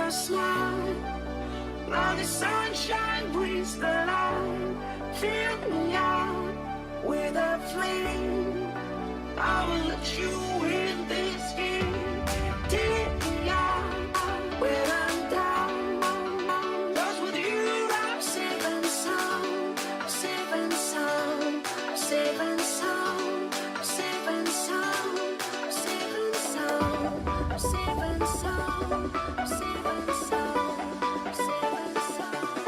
your smile. Now the sunshine brings the light. Fill me out with a flame. I will let you in this game. Take me out when I'm down. 'Cause with you I'm safe and sound. Safe and sound. Safe and sound. Safe and sound. Safe and sound. Safe and sound. Safe and sound. Safe and sound.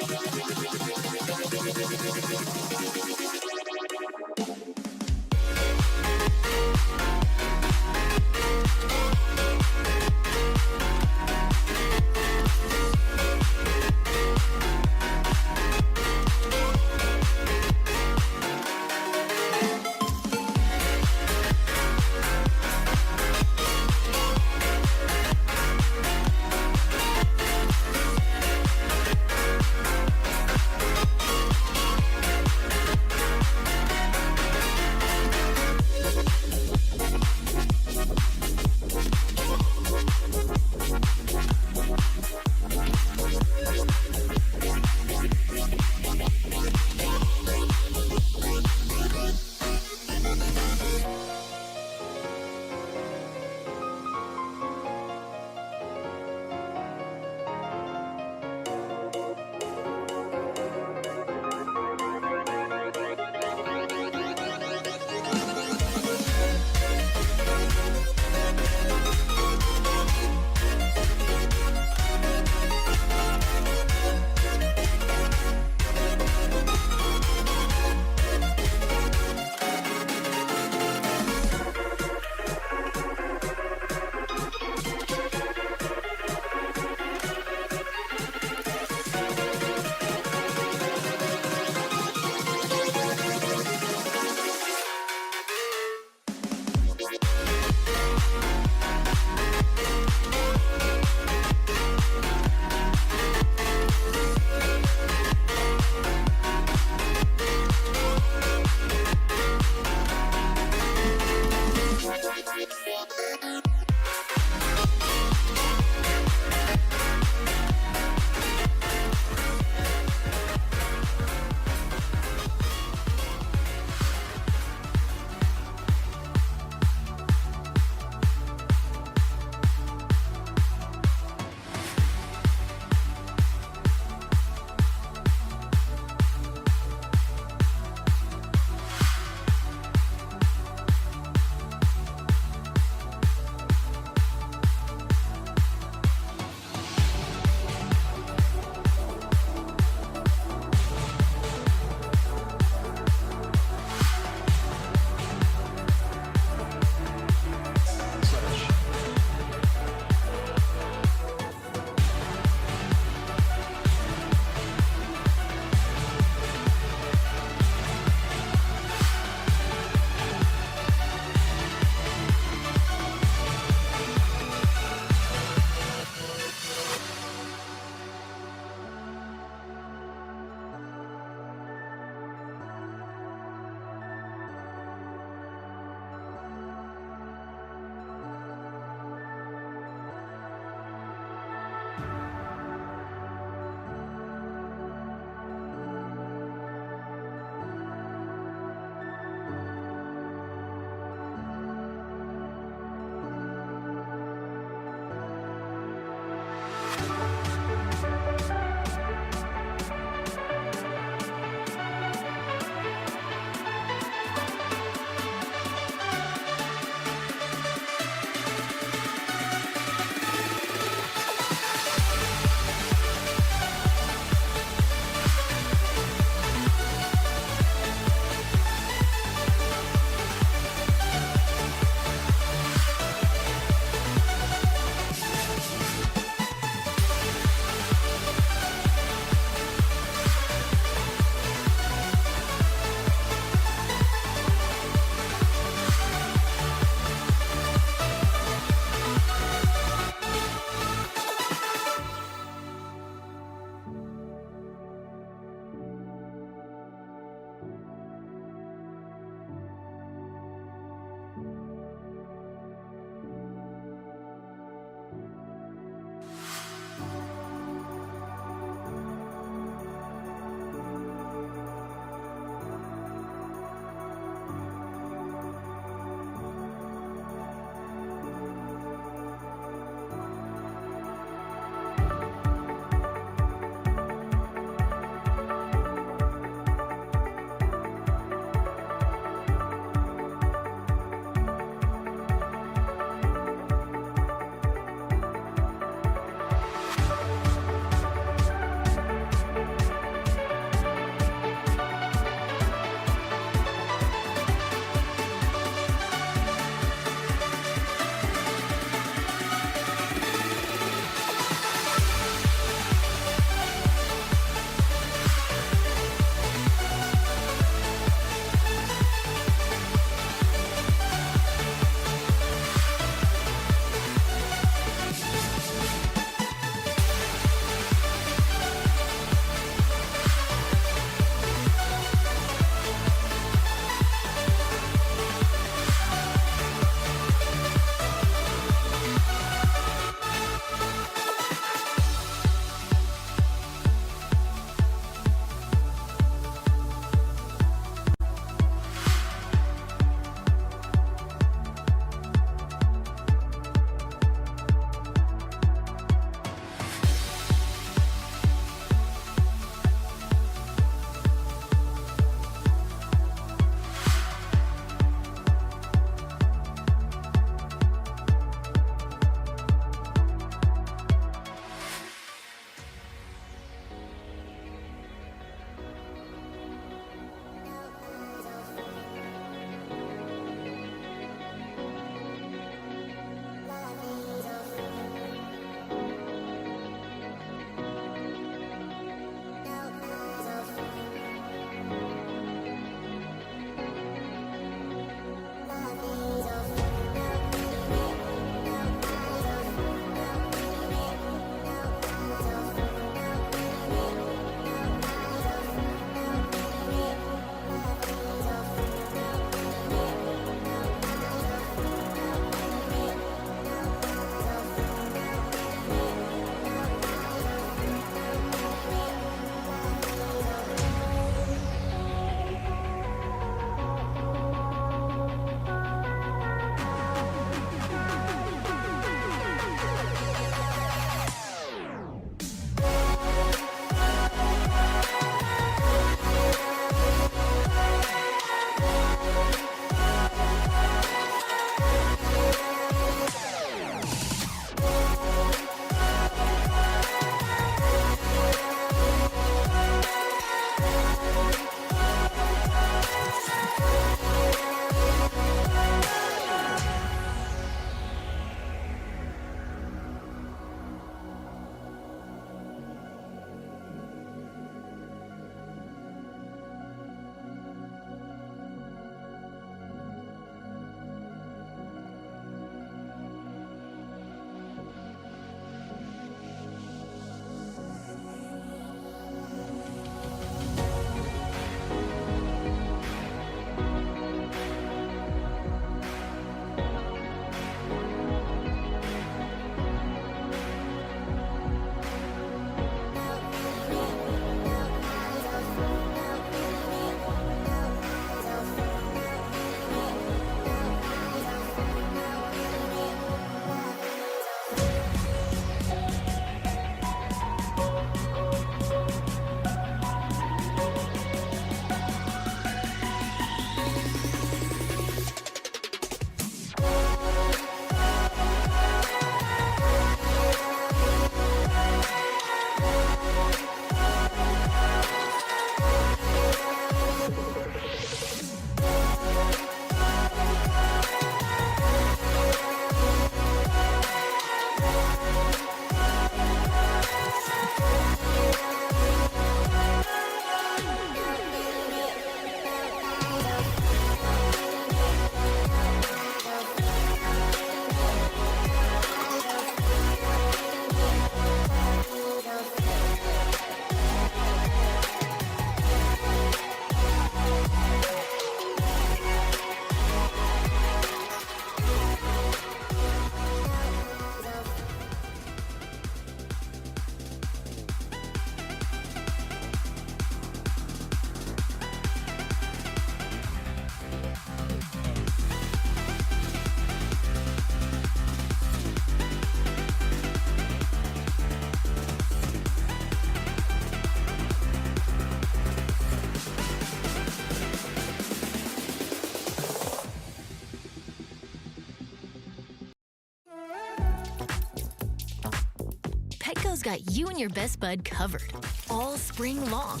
got you and your best bud covered all spring long,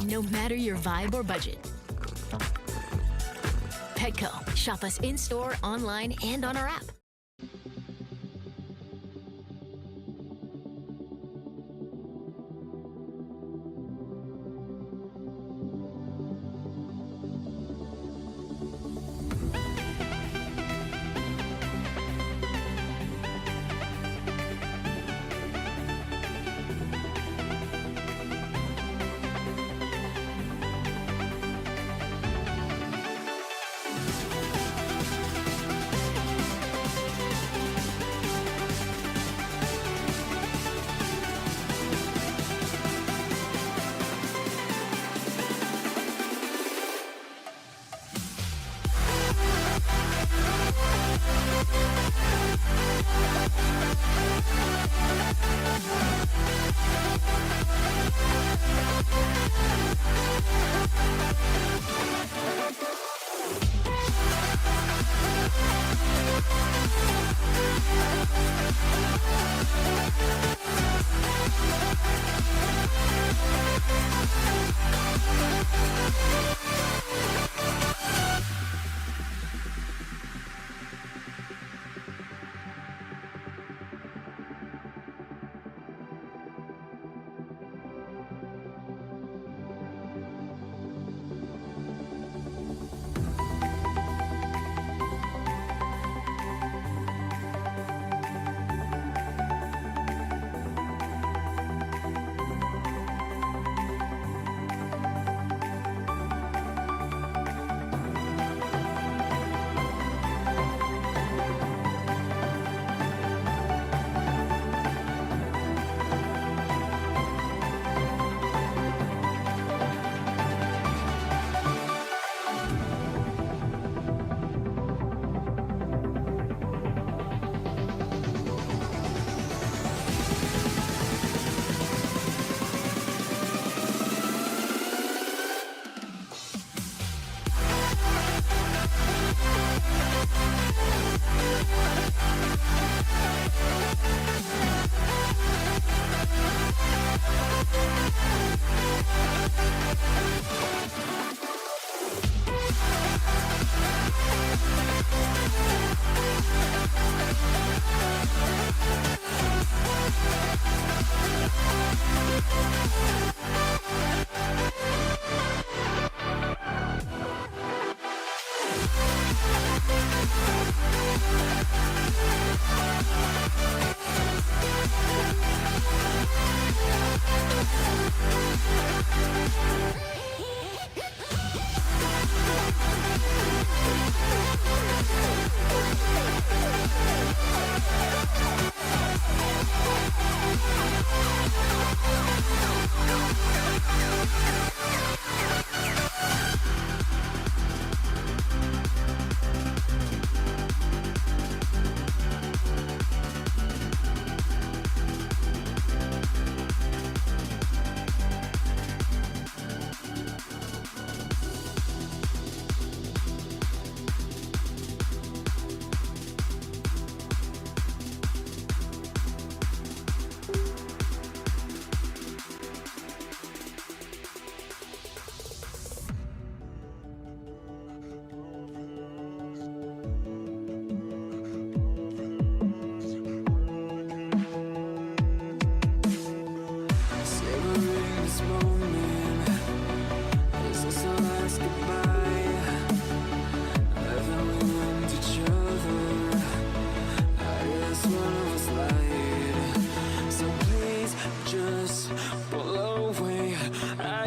no matter your vibe or budget. Petco. Shop us in-store, online, and on our app.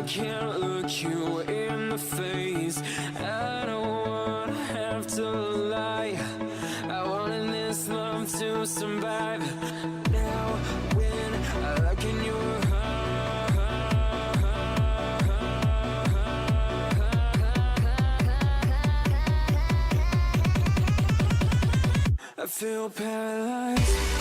can't look you in the face. I don't wanna have to lie. I wanted this love to survive. Now when I look in your I feel paralyzed.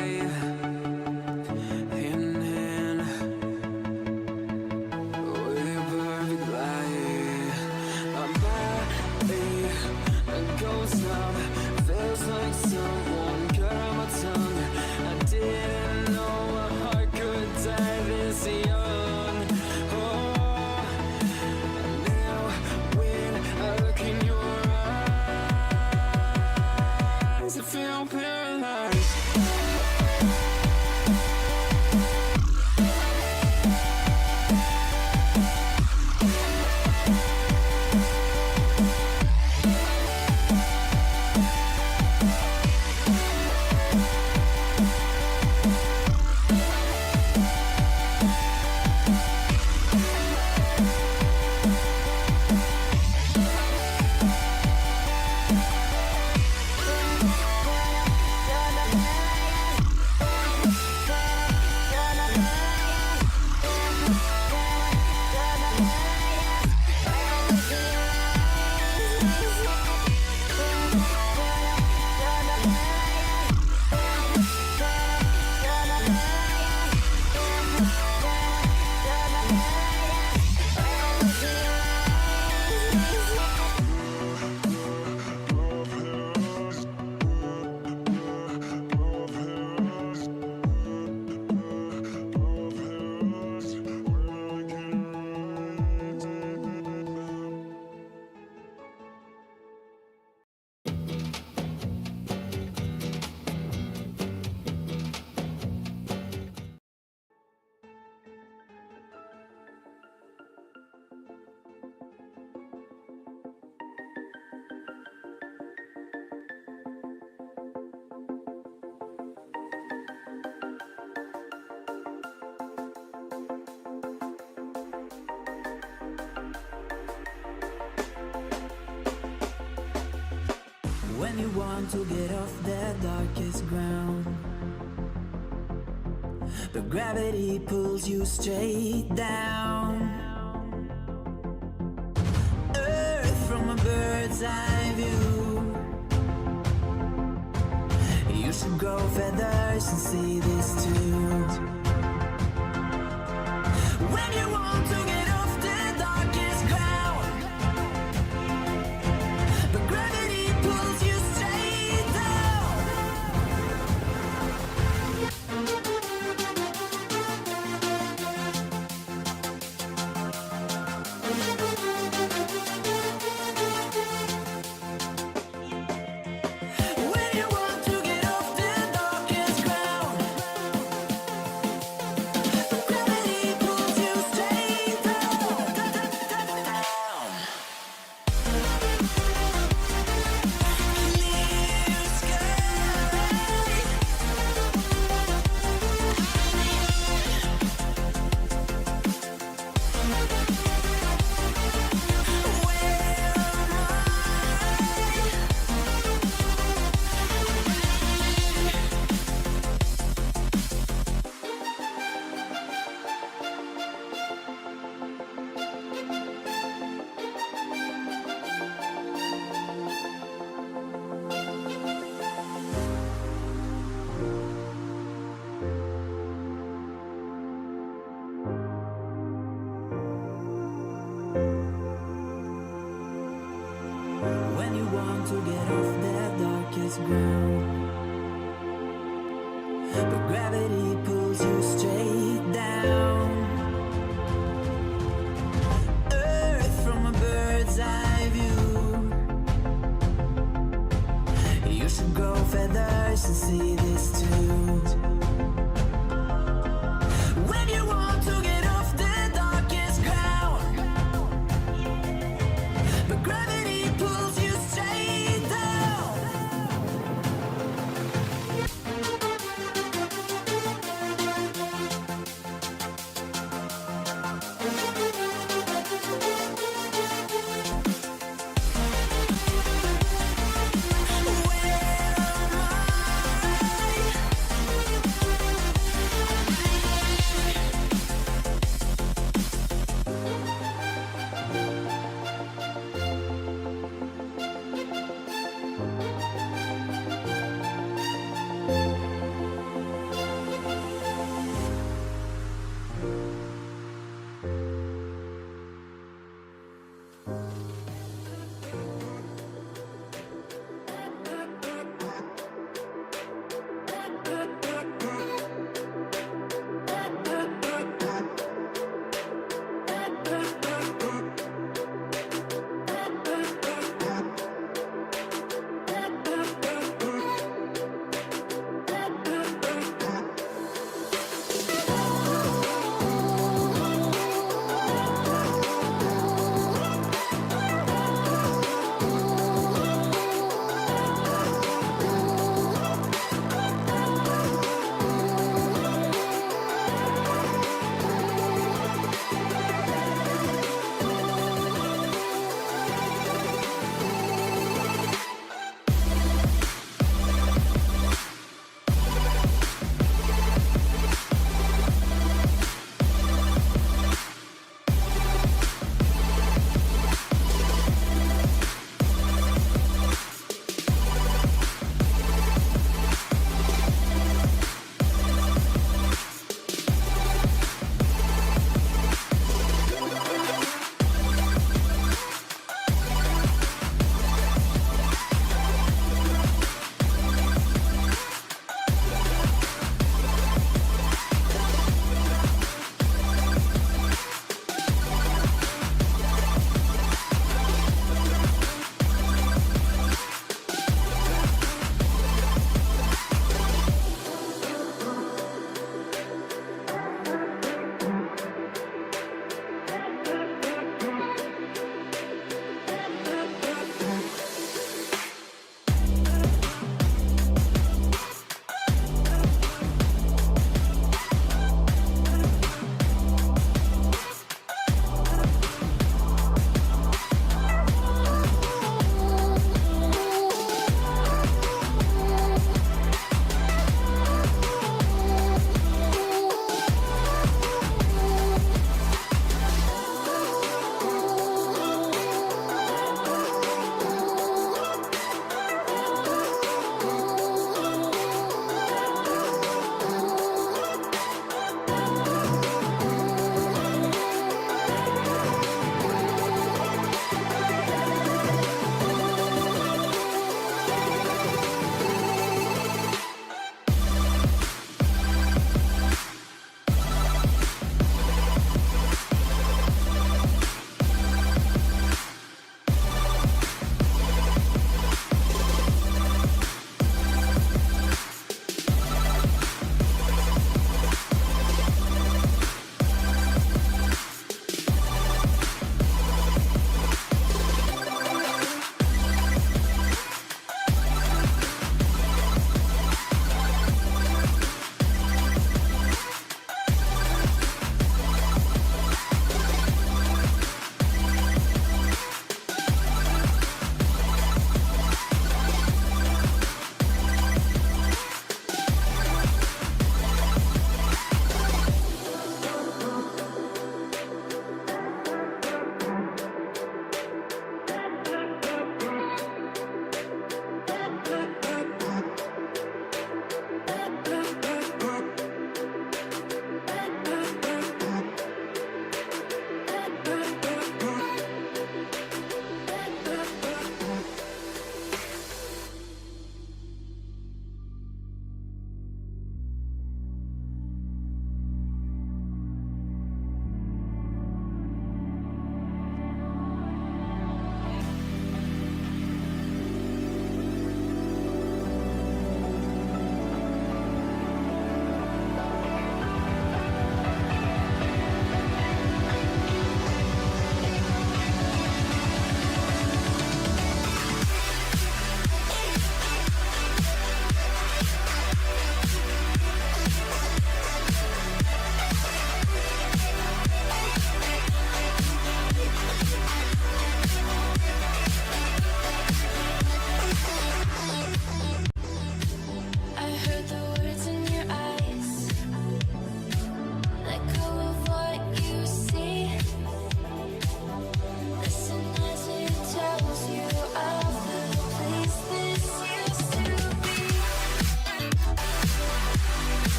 fly hand in hand with your perfect light. My body goes numb, feels like someone cut out my tongue. I didn't know my heart could die this young. Oh, now when I look in your eyes, I feel paralyzed. When you want to get off the darkest ground, but gravity pulls you straight down. Earth from a bird's eye view. You should grow feathers and see this too. When you want to get off the darkest ground, but gravity pulls you straight down. When you want to get off the darkest ground, but gravity pulls you straight down. Clear sky. Where am When you want to get off the darkest ground, but gravity pulls you straight down. Earth from a bird's eye view. You should grow feathers and see this too. When you want to get off the darkest ground, but gravity pulls you straight down.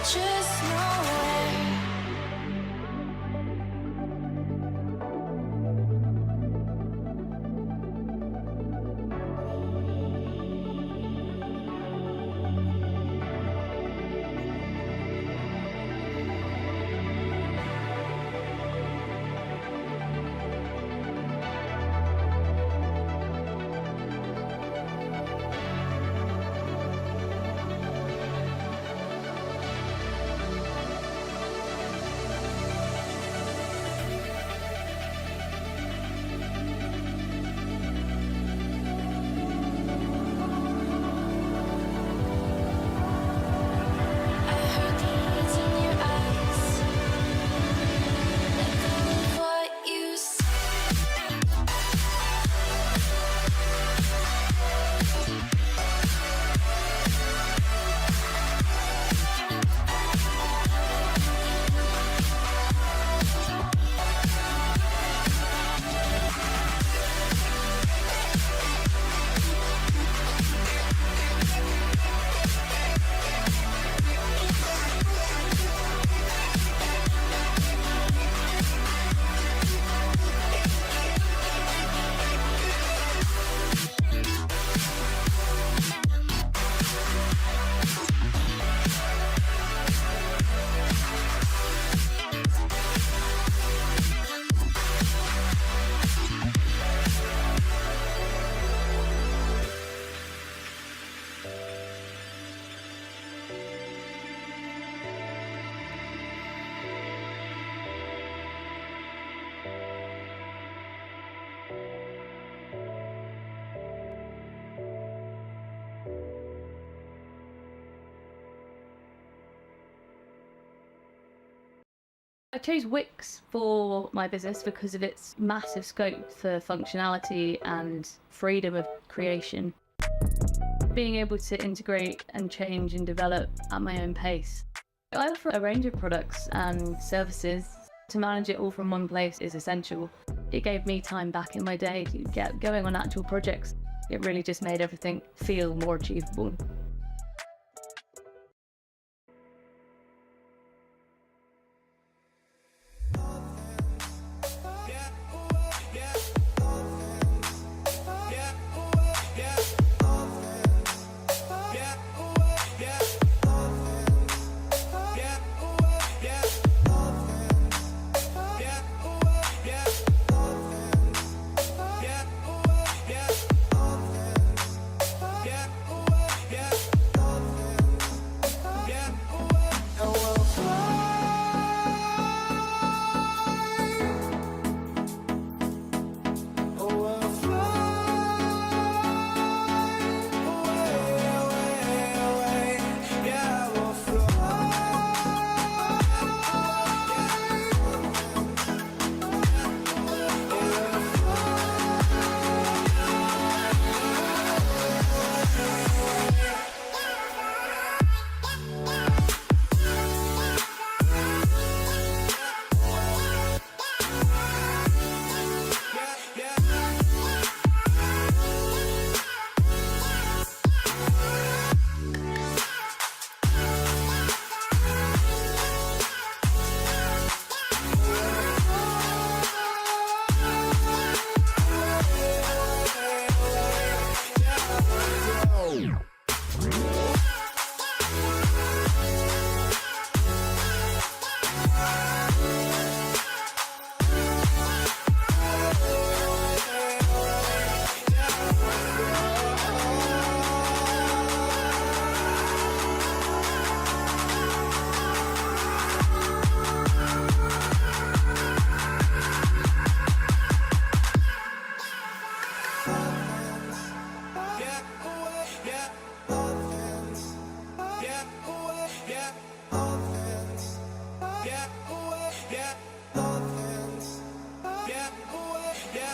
just nowhere. I heard the words in your eyes. Let go of what you say. I chose Wix for my business because of its massive scope for functionality and freedom of creation. Being able to integrate and change and develop at my own pace. I offer a range of products and services. To manage it all from one place is essential. It gave me time back in my day to get going on actual projects. It really just made everything feel more achievable.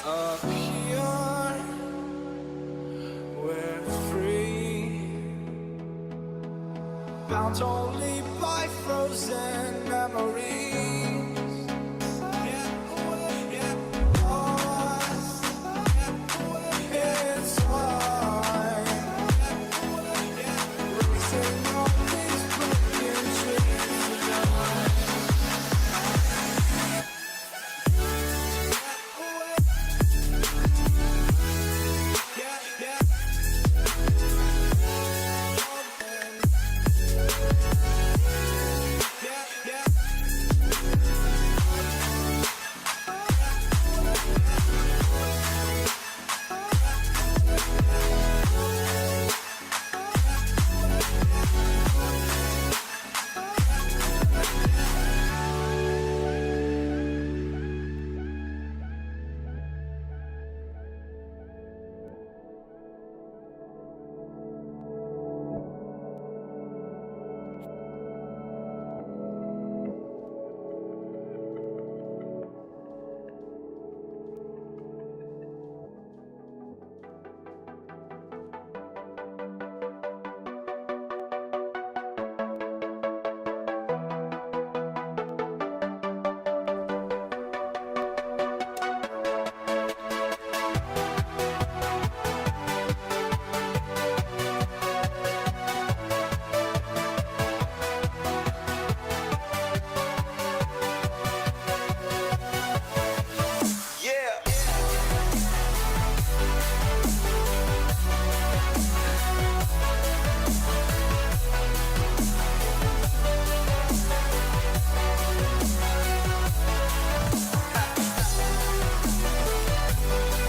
Up here, we're free, bound only by frozen memories. Lost, it's hard, racing on these broken trees.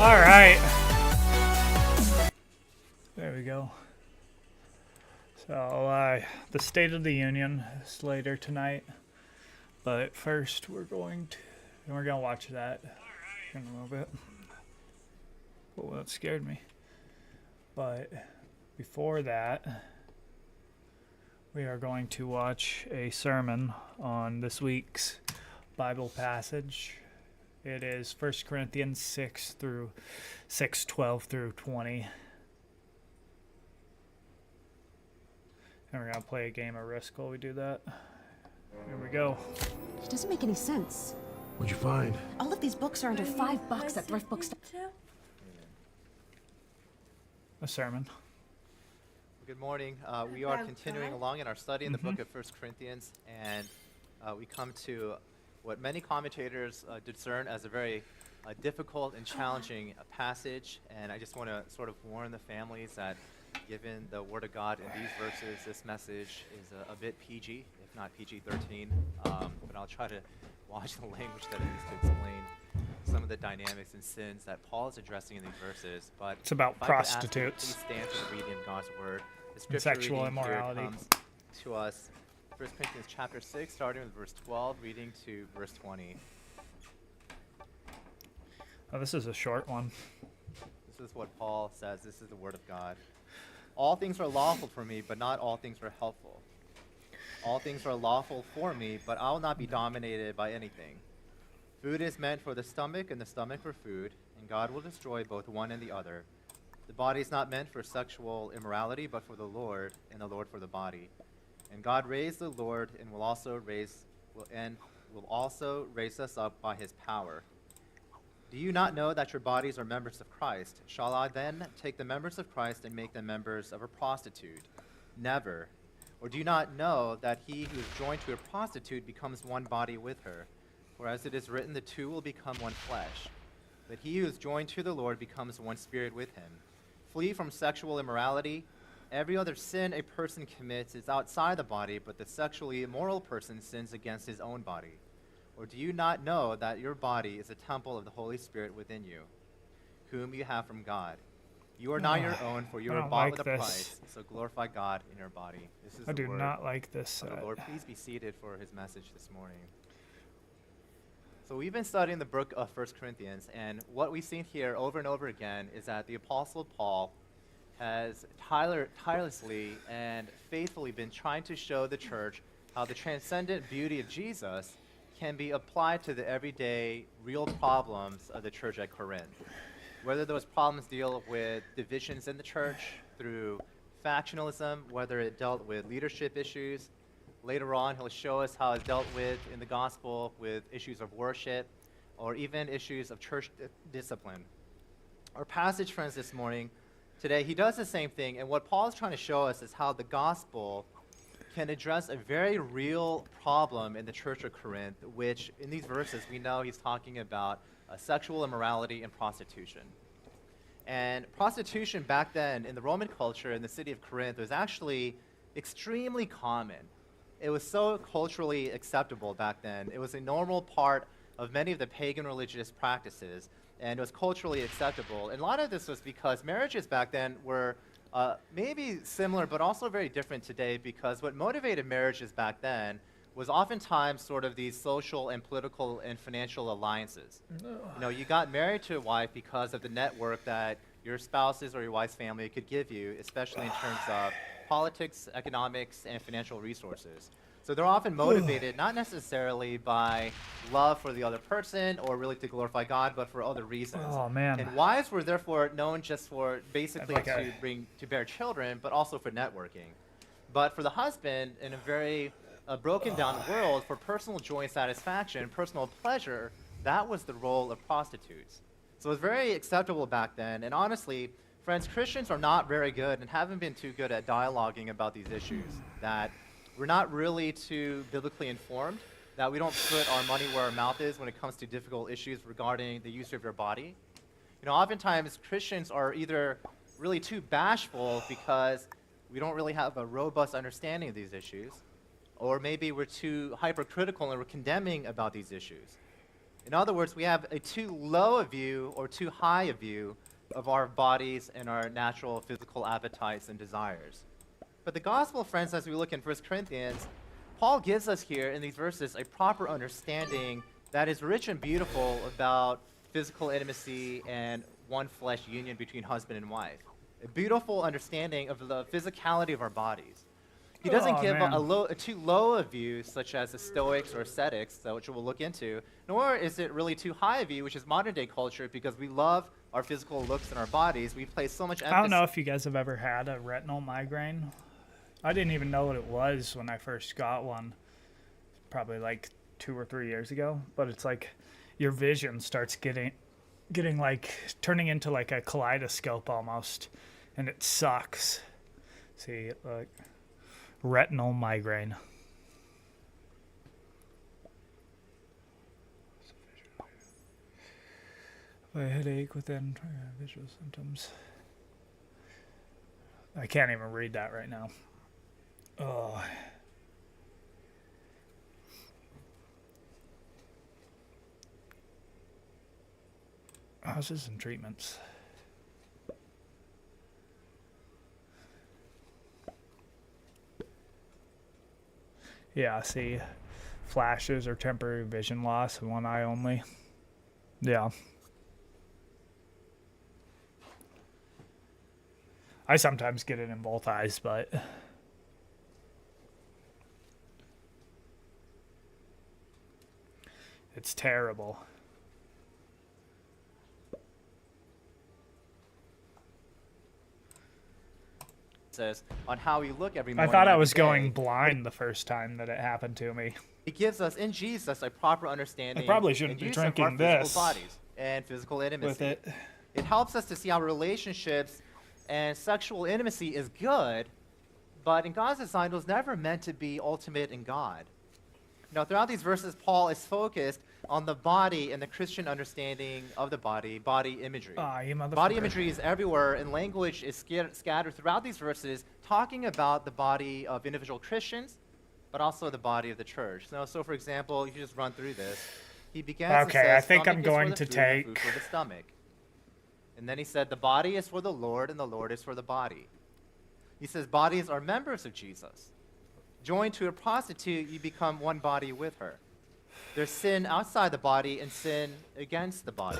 All right. There we go. So, the State of the Union is later tonight. But first, we're going to watch that in a little bit. Oh, that scared me. But before that, we are going to watch a sermon on this week's Bible passage. It is 1 Corinthians 6:12 through 20. And we're going to play a game of Risk while we do that. Here we go. It doesn't make any sense. What'd you find? All of these books are under $5 at thrift bookstore. A sermon. Good morning. We are continuing along in our study in the book of 1 Corinthians, and we come to what many commentators discern as a very difficult and challenging passage. And I just want to sort of warn the families that given the Word of God in these verses, this message is a bit PG, if not PG-13. But I'll try to watch the language that I use to explain some of the dynamics and sins that Paul is addressing in these verses. But It's about if I could ask you to prostitutes. please stand for the reading of God's Word. The And scripture sexual reading here immorality. comes to us, 1 Corinthians chapter 6, starting with verse 12, reading to verse 20. Oh, this is a short one. This is what Paul says. This is the Word of God. All things are lawful for me, but not all things are helpful. All things are lawful for me, but I will not be dominated by anything. Food is meant for the stomach, and the stomach for food, and God will destroy both one and the other. The body is not meant for sexual immorality, but for the Lord, and the Lord for the body. And God raised the Lord, and will also raise us up by His power. Do you not know that your bodies are members of Christ? Shall I then take the members of Christ and make them members of a prostitute? Never. Or do you not know that he who is joined to a prostitute becomes one body with her? For as it is written, the two will become one flesh. But he who is joined to the Lord becomes one spirit with him. Flee from sexual immorality. Every other sin a person commits is outside the body, but the sexually immoral person sins against his own body. Or do you not know that your body is a temple of the Holy Spirit within you, whom you have from God? You are not your own, for you I are don't bought like with a this. price. So glorify God in your body. This is I the do word not like this. of the Lord. Please be seated for his message this morning. So we've been studying the book of 1 Corinthians, and what we've seen here over and over again is that the Apostle Paul has tirelessly and faithfully been trying to show the church how the transcendent beauty of Jesus can be applied to the everyday real problems of the church at Corinth. Whether those problems deal with divisions in the church through factionalism, whether it dealt with leadership issues. Later on, he'll show us how it's dealt with in the gospel with issues of worship or even issues of church discipline. Our passage, friends, this morning, today, he does the same thing, and what Paul is trying to show us is how the gospel can address a very real problem in the church of Corinth, which in these verses we know he's talking about sexual immorality and prostitution. And prostitution back then in the Roman culture in the city of Corinth was actually extremely common. It was so culturally acceptable back then. It was a normal part of many of the pagan religious practices, and it was culturally acceptable. And a lot of this was because marriages back then were maybe similar, but also very different today, because what motivated marriages back then was oftentimes sort of these social and political and financial alliances. You know, you got married to a wife because of the network that your spouses or your wife's family could give you, especially in terms of politics, economics, and financial resources. So they're often motivated not necessarily by love for the other person or really to glorify God, but for other reasons. Oh, man. And wives were therefore known just for basically Like a- to bear children, but also for networking. But for the husband, in a very broken down world, for personal joy and satisfaction, personal pleasure, that was the role of prostitutes. So it was very acceptable back then. And honestly, friends, Christians are not very good and haven't been too good at dialoguing about these issues. That we're not really too biblically informed, that we don't put our money where our mouth is when it comes to difficult issues regarding the use of your body. You know, oftentimes Christians are either really too bashful because we don't really have a robust understanding of these issues, or maybe we're too hypercritical and we're condemning about these issues. In other words, we have a too low a view or too high a view of our bodies and our natural physical appetites and desires. But the gospel, friends, as we look in 1 Corinthians, Paul gives us here in these verses a proper understanding that is rich and beautiful about physical intimacy and one flesh union between husband and wife. A beautiful understanding of the physicality of our bodies. He doesn't Oh, give man. a too low a view, such as the Stoics or ascetics, which we'll look into, nor is it really too high a view, which is modern day culture, because we love our physical looks and our bodies. We place so much emphasis. I don't know if you guys have ever had a retinal migraine. I didn't even know what it was when I first got one, probably like 2 or 3 years ago. But it's like your vision starts getting like turning into like a kaleidoscope almost, and it sucks. See, like retinal migraine. A headache within visual symptoms. I can't even read that right now. Oh. Houses and treatments. Yeah, see, flashes or temporary vision loss in one eye only. Yeah. I sometimes get it in both eyes, but it's terrible. Says on how we look every I morning. thought and I every was going day. blind the first time that it happened to me. It gives us in Jesus a proper understanding. I probably shouldn't and be use of our drinking physical this bodies and physical intimacy. with it. It helps us to see how relationships and sexual intimacy is good, but in God's design, it was never meant to be ultimate in God. Now, throughout these verses, Paul is focused on the body and the Christian understanding of the body imagery. Ah, you Body motherfucker. imagery is everywhere, and language is scattered throughout these verses, talking about the body of individual Christians, but also the body of the church. So for example, you just run through this. He begins to Okay, say, I think "Stomach I'm is for going the to food, and food take- for the stomach." And then he said, "The body is for the Lord, and the Lord is for the body." He says, "Bodies are members of Jesus. Joined to a prostitute, you become one body with her. There's sin outside the body and sin against the body.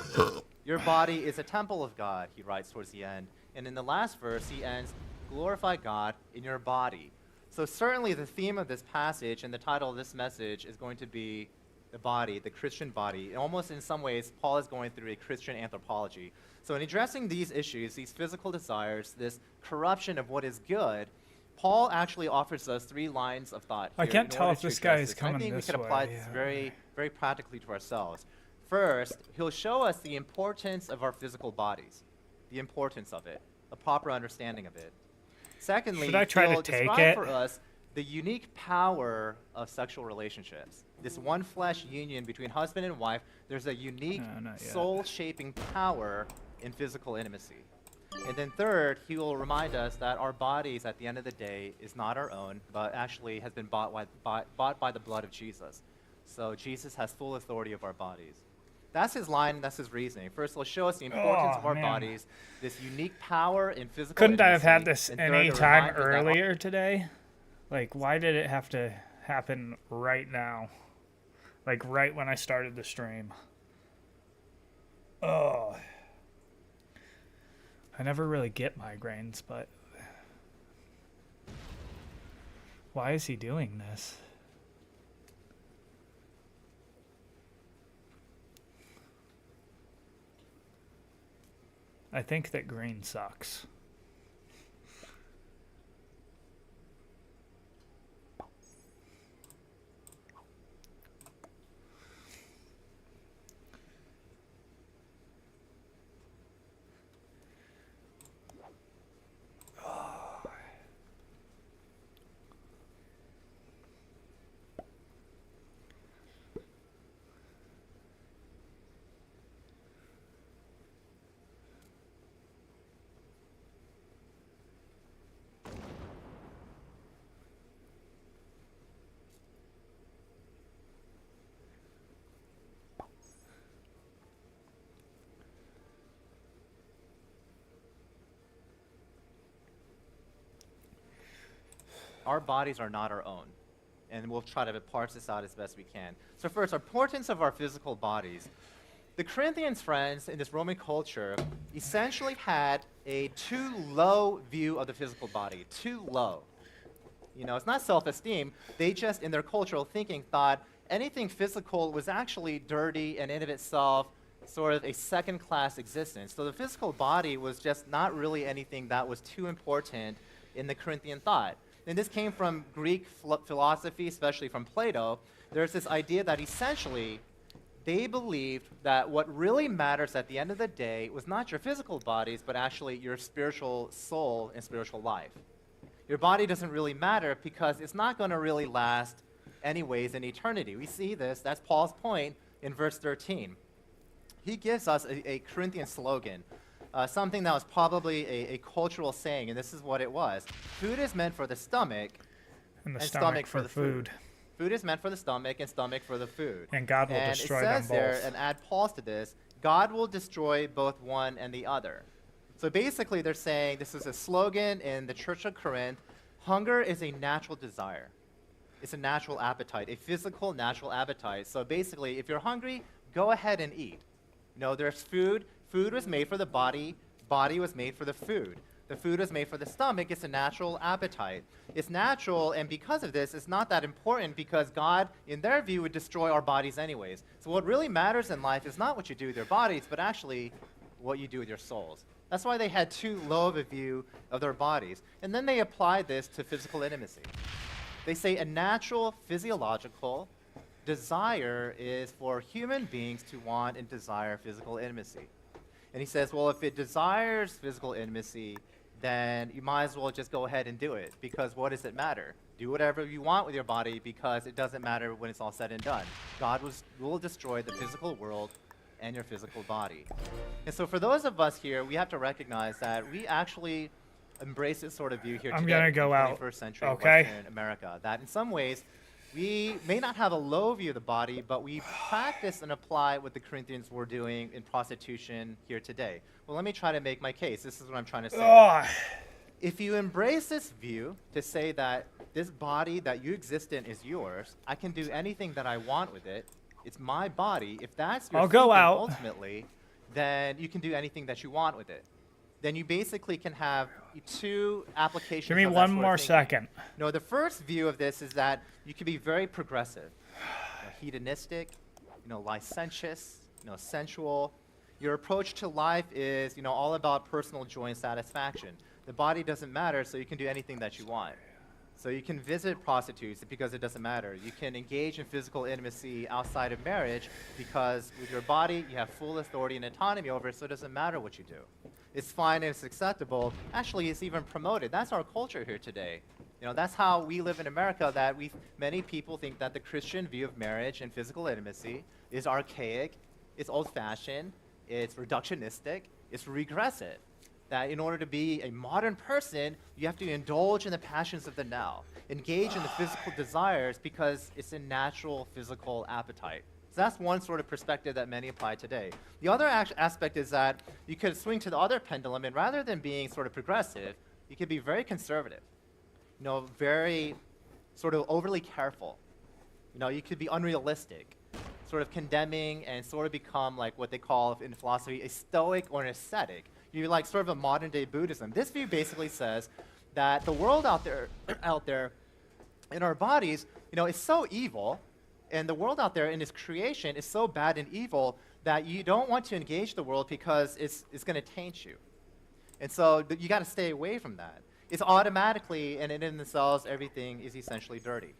Your body is a temple of God," he writes towards the end. And in the last verse, he ends, "Glorify God in your body." So certainly the theme of this passage and the title of this message is going to be the body, the Christian body. And almost in some ways, Paul is going through a Christian anthropology. So in addressing these issues, these physical desires, this corruption of what is good, Paul actually offers us 3 lines of thought. I here can't in tell order if to this guy address is this. And coming I think this we can apply way. this very, very practically to ourselves. First, he'll show us the importance of our physical bodies, the importance of it, a proper understanding of it. Secondly, Should I try to he'll take describe it? for us the unique power of sexual relationships. This one flesh union between husband and wife, there's a unique No, not yet. soul-shaping power in physical intimacy. And then third, he will remind us that our bodies at the end of the day is not our own, but actually has been bought by the blood of Jesus. So Jesus has full authority of our bodies. That's his line, that's his reasoning. First, he'll show us the importance of our man. bodies, this unique power in physical Couldn't I have had intimacy, this and third, any a time reminder that our earlier today? Like, why did it have to happen right now? Like, right when I started the stream. Oh. I never really get migraines, but... Why is he doing this? I think that green sucks. our bodies are not our own. And we'll try to parse this out as best we can. So first, importance of our physical bodies. The Corinthians, friends, in this Roman culture, essentially had a too low view of the physical body, too low. You know, it's not self-esteem. They just, in their cultural thinking, thought anything physical was actually dirty and in of itself sort of a second-class existence. So the physical body was just not really anything that was too important in the Corinthian thought. And this came from Greek philosophy, especially from Plato. There's this idea that essentially they believed that what really matters at the end of the day was not your physical bodies, but actually your spiritual soul and spiritual life. Your body doesn't really matter because it's not going to really last anyways in eternity. We see this, that's Paul's point in verse 13. He gives us a Corinthian slogan, something that was probably a cultural saying, and this is what it was. Food is meant for the stomach, And the and stomach for the food. Food is meant for the stomach, and stomach for the food. And God will and destroy it them says there, both. and add pause to this, God will destroy both one and the other. So basically they're saying, this is a slogan in the Church of Corinth, hunger is a natural desire. It's a natural appetite, a physical natural appetite. So basically, if you're hungry, go ahead and eat. You know, there's food. Food was made for the body. Body was made for the food. The food was made for the stomach. It's a natural appetite. It's natural, and because of this, it's not that important because God, in their view, would destroy our bodies anyways. So what really matters in life is not what you do with your bodies, but actually what you do with your souls. That's why they had too low of a view of their bodies. And then they applied this to physical intimacy. They say a natural physiological desire is for human beings to want and desire physical intimacy. And he says, well, if it desires physical intimacy, then you might as well just go ahead and do it, because what does it matter? Do whatever you want with your body, because it doesn't matter when it's all said and done. God will destroy the physical world and your physical body. And so for those of us here, we have to recognize that we actually embrace this sort of view here I'm today gonna go in out, 21st century okay? Western America, that in some ways, we may not have a low view of the body, but we practice and apply what the Corinthians were doing in prostitution here today. Well, let me try to make my case. This is what I'm trying to say. Ugh. If you embrace this view to say that this body that you exist in is yours, I can do anything that I want with it, it's my body, if that's your I'll go thinking out. ultimately, then you can do anything that you want with it. Then you basically can have two applications. Give me of that one sort of more thinking. second. No, the first view of this is that you can be very progressive, hedonistic, licentious, sensual. Your approach to life is, all about personal joy and satisfaction. The body doesn't matter, so you can do anything that you want. So you can visit prostitutes because it doesn't matter. You can engage in physical intimacy outside of marriage because with your body, you have full authority and autonomy over it, so it doesn't matter what you do. It's fine and it's acceptable. Actually, it's even promoted. That's our culture here today. That's how we live in America, that many people think that the Christian view of marriage and physical intimacy is archaic, it's old-fashioned, it's reductionistic, it's regressive. That in order to be a modern person, you have to indulge in the passions of the now, engage in the physical desires because it's a natural physical appetite. So that's one sort of perspective that many apply today. The other aspect is that you could swing to the other pendulum, and rather than being sort of progressive, you could be very conservative, very sort of overly careful. You could be unrealistic, sort of condemning and sort of become like what they call in philosophy a stoic or an ascetic. You're like sort of a modern day Buddhism. This view basically says that the world out there in our bodies, is so evil, and the world out there in its creation is so bad and evil that you don't want to engage the world because it's going to taint you. And so you got to stay away from that. It's automatically, and in themselves, everything is essentially dirty.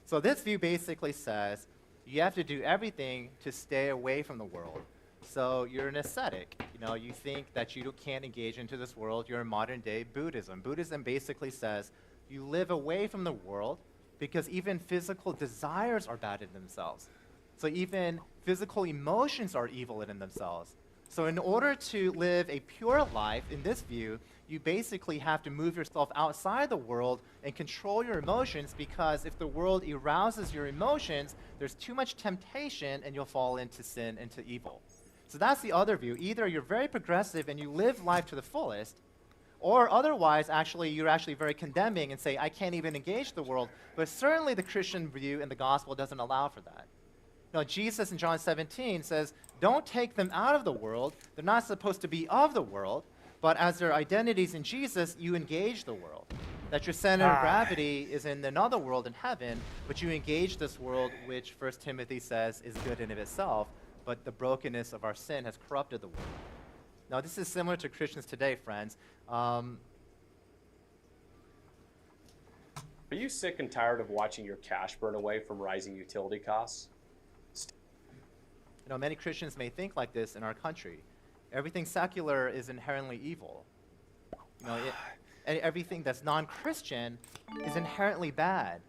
So this view basically says you have to do everything to stay away from the world. So you're an ascetic. You think that you can't engage into this world. You're in modern day Buddhism. Buddhism basically says you live away from the world because even physical desires are bad in themselves. So even physical emotions are evil in themselves. So in order to live a pure life, in this view, you basically have to move yourself outside the world and control your emotions, because if the world arouses your emotions, there's too much temptation and you'll fall into sin, into evil. So that's the other view. Either you're very progressive and you live life to the fullest, Or otherwise, actually, you're actually very condemning and say, I can't even engage the world. But certainly the Christian view in the gospel doesn't allow for that. No, Jesus in John 17 says, don't take them out of the world. They're not supposed to be of the world, but as their identities in Jesus, you engage the world. That your center of gravity is in another world in heaven, but you engage this world, which 1 Timothy says is good in of itself, but the brokenness of our sin has corrupted the world. Now, this is similar to Christians today, friends. Are you sick and tired of watching your cash burn away from rising utility costs? You know, many Christians may think like this in our country. Everything secular is inherently evil. You know, everything that's non-Christian is inherently bad.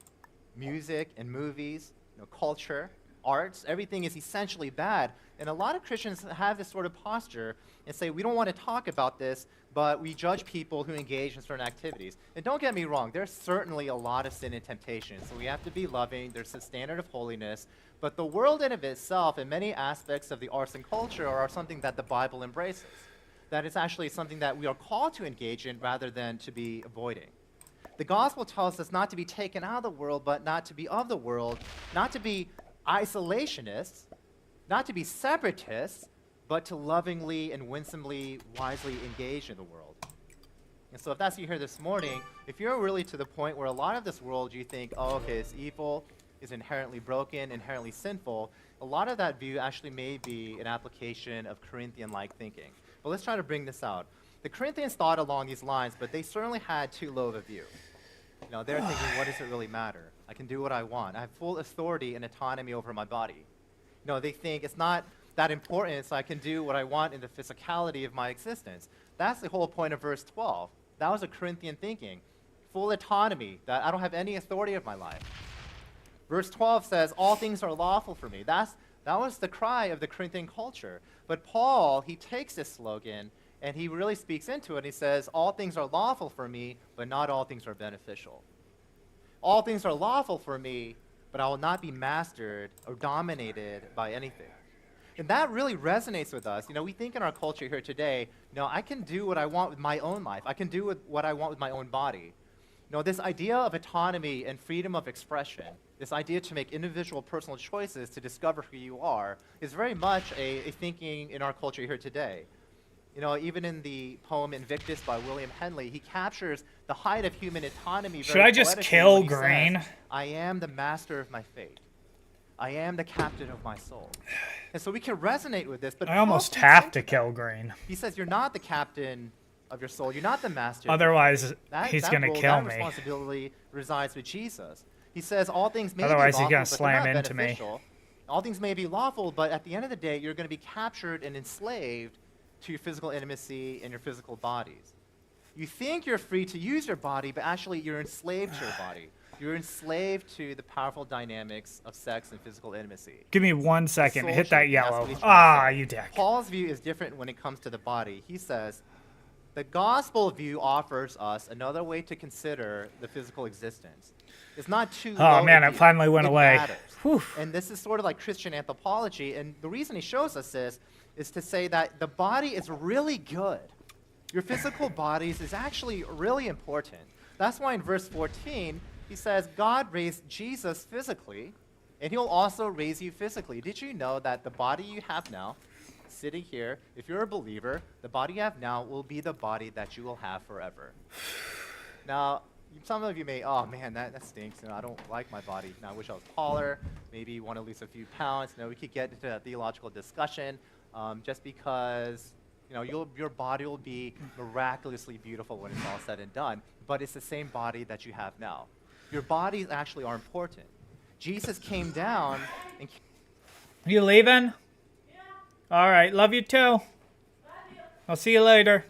Music and movies, you know, culture, arts, everything is essentially bad. And a lot of Christians have this sort of posture and say, we don't want to talk about this, but we judge people who engage in certain activities. And don't get me wrong, there's certainly a lot of sin and temptation, so we have to be loving. There's a standard of holiness. But the world in of itself and many aspects of the arts and culture are something that the Bible embraces. That it's actually something that we are called to engage in rather than to be avoiding. The gospel tells us not to be taken out of the world, but not to be of the world, not to be isolationists, not to be separatists, but to lovingly and winsomely, wisely engage in the world. And so if that's what you hear this morning, if you're really to the point where a lot of this world you think, oh, okay, it's evil, is inherently broken, inherently sinful, a lot of that view actually may be an application of Corinthian-like thinking. But let's try to bring this out. The Corinthians thought along these lines, but they certainly had too low of a view. You know, they're thinking, what does it really matter? I can do what I want. I have full authority and autonomy over my body. You know, they think it's not that important, so I can do what I want in the physicality of my existence. That's the whole point of verse 12. That was a Corinthian thinking. Full autonomy, that I don't have any authority of my life. Verse 12 says, all things are lawful for me. That was the cry of the Corinthian culture. But Paul, he takes this slogan, and he really speaks into it. He says, all things are lawful for me, but not all things are beneficial. All things are lawful for me, but I will not be mastered or dominated by anything. And that really resonates with us. You know, we think in our culture here today, you know, I can do what I want with my own life. I can do what I want with my own body. You know, this idea of autonomy and freedom of expression, this idea to make individual personal choices to discover who you are, is very much a thinking in our culture here today. You know, even in the poem Invictus by William Henley, he captures the height of human autonomy. Should I just kill Green? Says, I am the master of my fate. I am the captain of my soul. And so we can resonate with this, but I almost have to kill Green. He says, you're not the captain of your soul. You're not the master. Otherwise, he's that going to role, kill that me. responsibility resides with Jesus. He says all things may Otherwise, be he's lawful, gonna but slam they're not into me. beneficial. All things may be lawful, but at the end of the day, you're going to be captured and enslaved to your physical intimacy and your physical bodies. You think you're free to use your body, but actually you're enslaved to your body. You're enslaved to the powerful dynamics of sex and physical intimacy. Give me 1 second. Soul Hit that shape, that's yellow. what he's trying to say. You dick. Paul's view is different when it comes to the body. He says, the gospel view offers us another way to consider the physical existence. It's not too low Man, a it view. finally went It away. matters. Whew. And this is sort of like Christian anthropology. And the reason he shows us this is to say that the body is really good. Your physical bodies is actually really important. That's why in verse 14, he says, God raised Jesus physically, and he'll also raise you physically. Did you know that the body you have now, sitting here, if you're a believer, the body you have now will be the body that you will have forever. Now, some of you may, oh man, that stinks. You know, I don't like my body. Now, I wish I was taller. Maybe you want to lose a few pounds. You know, we could get into a theological discussion just because, you know, your body will be miraculously beautiful when it's all said and done, but it's the same body that you have now. Your bodies actually are important. Jesus came down and... You leaving? Yeah. All right. Love you too. Love you. I'll see you later.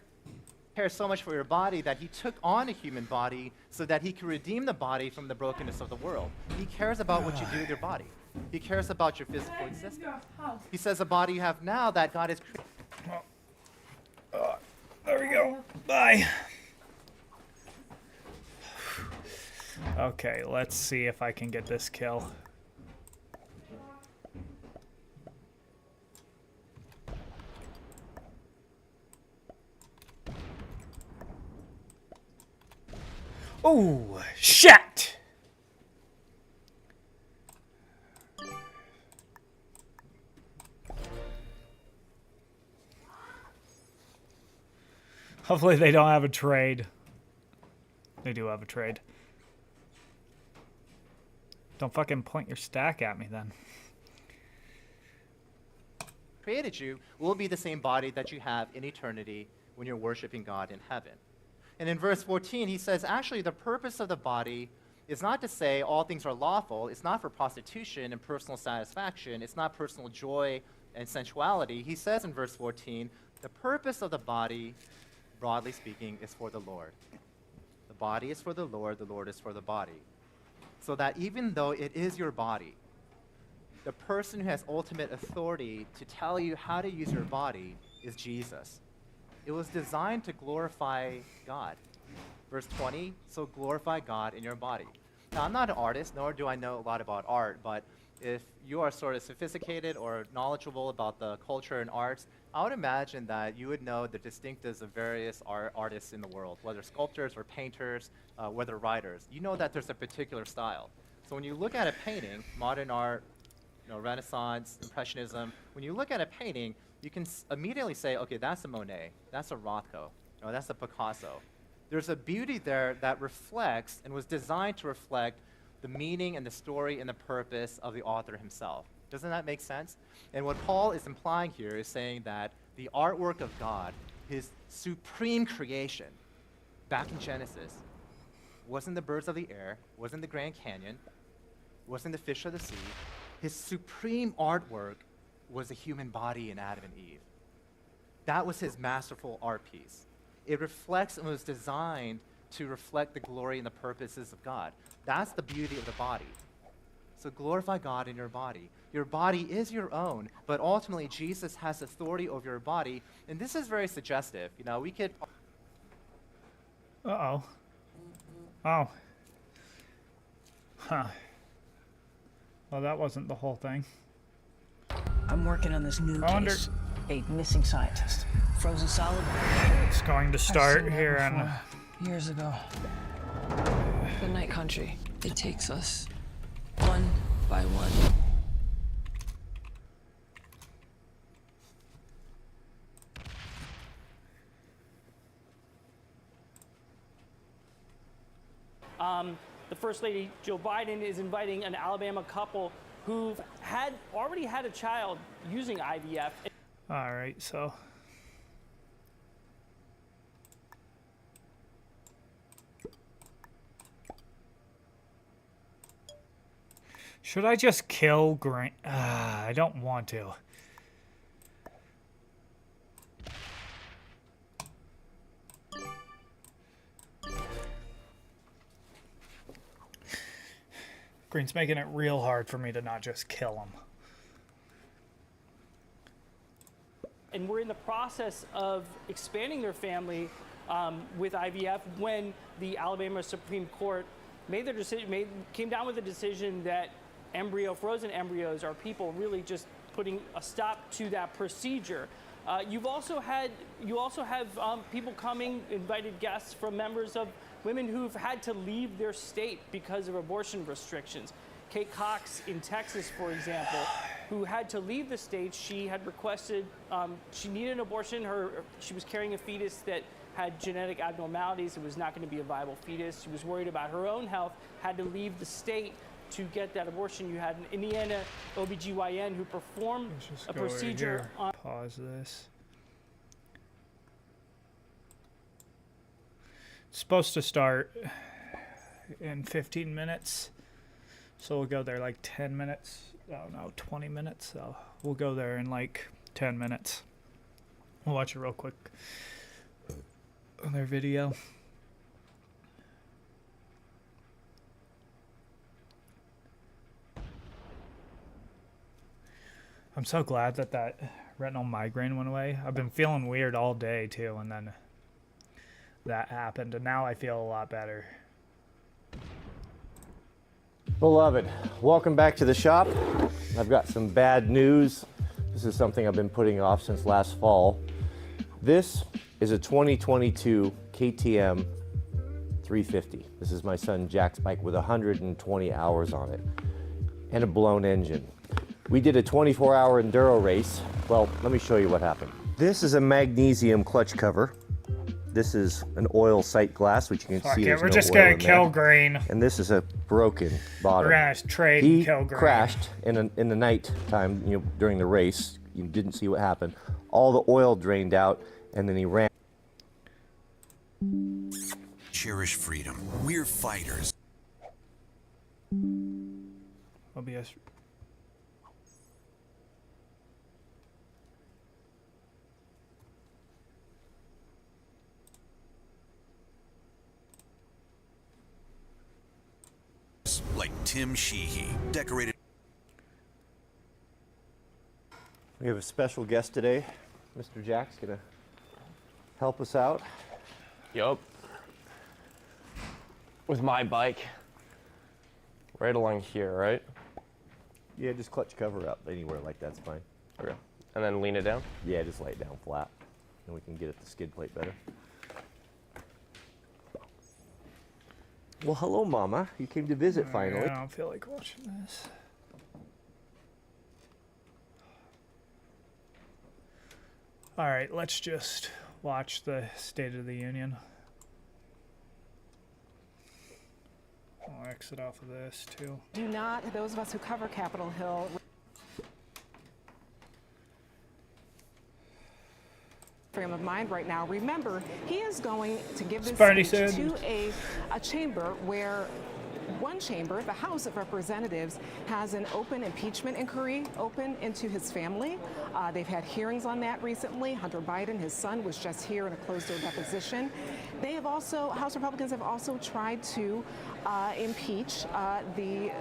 Cares so much for your body that he took on a human body so that he could redeem the body from the brokenness of the world. He cares about what you do with your body. He cares about your physical existence. He says the body you have now that God has created. There we go. Bye. Okay, let's see if I can get this kill. Oh, shit! Hopefully they don't have a trade. They do have a trade. Don't fucking point your stack at me then. Created you will be the same body that you have in eternity when you're worshiping God in heaven. And in verse 14, he says, actually, the purpose of the body is not to say all things are lawful. It's not for prostitution and personal satisfaction. It's not personal joy and sensuality. He says in verse 14, the purpose of the body, broadly speaking, is for the Lord. The body is for the Lord is for the body. So that even though it is your body, the person who has ultimate authority to tell you how to use your body is Jesus. It was designed to glorify God. Verse 20, so glorify God in your body. Now, I'm not an artist, nor do I know a lot about art, but if you are sort of sophisticated or knowledgeable about the culture and arts, I would imagine that you would know the distinctives of various artists in the world, whether sculptors or painters, whether writers. You know that there's a particular style. So when you look at a painting, modern art, Renaissance, Impressionism, when you look at a painting, you can immediately say, okay, that's a Monet, that's a Rothko, that's a Picasso. There's a beauty there that reflects and was designed to reflect the meaning and the story and the purpose of the author himself. Doesn't that make sense? And what Paul is implying here is saying that the artwork of God, his supreme creation, back in Genesis, wasn't the birds of the air, wasn't the Grand Canyon, wasn't the fish of the sea. His supreme artwork was a human body in Adam and Eve. That was his masterful art piece. It reflects and was designed to reflect the glory and the purposes of God. That's the beauty of the body. So glorify God in your body. Your body is your own, but ultimately Jesus has authority over your body. And this is very suggestive. We could... Uh-oh. Oh. Huh. Well, that wasn't the whole thing. I'm working on this new case. A missing scientist. Frozen solid. It's going to start here in... Years ago. The Night Country. It takes us one by one. The First Lady, Joe Biden, is inviting an Alabama couple who've already had a child using IVF. All right, so... Should I just kill Grant? I don't want to. Green's making it real hard for me to not just kill him. And we're in the process of expanding their family with IVF when the Alabama Supreme Court made their decision, came down with a decision that frozen embryos are people really just putting a stop to that procedure. You also have people coming, invited guests from members of women who've had to leave their state because of abortion restrictions. Kate Cox in Texas, for example, who had to leave the state. She had requested, she needed an abortion. She was carrying a fetus that had genetic abnormalities. It was not going to be a viable fetus. She was worried about her own health, had to leave the state to get that abortion. You had an Indiana OBGYN who performed a procedure on... Pause this. It's supposed to start in 15 minutes. So we'll go there like 10 minutes. I don't know, 20 minutes. So we'll go there in like 10 minutes. We'll watch it real quick on their video. I'm so glad that retinal migraine went away. I've been feeling weird all day too, and then that happened, and now I feel a lot better. Beloved, welcome back to the shop. I've got some bad news. This is something I've been putting off since last fall. This is a 2022 KTM 350. This is my son Jack's bike with 120 hours on it and a blown engine. We did a 24-hour enduro race. Well, let me show you what happened. This is a magnesium clutch cover. This is an oil sight glass, which you can Fuck see it, there's we're no just oil gonna in kill there. Green. And this is a broken bottom. We're gonna trade He and kill Green. crashed in the night time, during the race. You didn't see what happened. All the oil drained out, and then he ran. Cherish freedom. We're fighters. OBS. Like Tim Sheehy, decorated. We have a special guest today. Mr. Jack's gonna help us out. Yup. With my bike. Right along here, right? Yeah, just clutch cover up anywhere like that's fine. Okay. And then lean it down? Yeah, just lay it down flat. And we can get at the skid plate better. Well, hello, Mama. You came to visit finally. I don't feel like watching this. All right, let's just watch the State of the Union. I'll exit off of this too. Do not, those of us who cover Capitol Hill, frame of mind right now. Remember, he is going to give this speech to a chamber where one chamber, the House of Representatives, has an open impeachment inquiry open into his family. They've had hearings on that recently. Hunter Biden, his son, was just here in a closed-door deposition. They have also, House Republicans have also tried to impeach the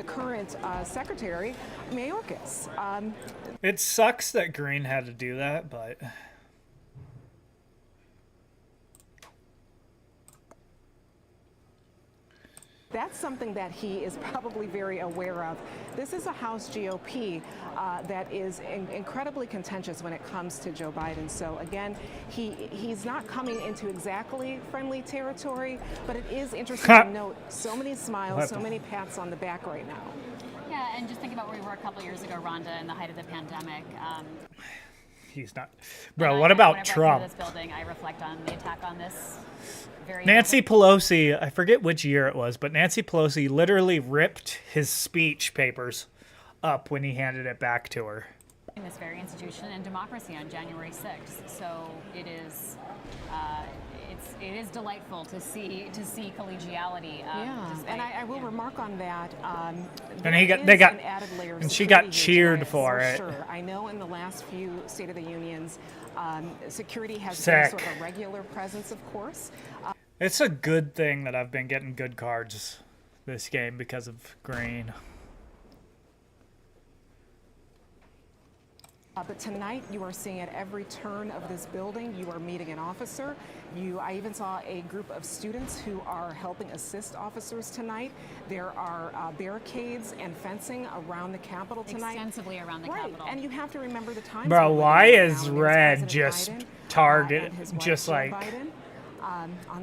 current secretary, Mayorkas. It sucks that Green had to do that, but that's something that he is probably very aware of. This is a House GOP that is incredibly contentious when it comes to Joe Biden. So again, he's not coming into exactly friendly territory, but it is interesting to note so many smiles, so many pats on the back right now. Yeah, and just think about where we were a couple years ago, Rhonda, in the height of the pandemic. he's not. Bro, what about Trump? This building, I reflect on the attack on this. Nancy Pelosi, I forget which year it was, but Nancy Pelosi literally ripped his speech papers up when he handed it back to her. In this very institution and democracy on January 6th. So it is, it is delightful to see collegiality. And I will remark on that. And she got cheered for it. Sure. I know in the last few State of the Unions, security has been sort of a regular presence, of course. It's a good thing that I've been getting good cards this game because of Green. But tonight, you are seeing at every turn of this building, you are meeting an officer. I even saw a group of students who are helping assist officers tonight. There are barricades and fencing around the Capitol tonight. Extensively around the Capitol. And you have to remember the times. Bro, why is Red just target, just like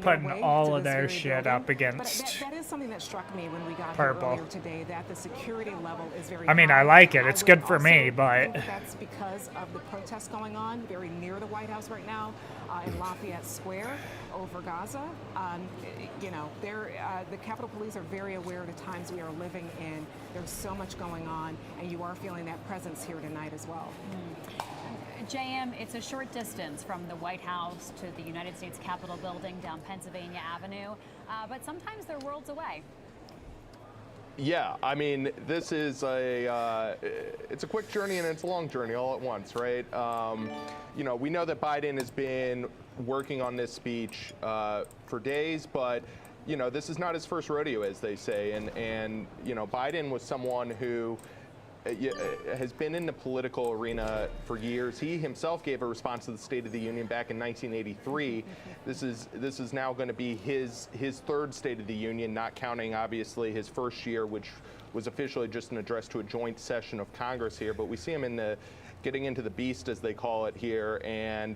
putting all of their shit up against But that is something that struck me when we got Purple. here earlier today, that the security level is very I mean, high. I like it. It's would good for also me, but think that's because of the protests going on very near the White House right now in Lafayette Square over Gaza. The Capitol Police are very aware of the times we are living in. There's so much going on, and you are feeling that presence here tonight as well. JM, it's a short distance from the White House to the United States Capitol building down Pennsylvania Avenue, but sometimes they're worlds away. Yeah, I mean, this is it's a quick journey and it's a long journey all at once, right? We know that Biden has been working on this speech for days, but this is not his first rodeo, as they say, and Biden was someone who has been in the political arena for years. He himself gave a response to the State of the Union back in 1983. This is now going to be his third State of the Union, not counting obviously his first year, which was officially just an address to a joint session of Congress here. But we see him getting into the beast, as they call it here, and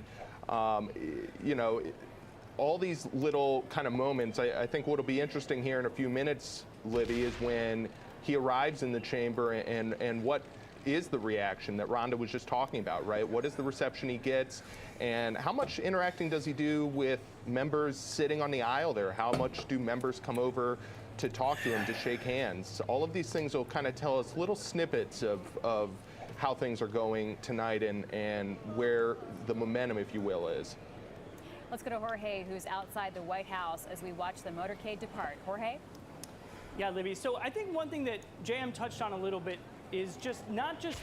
all these little kind of moments. I think what'll be interesting here in a few minutes, Libby, is when he arrives in the chamber and what is the reaction that Rhonda was just talking about, right? What is the reception he gets, and how much interacting does he do with members sitting on the aisle there? How much do members come over to talk to him, to shake hands? All of these things will kind of tell us little snippets of how things are going tonight and where the momentum, if you will, is. Let's go to Jorge, who's outside the White House as we watch the motorcade depart. Jorge? Yeah, Libby. So I think one thing that JM touched on a little bit is just not just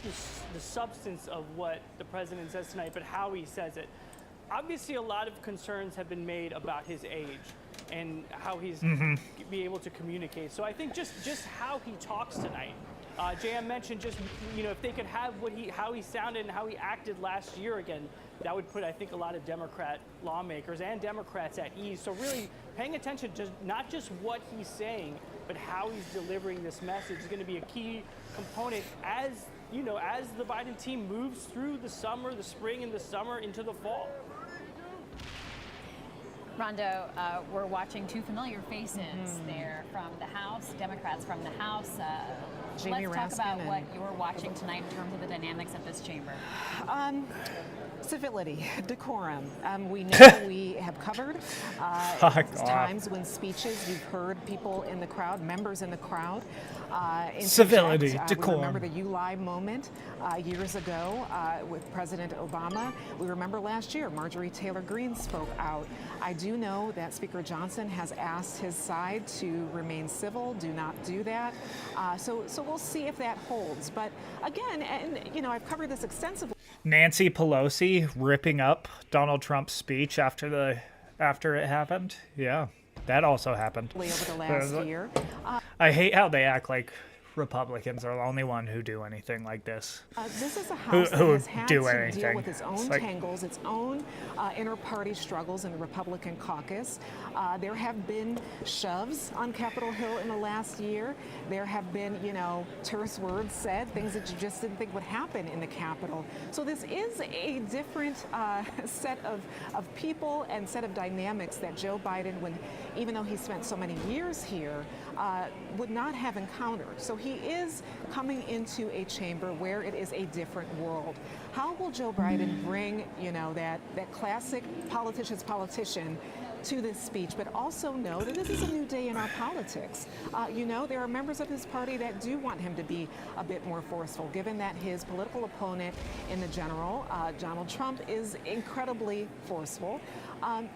the substance of what the president says tonight, but how he says it. Obviously, a lot of concerns have been made about his age and how he's be able to communicate. So I think just how he talks tonight. JM mentioned just, you know, if they could have how he sounded and how he acted last year again, that would put, I think, a lot of Democrat lawmakers and Democrats at ease. So really paying attention to not just what he's saying, but how he's delivering this message is going to be a key component as, you know, as the Biden team moves through the summer, the spring and the summer into the fall. Rondo, we're watching two familiar faces there from the House, Democrats from the House. Jamie Let's talk about Raskin what you're watching tonight in terms of the dynamics of this chamber. Civility, decorum. We know we have covered times when speeches, you've heard people in the crowd, members in the crowd. Civility, decorum. We remember the You Lie moment years ago with President Obama. We remember last year, Marjorie Taylor Greene spoke out. I do know that Speaker Johnson has asked his side to remain civil, do not do that. So we'll see if that holds. But again, and you know, I've covered this extensively. Nancy Pelosi ripping up Donald Trump's speech after it happened. Yeah, that also happened. Over the last year. I hate how they act like Republicans are the only one who do anything like this. This is a house that has had do to anything. deal with its own tangles, its own inter-party struggles in the Republican caucus. There have been shoves on Capitol Hill in the last year. There have been, you know, terse words said, things that you just didn't think would happen in the Capitol. So this is a different set of people and set of dynamics that Joe Biden, even though he spent so many years here, would not have encountered. So he is coming into a chamber where it is a different world. How will Joe Biden bring, you know, that classic politician's politician to this speech, but also know that this is a new day in our politics. You know, there are members of his party that do want him to be a bit more forceful, given that his political opponent in the general, Donald Trump, is incredibly forceful.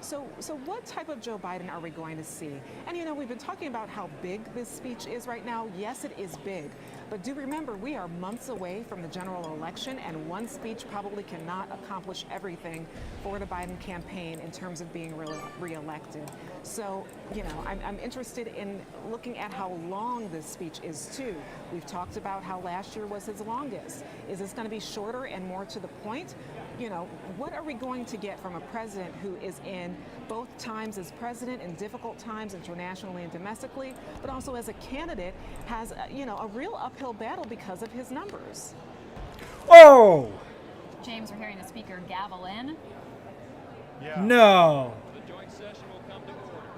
So what type of Joe Biden are we going to see? And you know, we've been talking about how big this speech is right now. Yes, it is big. But do remember, we are months away from the general election, and one speech probably cannot accomplish everything for the Biden campaign in terms of being reelected. So, you know, I'm interested in looking at how long this speech is, too. We've talked about how last year was his longest. Is this going to be shorter and more to the point? You know, what are we going to get from a president who is in both times as president in difficult times internationally and domestically, but also as a candidate has, you know, a real uphill battle because of his numbers? Oh! James, we're hearing the speaker gavel in. Yeah. No. The joint session will come to order.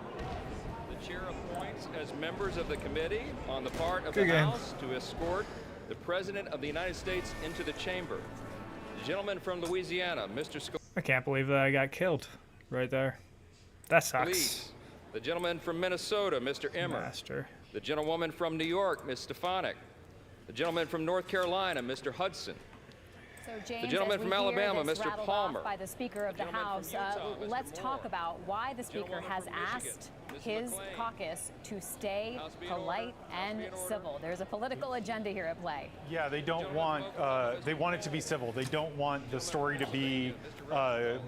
The chair appoints as members of the committee on the part of the House to escort the President of the United States into the chamber. The gentleman from Louisiana, Mr. Scott. I can't believe that I got killed right there. That sucks. Police. The gentleman from Minnesota, Mr. Emmer. Master. The gentlewoman from New York, Ms. Stefanik. The gentleman from North Carolina, Mr. Hudson. So James, the gentleman as we from Alabama, hear this Mr. Palmer. Off by the Speaker of the House, let's talk about why the Speaker has asked his caucus to stay polite and civil. There's a political agenda here at play. Yeah, they don't want, they want it to be civil. They don't want the story to be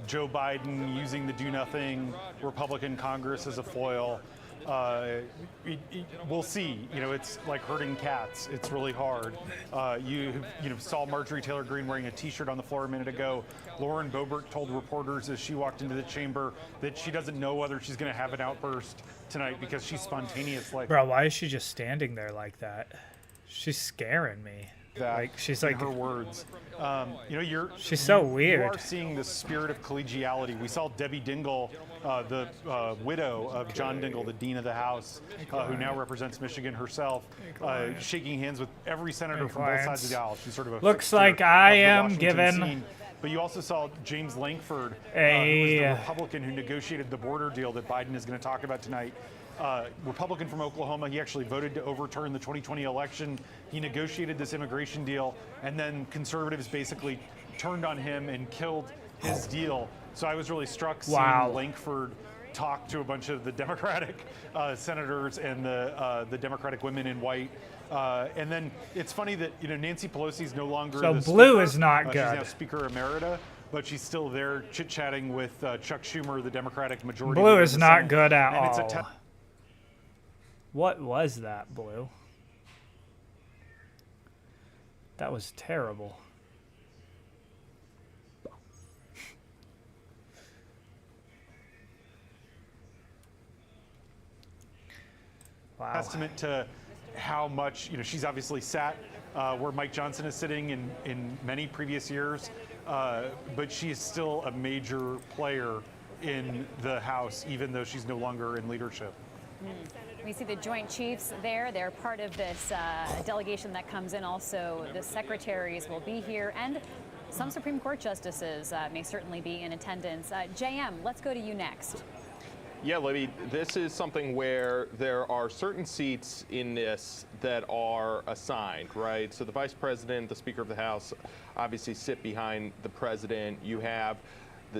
Joe Biden using the do-nothing Republican Congress as a foil. We'll see. You know, it's like herding cats. It's really hard. You saw Marjorie Taylor Greene wearing a T-shirt on the floor a minute ago. Lauren Boebert told reporters as she walked into the chamber that she doesn't know whether she's going to have an outburst tonight because she's spontaneous. Like, bro, why is she just standing there like that? She's scaring me. that, like she's in like her words. You know, she's so you weird. are seeing the spirit of collegiality. We saw Debbie Dingell, the widow of John Dingell, the dean of the House, who now represents Michigan herself, shaking hands with every senator from both sides of the aisle. She's sort of a looks like I am given. Scene. But you also saw James Lankford, who was the Republican who negotiated the border deal that Biden is going to talk about tonight. Republican from Oklahoma. He actually voted to overturn the 2020 election. He negotiated this immigration deal, and then conservatives basically turned on him and killed his deal. So I was really struck seeing Lankford talk to a bunch of the Democratic senators and the Democratic women in white. And then it's funny that Nancy Pelosi is no longer so the blue speaker. is not good. She's now Speaker Emerita, but she's still there chit-chatting with Chuck Schumer, the Democratic majority. Blue is not good at and all. What was that, Blue? That was terrible. Wow. Testament to how much, she's obviously sat where Mike Johnson is sitting in many previous years, but she is still a major player in the House, even though she's no longer in leadership. We see the Joint Chiefs there. They're part of this delegation that comes in. Also, the secretaries will be here, and some Supreme Court justices may certainly be in attendance. JM, let's go to you next. Yeah, Libby, this is something where there are certain seats in this that are assigned, right? So the Vice President, the Speaker of the House, obviously sit behind the President. You have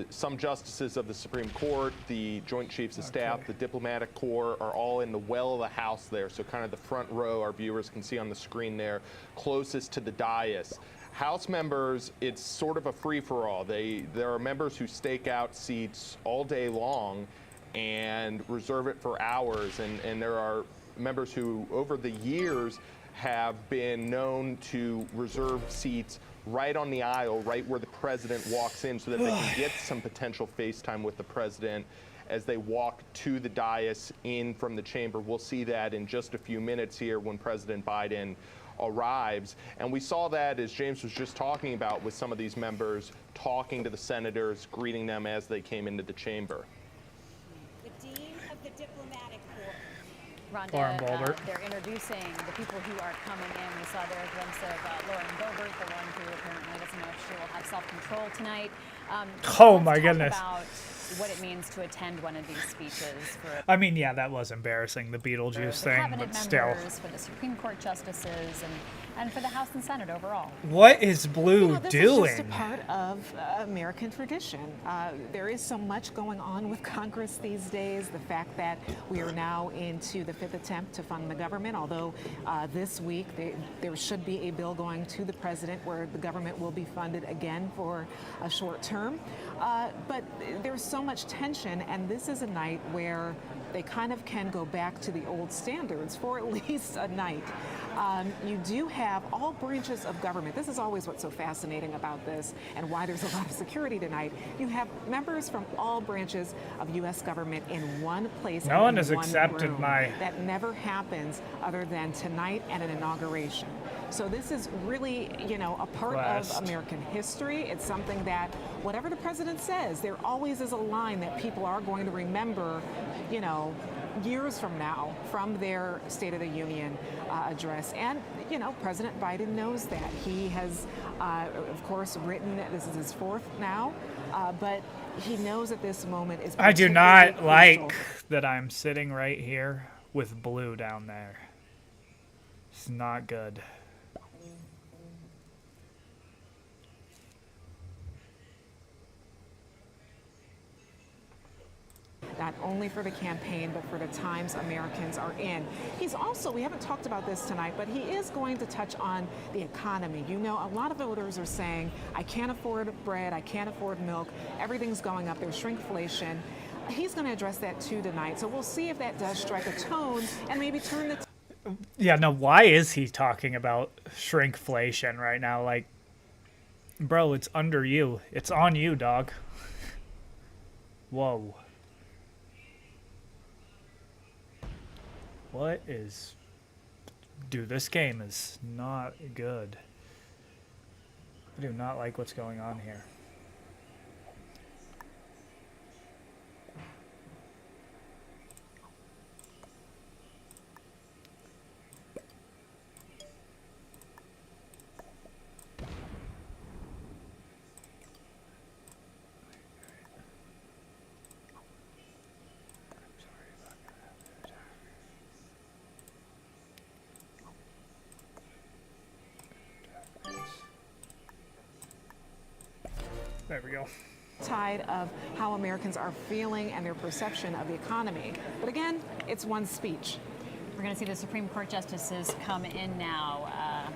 some justices of the Supreme Court, the Joint Chiefs of Staff, the Diplomatic Corps are all in the well of the House there. So kind of the front row, our viewers can see on the screen there, closest to the dais. House members, it's sort of a free-for-all. There are members who stake out seats all day long and reserve it for hours. And there are members who, over the years, have been known to reserve seats right on the aisle, right where the president walks in, so that they can get some potential FaceTime with the president as they walk to the dais in from the chamber. We'll see that in just a few minutes here when President Biden arrives. And we saw that, as James was just talking about, with some of these members talking to the senators, greeting them as they came into the chamber. The Dean of the Diplomatic Corps. Lauren Rhonda, Boebert. they're introducing the people who are coming in. We saw there a glimpse of Lauren Boebert, the one who apparently doesn't know if she will have self-control tonight. Oh let's my talk goodness. About what it means to attend one of these speeches. I mean, yeah, that was embarrassing, the Beetlejuice for thing, cabinet but still. members, for the Supreme Court justices, and for the House and Senate overall. What is Blue this doing? is just a part of American tradition. There is so much going on with Congress these days. The fact that we are now into the 5th attempt to fund the government, although this week there should be a bill going to the president where the government will be funded again for a short term. But there's so much tension, and this is a night where they kind of can go back to the old standards for at least a night. You do have all branches of government. This is always what's so fascinating about this and why there's a lot of security tonight. You have members from all branches of U.S. government in one place. No one in has one accepted room. my- That never happens other than tonight and an inauguration. So this is really, a part of American history. It's something that, whatever the president says, there always is a line that people are going to remember, years from now, from their State of the Union address. And, President Biden knows that. He has, of course, written, this is his 4th now, but he knows that this moment is I do particularly not like crucial. that I'm sitting right here with Blue down there. It's not good. Not only for the campaign, but for the times Americans are in. He's also, we haven't talked about this tonight, but he is going to touch on the economy. A lot of voters are saying, I can't afford bread, I can't afford milk, everything's going up, there's shrinkflation. He's going to address that too tonight. So we'll see if that does strike a tone and maybe turn the Yeah, no, why is he talking about shrinkflation right now? Like, bro, it's under you. It's on you, dog. Whoa. What is... Dude, this game is not good. I do not like what's going on here. There we go. Tide of how Americans are feeling and their perception of the economy. But again, it's one speech. We're going to see the Supreme Court justices come in now.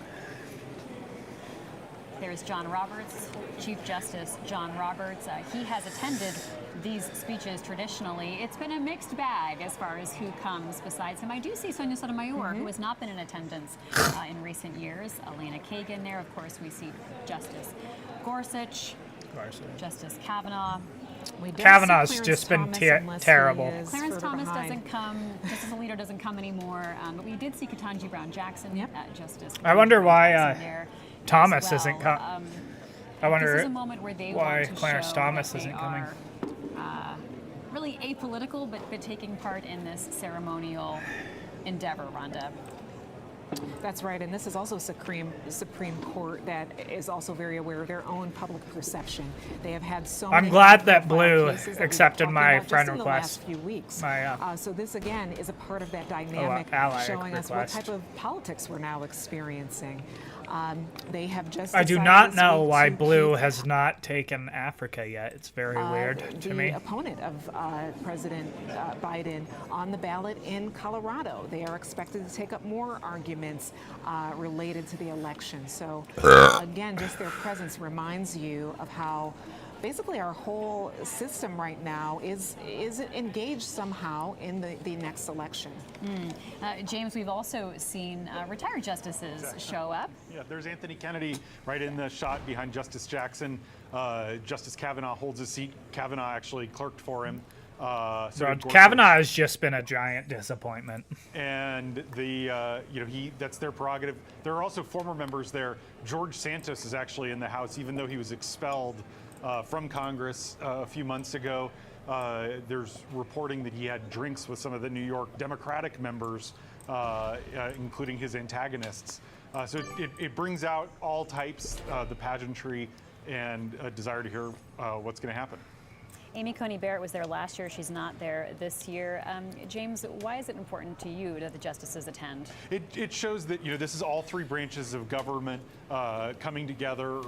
There's John Roberts, Chief Justice John Roberts. He has attended these speeches traditionally. It's been a mixed bag as far as who comes besides him. I do see Sonia Sotomayor, who has not been in attendance in recent years. Elena Kagan there. Of course, we see Justice Gorsuch. Justice Kavanaugh. Kavanaugh's just been terrible. Clarence Thomas doesn't come. Justice Alito doesn't come anymore. But we did see Ketanji Brown Jackson. Justice. I wonder why there Thomas as well. isn't coming. I wonder this is a moment where they why want to Clarence show Thomas that they isn't coming. are, really apolitical, but taking part in this ceremonial endeavor, Rhonda. That's right, and this is also Supreme Court that is also very aware of their own public perception. They have had so many. I'm glad that high-profile Blue cases that we've accepted talked my about friend just in the request. last few weeks. My, so this again is a part of that dynamic, ally showing us what request. type of politics we're now experiencing. They have just. I do decided not this know week why to Blue keep, has not taken Africa yet. It's very weird to me. the opponent of President Biden on the ballot in Colorado. They are expected to take up more arguments related to the election. So again, just their presence reminds you of how basically our whole system right now is engaged somehow in the next election. James, we've also seen retired justices show up. Yeah, there's Anthony Kennedy right in the shot behind Justice Jackson. Justice Kavanaugh holds his seat. Kavanaugh actually clerked for him. Kavanaugh has just been a giant disappointment. And that's their prerogative. There are also former members there. George Santos is actually in the House, even though he was expelled from Congress a few months ago. There's reporting that he had drinks with some of the New York Democratic members, including his antagonists. So it brings out all types, the pageantry, and a desire to hear what's going to happen. Amy Coney Barrett was there last year. She's not there this year. James, why is it important to you that the justices attend? It shows that this is all three branches of government coming together.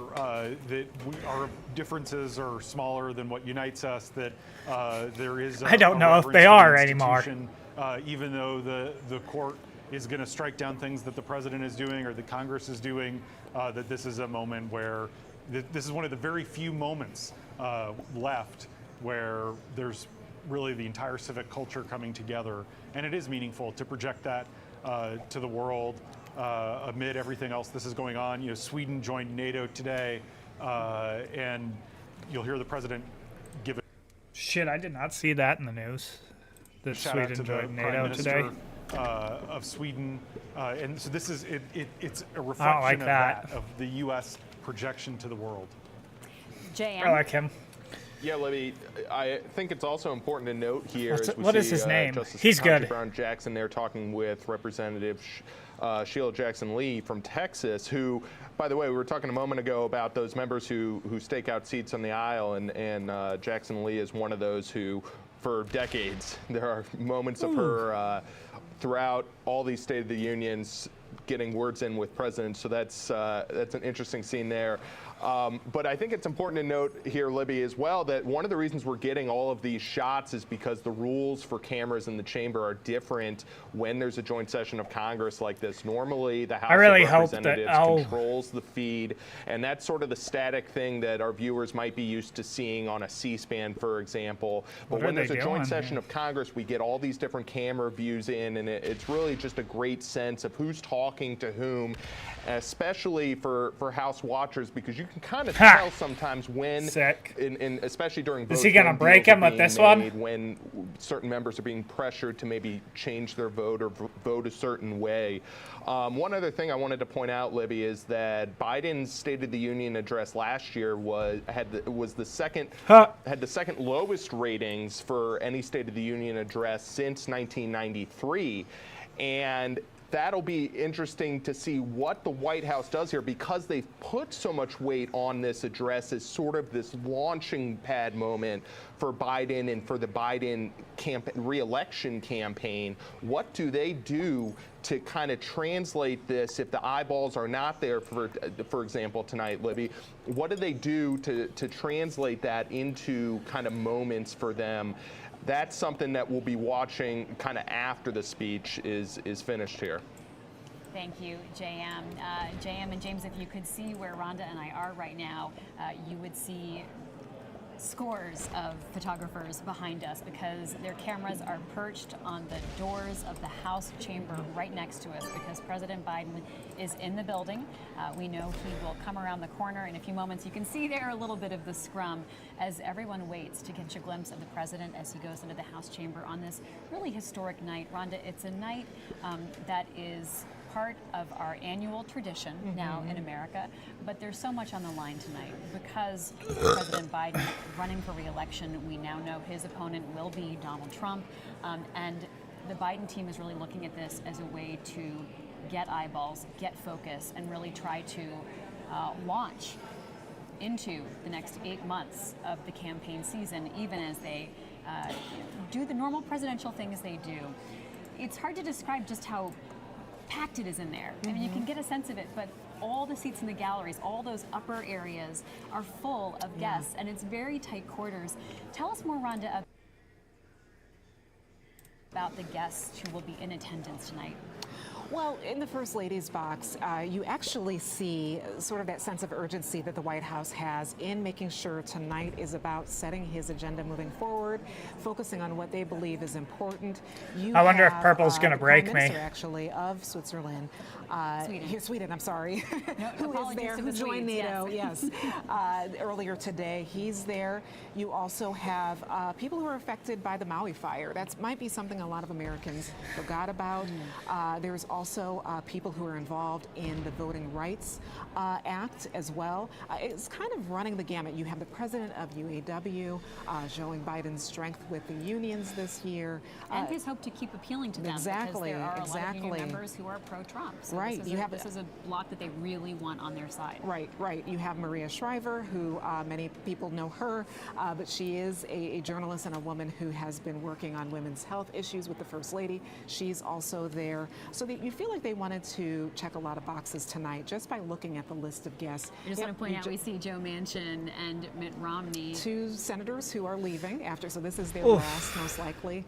That our differences are smaller than what unites us. That there is. I don't know if they are anymore. Even though the court is going to strike down things that the president is doing or the Congress is doing, that this is a moment where this is one of the very few moments left where there's really the entire civic culture coming together. And it is meaningful to project that to the world amid everything else this is going on. Sweden joined NATO today, and you'll hear the president give it. Shit, I did not see that in the news. That Sweden joined NATO today. Of Sweden, and so this is it's a reflection like of that. of the U.S. projection to the world. JM. I like him. Yeah, Libby, I think it's also important to note here What is his name? Justice He's Ketanji good. Brown Jackson there talking with Representative Sheila Jackson Lee from Texas, who, by the way, we were talking a moment ago about those members who stake out seats on the aisle, and Jackson Lee is one of those who, for decades, there are moments of her throughout all these State of the Unions getting words in with presidents, so that's an interesting scene there. But I think it's important to note here, Libby, as well, that one of the reasons we're getting all of these shots is because the rules for cameras in the chamber are different when there's a joint session of Congress like this. Normally, the House of Representatives controls the feed, and that's sort of the static thing that our viewers might be used to seeing on a C-SPAN, for example. But when there's a joint session of Congress, we get all these different camera views in, and it's really just a great sense of who's talking talking to whom, especially for House watchers, because you can kind of tell sometimes when, especially during votes, is he gonna when break deals him are with being this one? made, when certain members are being pressured to maybe change their vote or vote a certain way. One other thing I wanted to point out, Libby, is that Biden's State of the Union address last year had the second lowest ratings for any State of the Union address since 1993, and that'll be interesting to see what the White House does here, because they've put so much weight on this address as sort of this launching pad moment for Biden and for the Biden re-election campaign. What do they do to kind of translate this if the eyeballs are not there, for example, tonight, Libby? What do they do to translate that into kind of moments for them? That's something that we'll be watching kind of after the speech is finished here. Thank you, JM. JM and James, if you could see where Rhonda and I are right now, you would see scores of photographers behind us because their cameras are perched on the doors of the House chamber right next to us because President Biden is in the building. We know he will come around the corner in a few moments. You can see there a little bit of the scrum as everyone waits to catch a glimpse of the president as he goes into the House chamber on this really historic night. Rhonda, it's a night that is part of our annual tradition now in America, but there's so much on the line tonight because President Biden running for re-election. We now know his opponent will be Donald Trump, and the Biden team is really looking at this as a way to get eyeballs, get focus, and really try to launch into the next 8 months of the campaign season, even as they do the normal presidential things they do. It's hard to describe just how packed it is in there. I mean, you can get a sense of it, but all the seats in the galleries, all those upper areas are full of guests, and it's very tight quarters. Tell us more, Rhonda, about the guests who will be in attendance tonight. Well, in the First Lady's box, you actually see sort of that sense of urgency that the White House has in making sure tonight is about setting his agenda moving forward, focusing on what they believe is important. I wonder if purple's going to break me. Prime Minister, actually, of Switzerland. Sweden, I'm sorry. Who is there, who joined NATO, yes. Earlier today, he's there. You also have people who are affected by the Maui fire. That might be something a lot of Americans forgot about. There's also people who are involved in the Voting Rights Act as well. It's kind of running the gamut. You have the president of UAW showing Biden's strength with the unions this year. And his hope to keep appealing to them because there are a lot of union members who are pro-Trump. So right. This is a bloc that they really want on their side. Right, right. You have Maria Shriver, who many people know her, but she is a journalist and a woman who has been working on women's health issues with the First Lady. She's also there. So you feel like they wanted to check a lot of boxes tonight just by looking at the list of guests. I just want to point out we see Joe Manchin and Mitt Romney. Two senators who are leaving after, so this is their last, most likely,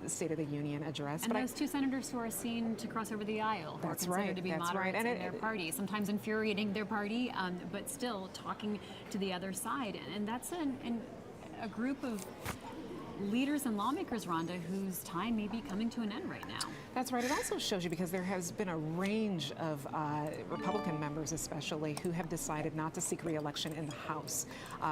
State of the Union address. And those two senators who are seen to cross over the aisle, who are considered to be moderates in their party, sometimes infuriating their party, but still talking to the other side. And that's a group of leaders and lawmakers, Rhonda, whose time may be coming to an end right now. That's right. It also shows you because there has been a range of Republican members especially who have decided not to seek re-election in the House.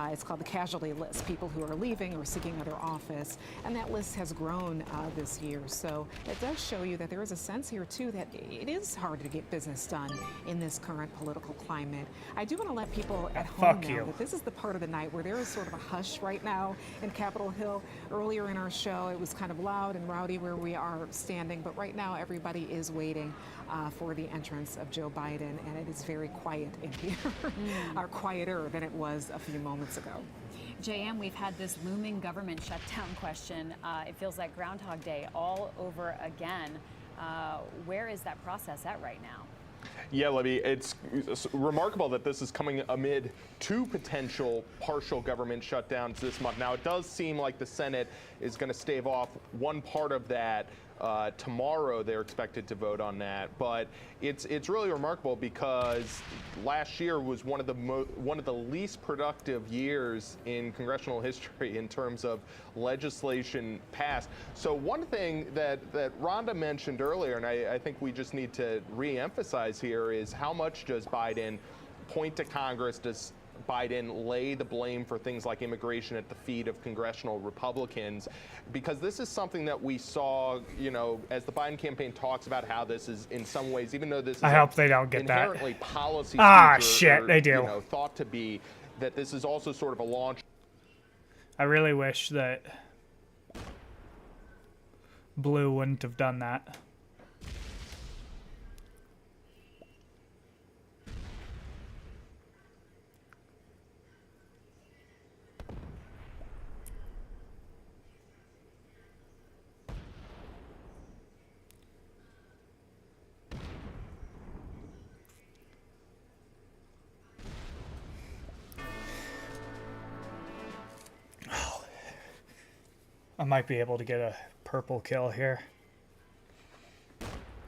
It's called the casualty list, people who are leaving or seeking other office. And that list has grown this year. So it does show you that there is a sense here, too, that it is hard to get business done in this current political climate. I do want to let people at home know that this is the part of the night where there is sort of a hush right now in Capitol Hill. Earlier in our show, it was kind of loud and rowdy where we are standing, but right now everybody is waiting for the entrance of Joe Biden, and it is very quiet in here, or quieter than it was a few moments ago. JM, we've had this looming government shutdown question. It feels like Groundhog Day all over again. Where is that process at right now? Yeah, Libby, it's remarkable that this is coming amid two potential partial government shutdowns this month. Now, it does seem like the Senate is going to stave off one part of that Tomorrow they're expected to vote on that, but it's really remarkable because last year was one of the least productive years in congressional history in terms of legislation passed. So one thing that Rhonda mentioned earlier, and I think we just need to re-emphasize here, is how much does Biden point to Congress? Does Biden lay the blame for things like immigration at the feet of congressional Republicans? Because this is something that we saw, you know, as the Biden campaign talks about how this is in some ways, even though this is I hope they don't get that. inherently policy shit, they do. You know, thought to be, that this is also sort of a launch. I really wish that Blue wouldn't have done that. I might be able to get a purple kill here.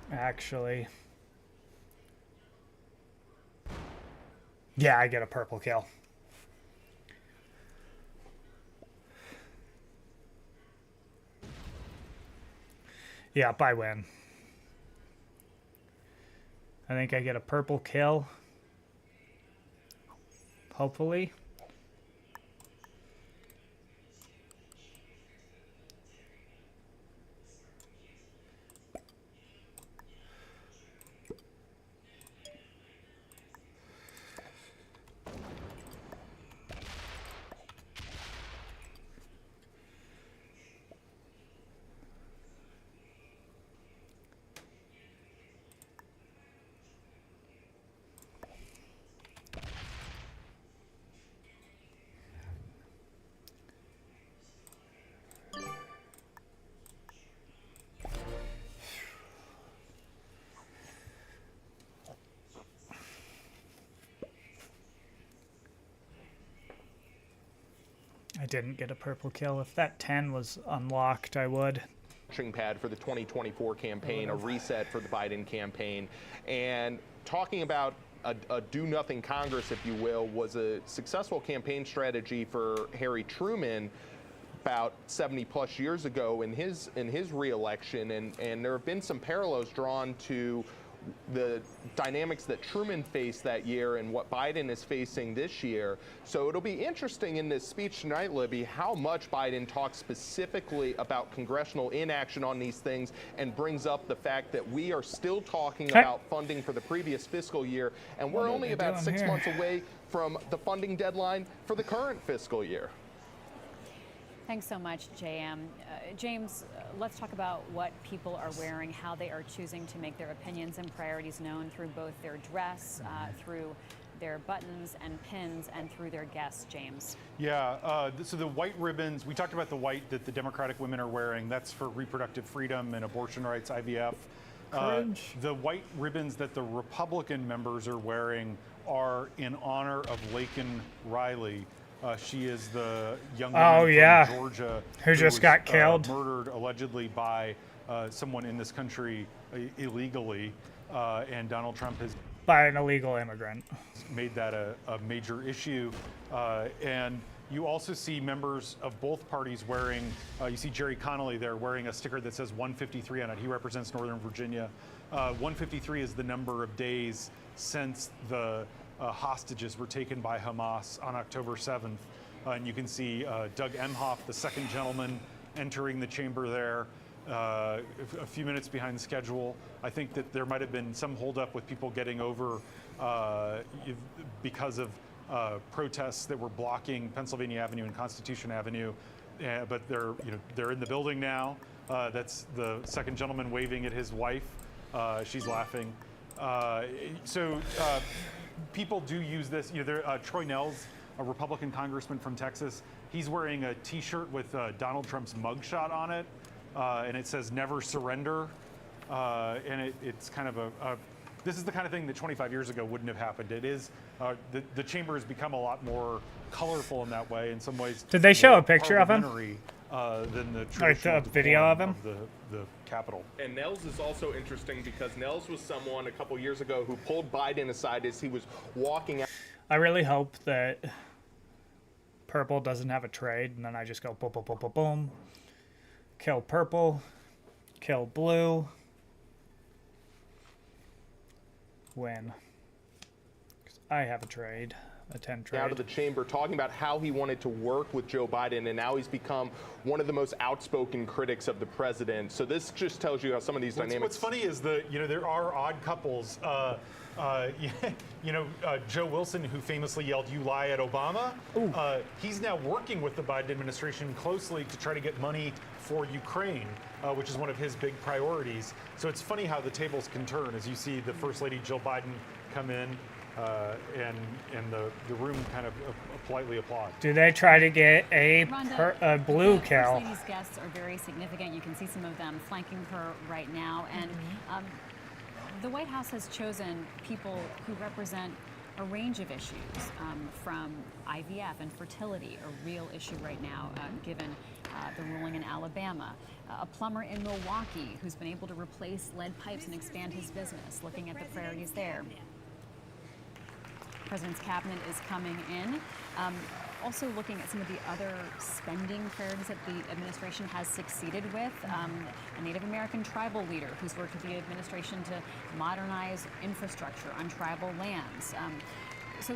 Actually. Yeah, I get a purple kill. Yep, I win. I think I get a purple kill. Hopefully. I didn't get a purple kill. If that 10 was unlocked, I would. Launching pad for the 2024 campaign, a reset for the Biden campaign, and talking about a do-nothing Congress, if you will, was a successful campaign strategy for Harry Truman about 70-plus years ago in his re-election, and there have been some parallels drawn to the dynamics that Truman faced that year and what Biden is facing this year. So it'll be interesting in this speech tonight, Libby, how much Biden talks specifically about congressional inaction on these things and brings up the fact that we are still talking about funding for the previous fiscal year, and we're only about 6 months away from the funding deadline for the current fiscal year. Thanks so much, JM. James, let's talk about what people are wearing, how they are choosing to make their opinions and priorities known through both their dress, through their buttons and pins, and through their guests, James. Yeah, so the white ribbons, we talked about the white that the Democratic women are wearing. That's for reproductive freedom and abortion rights, IVF. The white ribbons that the Republican members are wearing are in honor of Laken Riley. She is the young woman from Georgia who just got killed, murdered allegedly by someone in this country illegally, and Donald Trump has by an illegal immigrant made that a major issue. And you also see members of both parties wearing, you see Jerry Connolly there wearing a sticker that says 153 on it. He represents Northern Virginia. 153 is the number of days since the hostages were taken by Hamas on October 7th. And you can see Doug Emhoff, the second gentleman, entering the chamber there a few minutes behind schedule. I think that there might have been some holdup with people getting over because of protests that were blocking Pennsylvania Avenue and Constitution Avenue. But they're in the building now. That's the second gentleman waving at his wife. She's laughing. People do use this. Troy Nehls, a Republican congressman from Texas, he's wearing a T-shirt with Donald Trump's mugshot on it, and it says "Never Surrender." And it's kind of this is the kind of thing that 25 years ago wouldn't have happened. It is the chamber has become a lot more colorful in that way. In some ways, did they show a picture of him? Than the like a video of him? The the Capitol. And Nels is also interesting because Nels was someone a couple years ago who pulled Biden aside as he was walking out. I really hope that Purple doesn't have a trade, and then I just go boom, boom, boom, boom, boom. Kill Purple. Kill Blue. Win. 'Cause I have a trade. A 10 trade. Out of the chamber talking about how he wanted to work with Joe Biden, and now he's become one of the most outspoken critics of the president. So this just tells you how some of these dynamics. What's funny is that, you know, there are odd couples. Joe Wilson, who famously yelled, "You lie" at Obama, he's now working with the Biden administration closely to try to get money for Ukraine, which is one of his big priorities. So it's funny how the tables can turn as you see the First Lady Jill Biden come in and the room kind of politely applauds. Do they try to get a blue the kill? First Lady's guests are very significant. You can see some of them flanking her right now. And the White House has chosen people who represent a range of issues, from IVF and fertility, a real issue right now, given the ruling in Alabama. A plumber in Milwaukee who's been able to replace lead pipes and expand his business, looking at the priorities there. President's cabinet is coming in. Also looking at some of the other spending priorities that the administration has succeeded with. A Native American tribal leader who's worked with the administration to modernize infrastructure on tribal lands. So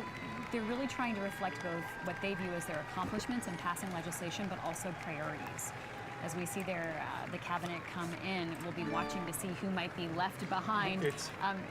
they're really trying to reflect both what they view as their accomplishments in passing legislation, but also priorities. As we see the cabinet come in, we'll be watching to see who might be left behind.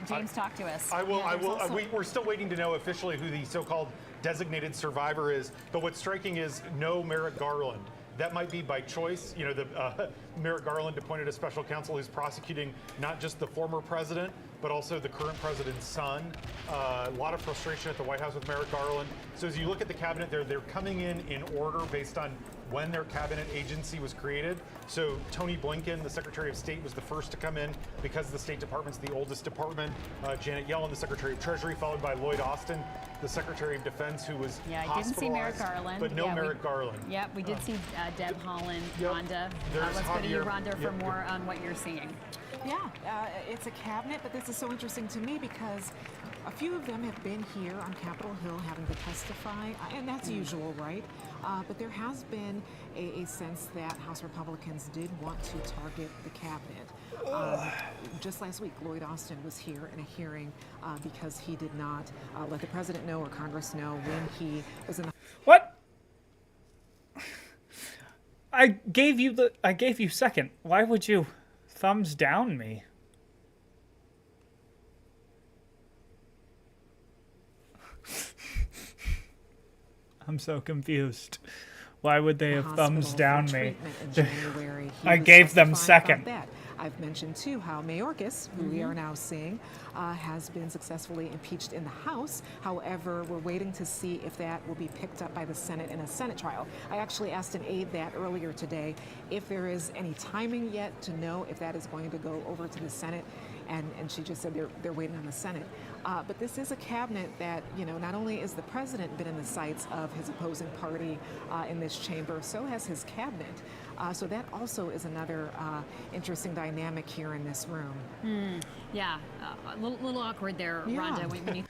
James, talk to us. We're still waiting to know officially who the so-called designated survivor is, but what's striking is no Merrick Garland. That might be by choice. You know, Merrick Garland appointed a special counsel who's prosecuting not just the former president, but also the current president's son. A lot of frustration at the White House with Merrick Garland. So as you look at the cabinet, they're coming in order based on when their cabinet agency was created. So Tony Blinken, the Secretary of State, was the first to come in because the State Department's the oldest department. Janet Yellen, the Secretary of Treasury, followed by Lloyd Austin, the Secretary of Defense, who was I didn't see Merrick Garland. But no Merrick Garland. Yep, we did see Deb Haaland, Rhonda. Let's go to you, Rhonda, for more on what you're seeing. Yeah, it's a cabinet, but this is so interesting to me because a few of them have been here on Capitol Hill having to testify, and that's usual, right? But there has been a sense that House Republicans did want to target the cabinet. Just last week, Lloyd Austin was here in a hearing because he did not let the president know or Congress know when he was in the... What? I gave you second. Why would you thumbs down me? I'm so confused. Why would they have thumbs down me? I gave them second. I've mentioned too how Mayorkas, who we are now seeing, has been successfully impeached in the House. However, we're waiting to see if that will be picked up by the Senate in a Senate trial. I actually asked an aide that earlier today if there is any timing yet to know if that is going to go over to the Senate. And she just said they're waiting on the Senate. But this is a cabinet that, you know, not only is the president been in the sights of his opposing party in this chamber, so has his cabinet. So that also is another interesting dynamic here in this room. Yeah, a little awkward there, Rhonda. When you...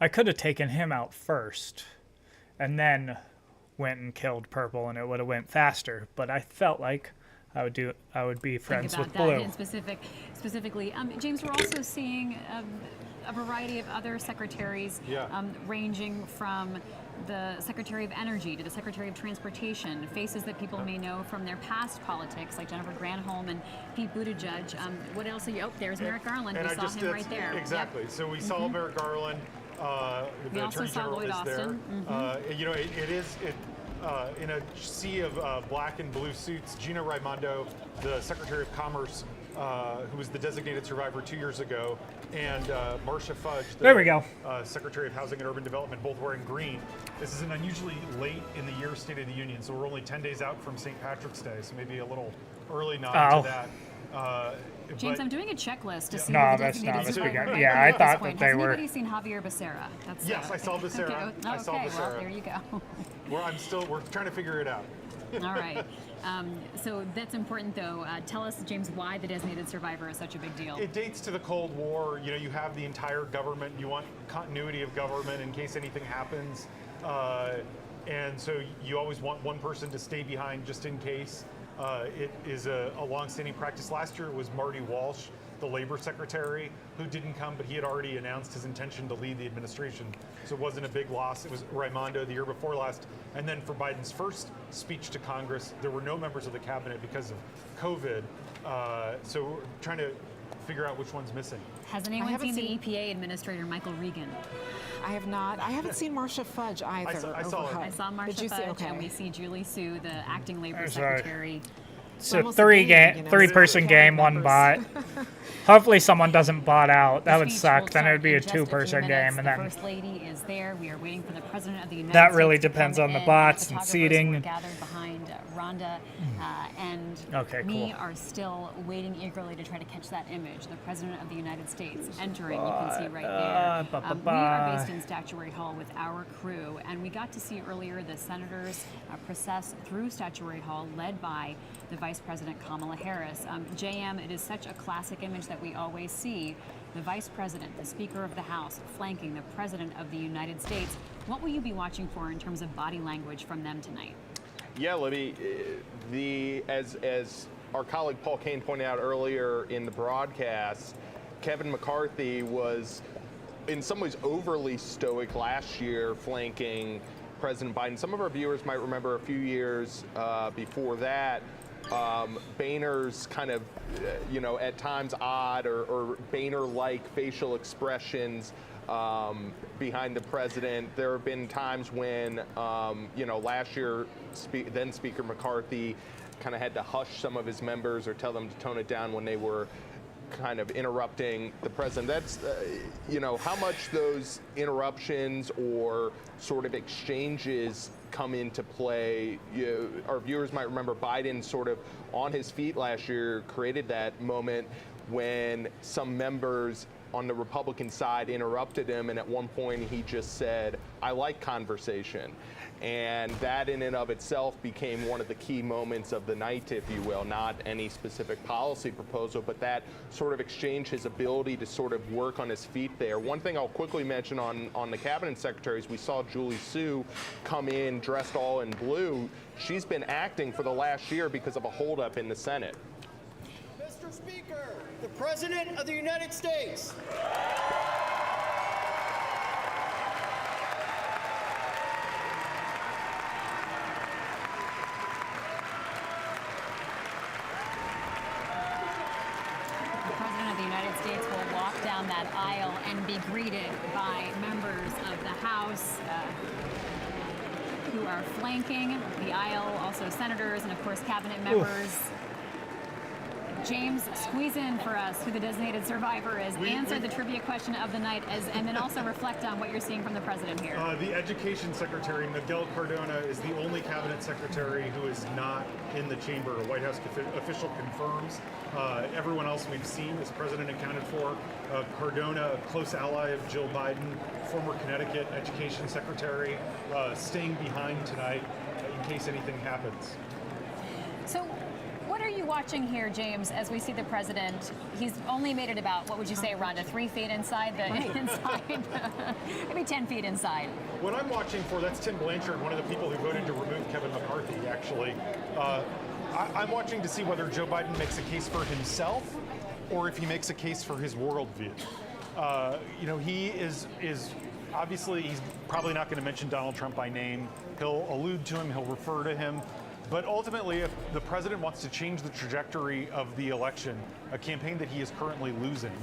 I could have taken him out first and then went and killed Purple, and it would have went faster. But I felt like I would be friends with Blue. And specifically, James, we're also seeing a variety of other secretaries, ranging from the Secretary of Energy to the Secretary of Transportation, faces that people may know from their past politics, like Jennifer Granholm and Pete Buttigieg. What else are you? Oh, there's Merrick Garland. We saw him right there. Exactly. Yep. So we saw Merrick Garland. The Attorney General Lloyd is Austin. there. You know, it is in a sea of black and blue suits. Gina Raimondo, the Secretary of Commerce, who was the designated survivor 2 years ago, and Marcia Fudge, the Secretary of Housing and Urban Development, both wearing green. This is an unusually late in the year State of the Union, so we're only 10 days out from St. Patrick's Day, so maybe a little early nod to that. James, I'm doing a checklist to see. No, that's not. Yeah, I thought that they were. Has anybody seen Javier Becerra? Yes, I saw Becerra. Okay, well, there you go. We're trying to figure it out. All right. So that's important, though. Tell us, James, why the designated survivor is such a big deal. It dates to the Cold War. You know, you have the entire government. You want continuity of government in case anything happens. And so you always want one person to stay behind just in case. It is a longstanding practice. Last year it was Marty Walsh, the labor secretary, who didn't come, but he had already announced his intention to lead the administration. So it wasn't a big loss. It was Raimondo the year before last. And then for Biden's first speech to Congress, there were no members of the cabinet because of COVID. So we're trying to figure out which one's missing. Has anyone seen the EPA Administrator, Michael Regan? I have not. I haven't seen Marcia Fudge either. I saw her. I saw Marcia Fudge, and we see Julie Su, the acting labor secretary. It's a three-person game, one bot. Hopefully someone doesn't bot out. That would suck. Then it would be a two-person game, and then the First Lady is there. We are waiting for the President of the United that States really depends on the bots and seating. We're gathered behind Rhonda, and we are still waiting eagerly to try to catch that image. The President of the United States entering. You can see right there. We are based in Statuary Hall with our crew, and we got to see earlier the senators process through Statuary Hall, led by the Vice President Kamala Harris. JM, it is such a classic image that we always see. The Vice President, the Speaker of the House, flanking the President of the United States. What will you be watching for in terms of body language from them tonight? Yeah, Libby, as our colleague Paul Kane pointed out earlier in the broadcast, Kevin McCarthy was in some ways overly stoic last year flanking President Biden. Some of our viewers might remember a few years before that, Boehner's kind of, at times odd or Boehner-like facial expressions behind the president. There have been times when, last year, then Speaker McCarthy kind of had to hush some of his members or tell them to tone it down when they were kind of interrupting the president. That's, how much those interruptions or sort of exchanges come into play. Our viewers might remember Biden sort of on his feet last year created that moment when some members on the Republican side interrupted him, and at one point he just said, "I like conversation." And that in and of itself became one of the key moments of the night, if you will, not any specific policy proposal, but that sort of exchange, his ability to sort of work on his feet there. One thing I'll quickly mention on the cabinet secretaries, we saw Julie Su come in dressed all in blue. She's been acting for the last year because of a holdup in the Senate. Mr. Speaker, the President of the United States. Down that aisle and be greeted by members of the House who are flanking the aisle, also senators and, of course, cabinet members. James, squeeze in for us who the designated survivor is. Answer the trivia question of the night, and then also reflect on what you're seeing from the president here. The Education Secretary, Miguel Cardona, is the only cabinet secretary who is not in the chamber. A White House official confirms. Everyone else we've seen is president accounted for. Cardona, a close ally of Jill Biden, former Connecticut Education Secretary, staying behind tonight in case anything happens. So, what are you watching here, James, as we see the president? He's only made it about, what would you say, Rhonda, 3 feet inside maybe 10 feet inside. What I'm watching for, that's Tim Blanchard, one of the people who voted to remove Kevin McCarthy, actually. I'm watching to see whether Joe Biden makes a case for himself or if he makes a case for his worldview. He is obviously, he's probably not going to mention Donald Trump by name. He'll allude to him, he'll refer to him. But ultimately, if the president wants to change the trajectory of the election, a campaign that he is currently losing,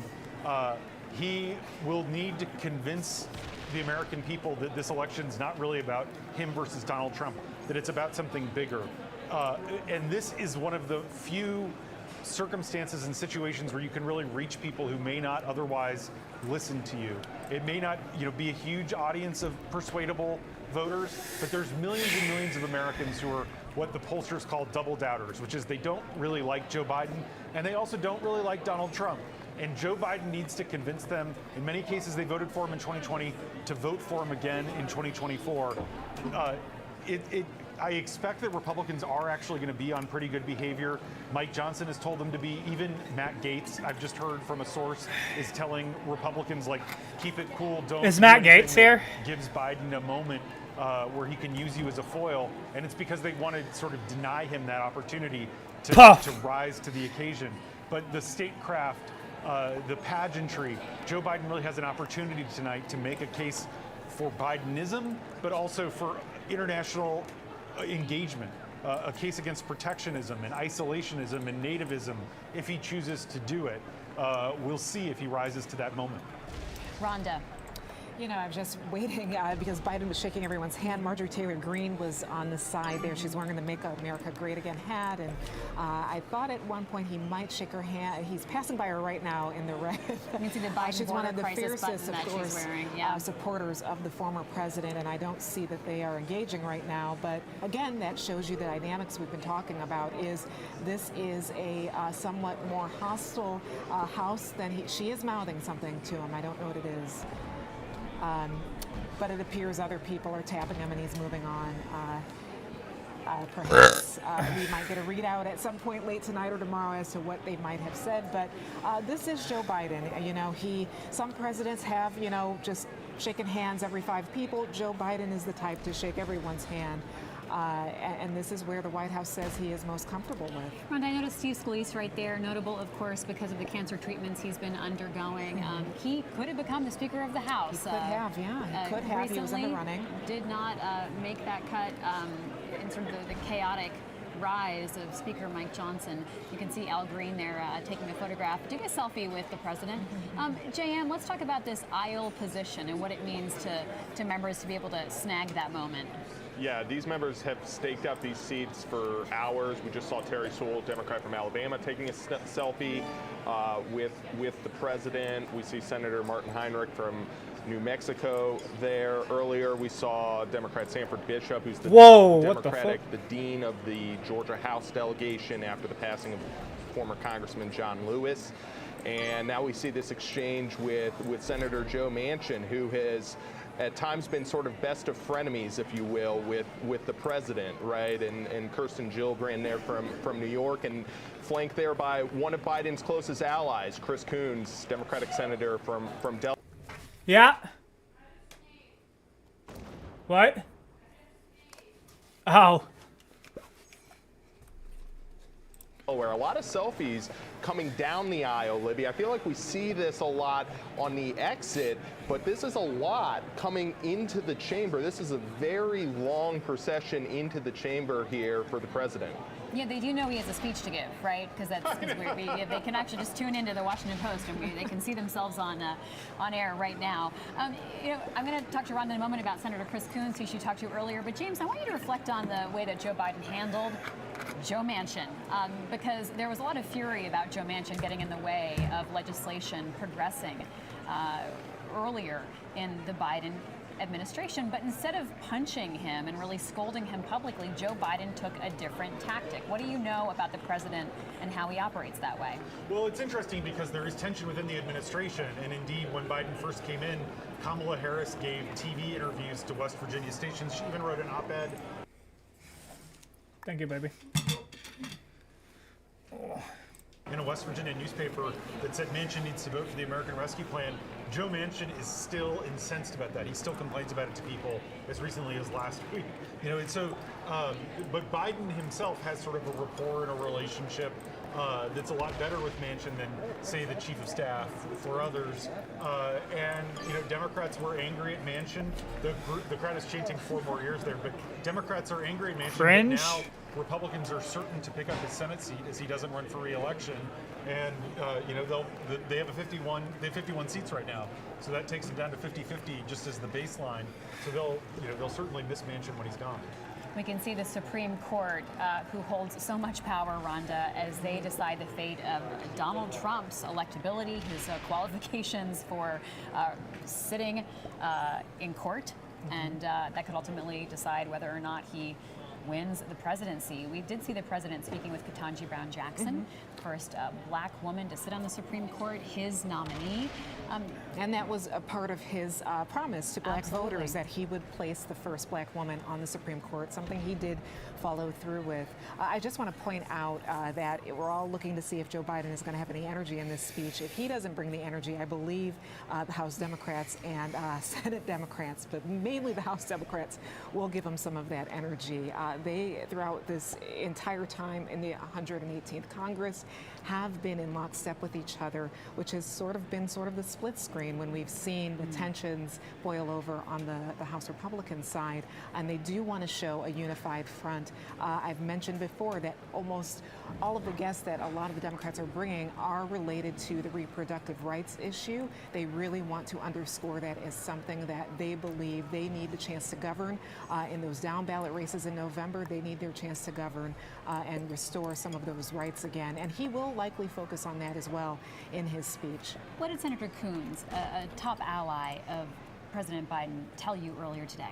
he will need to convince the American people that this election is not really about him versus Donald Trump, that it's about something bigger. And this is one of the few circumstances and situations where you can really reach people who may not otherwise listen to you. It may not, be a huge audience of persuadable voters, but there's millions and millions of Americans who are what the pollsters call double doubters, which is they don't really like Joe Biden, and they also don't really like Donald Trump. And Joe Biden needs to convince them, in many cases they voted for him in 2020, to vote for him again in 2024. I expect that Republicans are actually going to be on pretty good behavior. Mike Johnson has told them to be. Even Matt Gaetz, I've just heard from a source, is telling Republicans, like, keep it cool. Don't. Is Matt do anything Gaetz here? that gives Biden a moment where he can use you as a foil, and it's because they want to sort of deny him that opportunity to rise to the occasion. But the statecraft, the pageantry, Joe Biden really has an opportunity tonight to make a case for Bidenism, but also for international engagement, a case against protectionism and isolationism and nativism, if he chooses to do it. We'll see if he rises to that moment. Rhonda. You know, I'm just waiting because Biden was shaking everyone's hand. Marjorie Taylor Greene was on the side there. She's wearing the Make America Great Again hat. And I thought at one point he might shake her hand. He's passing by her right now in the red. You can see the Biden she's one of the crisis fiercest, button of that course, she's wearing. Yeah. Supporters of the former president. And I don't see that they are engaging right now. But again, that shows you the dynamics we've been talking about. This is a somewhat more hostile House than she is mouthing something to him. I don't know what it is. But it appears other people are tapping him and he's moving on. Perhaps we might get a readout at some point late tonight or tomorrow as to what they might have said. But this is Joe Biden. You know, some presidents have, you know, just shaken hands every 5 people. Joe Biden is the type to shake everyone's hand. And this is where the White House says he is most comfortable with. Rhonda, I noticed Steve Scalise right there, notable, of course, because of the cancer treatments he's been undergoing. He could have become the Speaker of the House. He could have, yeah. He could have. He was in the running. Did not make that cut in sort of the chaotic rise of Speaker Mike Johnson. You can see Al Green there taking a photograph, doing a selfie with the president. JM, let's talk about this aisle position and what it means to members to be able to snag that moment. Yeah, these members have staked out these seats for hours. We just saw Terry Sewell, Democrat from Alabama, taking a selfie with the president. We see Senator Martin Heinrich from New Mexico there. Earlier, we saw Democrat Sanford Bishop, who's the the dean of the Georgia House delegation after the passing of former Congressman John Lewis. And now we see this exchange with Senator Joe Manchin, who has at times been sort of best of frenemies, if you will, with the president, right? And Kirsten Gillibrand there from New York, and flanked there by one of Biden's closest allies, Chris Coons, Democratic senator from Delaware. Yeah. What? Oh. Where a lot of selfies coming down the aisle, Libby. I feel like we see this a lot on the exit, but this is a lot coming into the chamber. This is a very long procession into the chamber here for the president. Yeah, they do know he has a speech to give, right? Because they can actually just tune into the Washington Post and they can see themselves on air right now. You know, I'm going to talk to Rhonda in a moment about Senator Chris Coons, who she talked to earlier. But James, I want you to reflect on the way that Joe Biden handled Joe Manchin, because there was a lot of fury about Joe Manchin getting in the way of legislation progressing earlier in the Biden administration. But instead of punching him and really scolding him publicly, Joe Biden took a different tactic. What do you know about the president and how he operates that way? Well, it's interesting because there is tension within the administration. And indeed, when Biden first came in, Kamala Harris gave TV interviews to West Virginia stations. She even wrote an op-ed. Thank you, baby. In a West Virginia newspaper that said Manchin needs to vote for the American Rescue Plan. Joe Manchin is still incensed about that. He still complains about it to people as recently as last week. You know, and so, but Biden himself has sort of a rapport and a relationship that's a lot better with Manchin than, say, the chief of staff for others. And, you know, Democrats were angry at Manchin. The crowd is chanting 4 more years there, but Democrats are angry at Manchin. Fringe. But now Republicans are certain to pick up his Senate seat as he doesn't run for re-election. And, you know, they have 51 seats right now. So that takes them down to 50-50 just as the baseline. So they'll certainly miss Manchin when he's gone. We can see the Supreme Court, who holds so much power, Rhonda, as they decide the fate of Donald Trump's electability, his qualifications for sitting in court, and that could ultimately decide whether or not he wins the presidency. We did see the president speaking with Ketanji Brown Jackson, first black woman to sit on the Supreme Court, his nominee. And that was a part of his promise to black Absolutely. voters, that he would place the first black woman on the Supreme Court, something he did follow through with. I just want to point out that we're all looking to see if Joe Biden is going to have any energy in this speech. If he doesn't bring the energy, I believe the House Democrats and Senate Democrats, but mainly the House Democrats, will give him some of that energy. They, throughout this entire time in the 118th Congress, have been in lockstep with each other, which has been the split screen when we've seen the tensions boil over on the House Republican side, and they do want to show a unified front. I've mentioned before that almost all of the guests that a lot of the Democrats are bringing are related to the reproductive rights issue. They really want to underscore that as something that they believe they need the chance to govern. In those down ballot races in November, they need their chance to govern and restore some of those rights again. And he will likely focus on that as well in his speech. What did Senator Coons, a top ally of President Biden, tell you earlier today?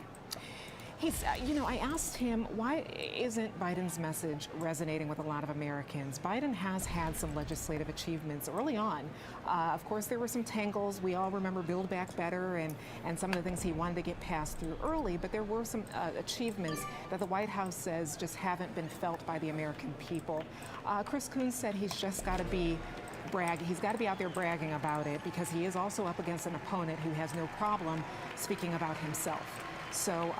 He's, I asked him, why isn't Biden's message resonating with a lot of Americans? Biden has had some legislative achievements early on. Of course, there were some tangles. We all remember Build Back Better and some of the things he wanted to get passed through early, but there were some achievements that the White House says just haven't been felt by the American people. Chris Coons said he's just got to be he's got to be out there bragging about it, because he is also up against an opponent who has no problem speaking about himself. So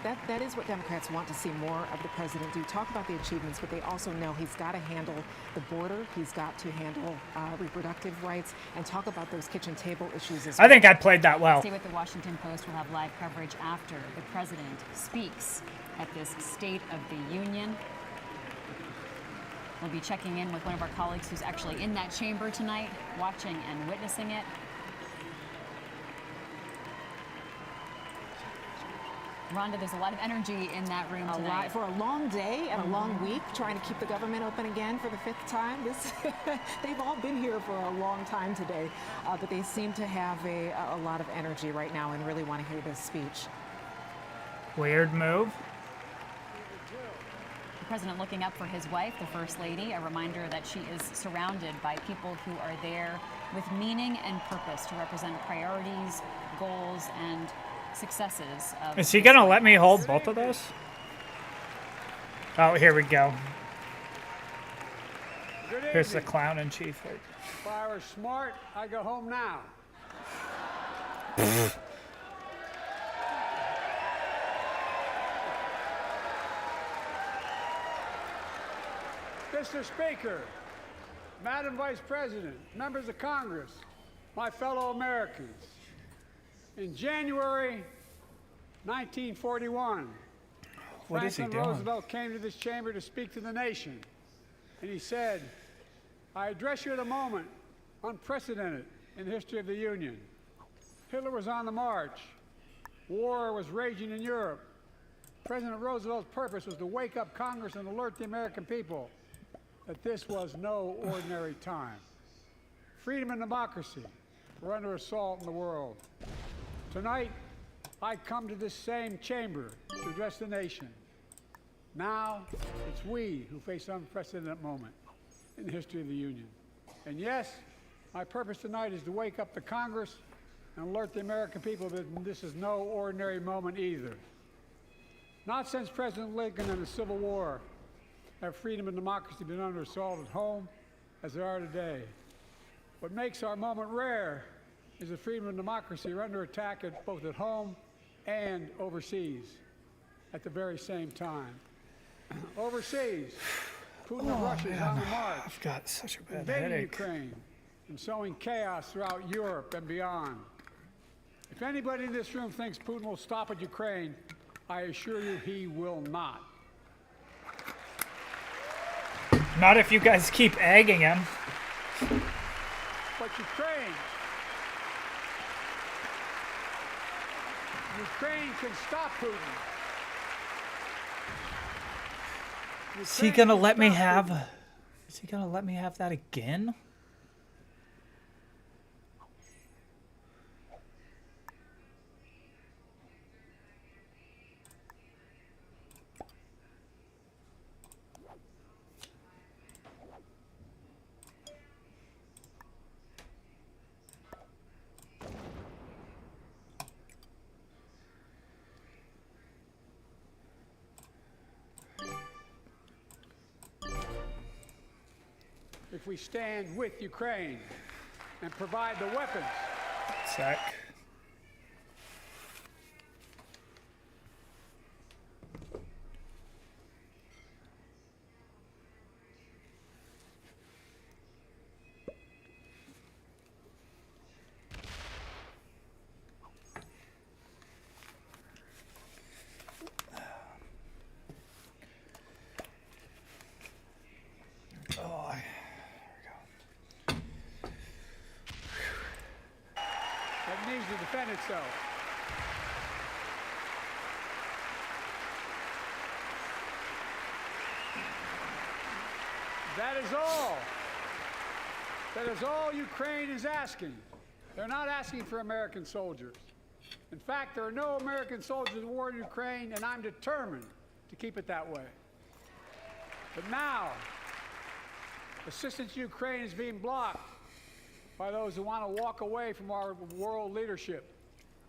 that is what Democrats want to see more of the president do. Talk about the achievements, but they also know he's got to handle the border. He's got to handle reproductive rights and talk about those kitchen table issues as well. I think I played that well. See what the Washington Post will have live coverage after the president speaks at this State of the Union. We'll be checking in with one of our colleagues who's actually in that chamber tonight, watching and witnessing it. Rhonda, there's a lot of energy in that room tonight. A lot, for a long day and a long week, trying to keep the government open again for the 5th time. They've all been here for a long time today, but they seem to have a lot of energy right now and really want to hear this speech. Weird move. The president looking up for his wife, the First Lady, a reminder that she is surrounded by people who are there with meaning and purpose to represent priorities, goals, and successes. Is he gonna let me hold both of those? Oh, here we go. Here's the clown in chief. If I were smart, I'd go home now. Mr. Speaker, Madam Vice President, members of Congress, my fellow Americans. In January 1941, Franklin Roosevelt came to this chamber to speak to the nation. And he said, I address you at a moment unprecedented in the history of the Union. Hitler was on the march. War was raging in Europe. President Roosevelt's purpose was to wake up Congress and alert the American people that this was no ordinary time. Freedom and democracy were under assault in the world. Tonight, I come to this same chamber to address the nation. Now, it's we who face an unprecedented moment in the history of the Union. And yes, my purpose tonight is to wake up the Congress and alert the American people that this is no ordinary moment either. Not since President Lincoln and the Civil War have freedom and democracy been under assault at home as they are today. What makes our moment rare is that freedom and democracy are under attack both at home and overseas at the very same time. Overseas, Putin of Russia is on the march. I've got such a bad invading headache. Ukraine and sowing chaos throughout Europe and beyond. If anybody in this room thinks Putin will stop at Ukraine, I assure you he will not. Not if you guys keep egging him. But Ukraine can stop Putin. Is he gonna let me have? Is he gonna let me have that again? if we stand with Ukraine and provide the weapons. Sec. Oh, It needs to defend itself. That is all. That is all Ukraine is asking. They're not asking for American soldiers. In fact, there are no American soldiers in the war in Ukraine, and I'm determined to keep it that way. But now, assistance to Ukraine is being blocked by those who want to walk away from our world leadership.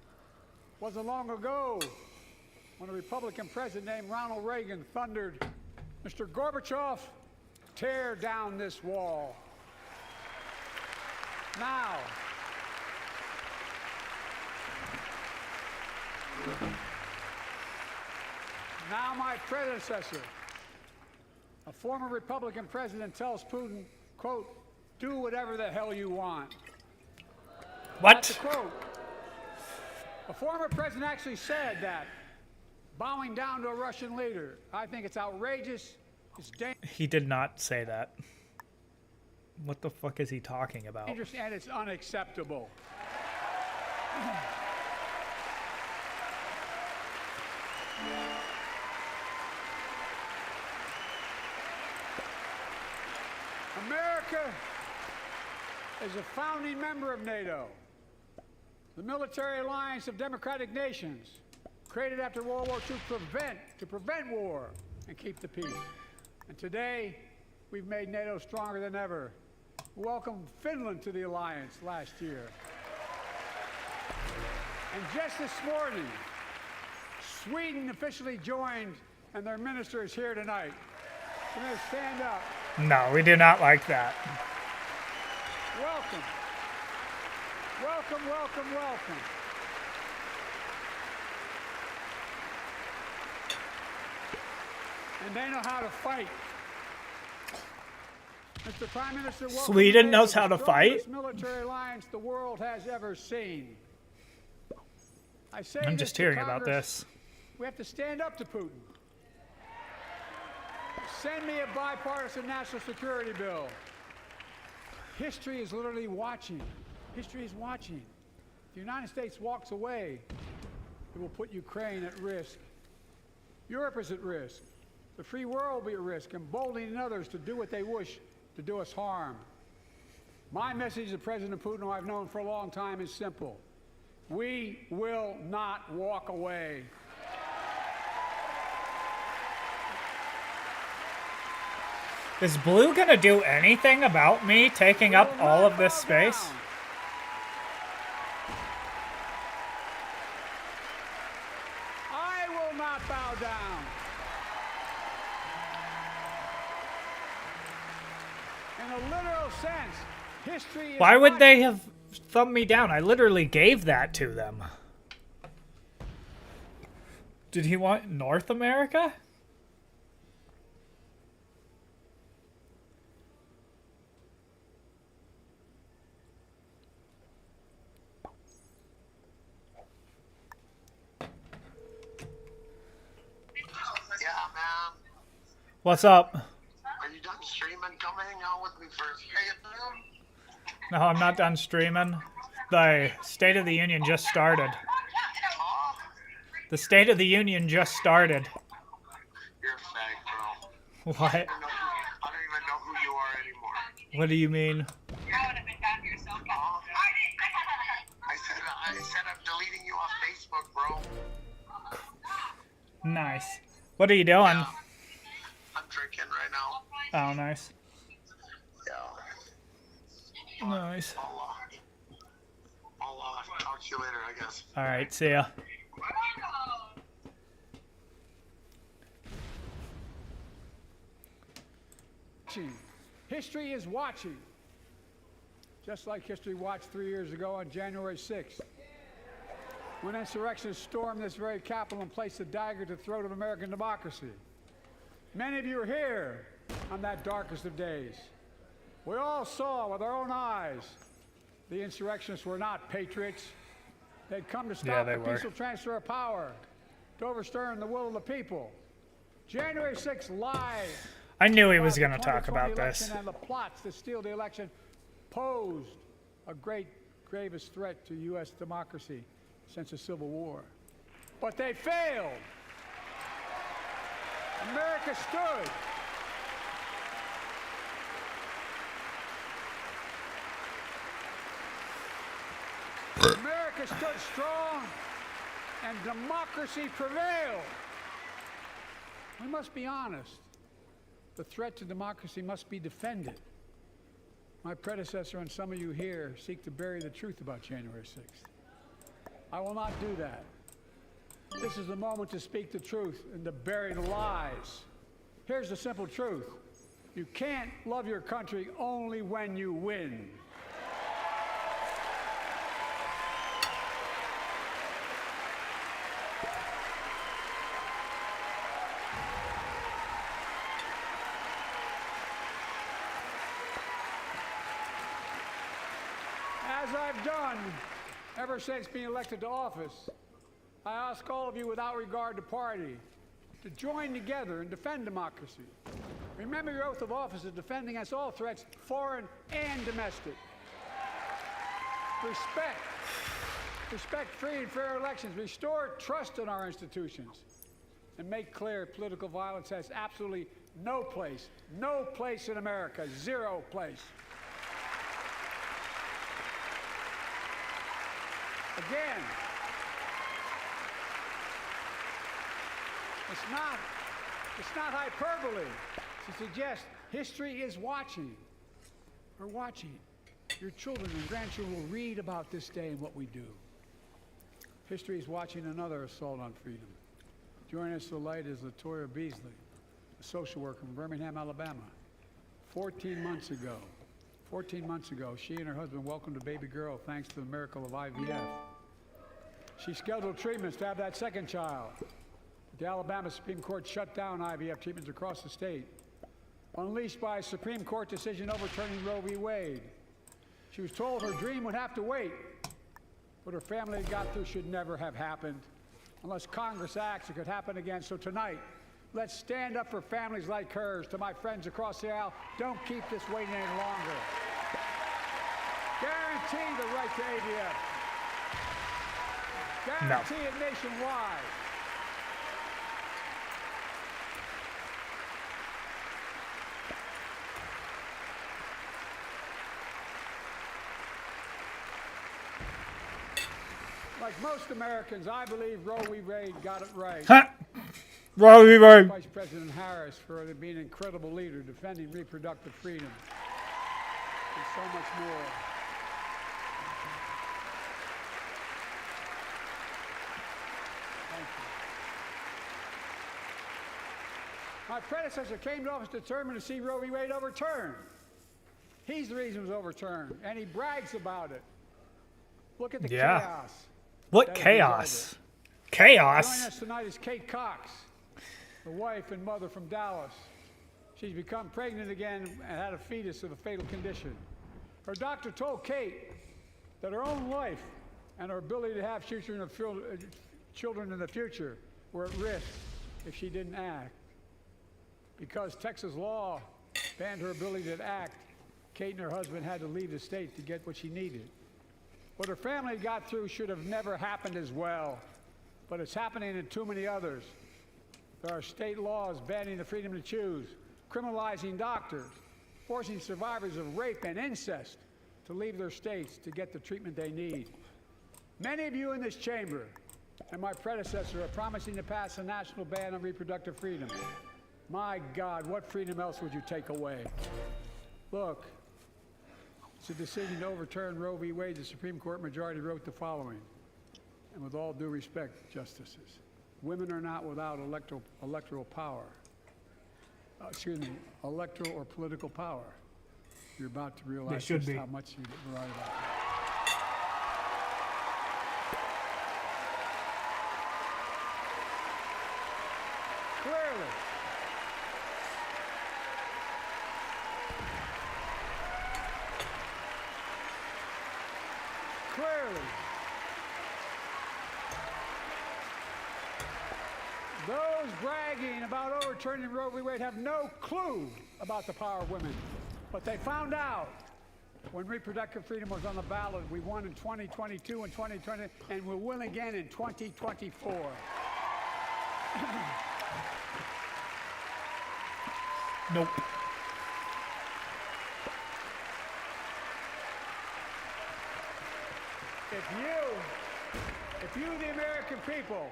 It wasn't long ago when a Republican president named Ronald Reagan thundered, "Mr. Gorbachev, tear down this wall." Now, my predecessor, a former Republican president, tells Putin, quote, "Do whatever the hell you want." What? That's a quote. A former president actually said that, bowing down to a Russian leader. I think it's outrageous. It's He did not say that. What the fuck is he talking about? dangerous, and it's unacceptable. America is a founding member of NATO, the military alliance of democratic nations, created after World War II to prevent war and keep the peace. And today, we've made NATO stronger than ever. We welcomed Finland to the alliance last year. And just this morning, Sweden officially joined, and their minister is here tonight. So let's stand up. No, we do not like that. Welcome. Welcome, welcome, welcome. And they know how to fight. Mr. Prime Minister, welcome Sweden to knows the how to fight? strongest military alliance the world has ever seen. I say I'm this just to hearing about Congress, this. We have to stand up to Putin. Send me a bipartisan national security bill. History is literally watching. History is watching. If the United States walks away, it will put Ukraine at risk. Europe is at risk. The free world will be at risk, emboldening others to do what they wish to do us harm. My message to President Putin, who I've known for a long time, is simple. We will not walk away. Is Blue gonna do anything about me taking up all of this space? I will not bow down. In a literal sense, history is Why would watching. they have thumbed me down? I literally gave that to them. Did he want North America? Yeah, man. What's up? Are you done streaming? Come hang out with me first. Hey, man. No, I'm not done streaming. The State of the Union just started. The State of the Union just started. You're a fag, bro. What? I don't even know who you are anymore. What do you mean? I said I'm deleting you off Facebook, bro. Nice. What are you doing? I'm drinking right now. Oh, nice. Yeah. Nice. I'll talk to you later, I guess. All right, see ya. History is watching. Just like history watched 3 years ago on January 6th, when insurrectionists stormed this very Capitol and placed a dagger to the throat of American democracy. Many of you are here on that darkest of days. We all saw with our own eyes the insurrectionists were not patriots. They'd come to stop the peaceful transfer of power, to overturn the will of the people. January 6th lies. I knew he was going to talk about this. And the plots to steal the election posed a gravest threat to U.S. democracy since the Civil War. But they failed. America stood. America stood strong, and democracy prevailed. We must be honest. The threat to democracy must be defended. My predecessor and some of you here seek to bury the truth about January 6th. I will not do that. This is the moment to speak the truth and to bury the lies. Here's the simple truth. You can't love your country only when you win. As I've done ever since being elected to office, I ask all of you without regard to party to join together and defend democracy. Remember your oath of office of defending against all threats, foreign and domestic. Respect free and fair elections, restore trust in our institutions, and make clear political violence has absolutely no place in America, zero place. Again, it's not hyperbole to suggest history is watching. We're watching. Your children and grandchildren will read about this day and what we do. History is watching another assault on freedom. Joining us tonight is Latoya Beasley, a social worker from Birmingham, Alabama. 14 months ago, she and her husband welcomed a baby girl thanks to the miracle of IVF. She scheduled treatments to have that second child. The Alabama Supreme Court shut down IVF treatments across the state, unleashed by a Supreme Court decision overturning Roe v. Wade. She was told her dream would have to wait. What her family had got through should never have happened. Unless Congress acts, it could happen again. So tonight, let's stand up for families like hers. To my friends across the aisle, don't keep this waiting any longer. Guarantee the right to AVF. Guarantee it nationwide. Like most Americans, I believe Roe v. Wade got it right. Roe v. Wade. Vice President Harris for being an incredible leader, defending reproductive freedom, and so much more. Thank you. My predecessor came to office determined to see Roe v. Wade overturned. He's the reason it was overturned, and he brags about it. Look at the chaos. What chaos? Chaos? Joining us tonight is Kate Cox, the wife and mother from Dallas. She's become pregnant again and had a fetus with a fatal condition. Her doctor told Kate that her own life and her ability to have children in the future were at risk if she didn't act. Because Texas law banned her ability to act, Kate and her husband had to leave the state to get what she needed. What her family got through should have never happened as well, but it's happening in too many others. There are state laws banning the freedom to choose, criminalizing doctors, forcing survivors of rape and incest to leave their states to get the treatment they need. Many of you in this chamber and my predecessor are promising to pass a national ban on reproductive freedom. My God, what freedom else would you take away? Look. It's a decision to overturn Roe v. Wade. The Supreme Court majority wrote the following, and with all due respect, justices, women are not without electoral power. Electoral or political power. You're about to realize should just be. how much you're right about that. Clearly. Clearly. Those bragging about overturning Roe v. Wade have no clue about the power of women. But they found out when reproductive freedom was on the ballot. We won in 2022 and 2020, and we'll win again in 2024. Nope. If you, the American people,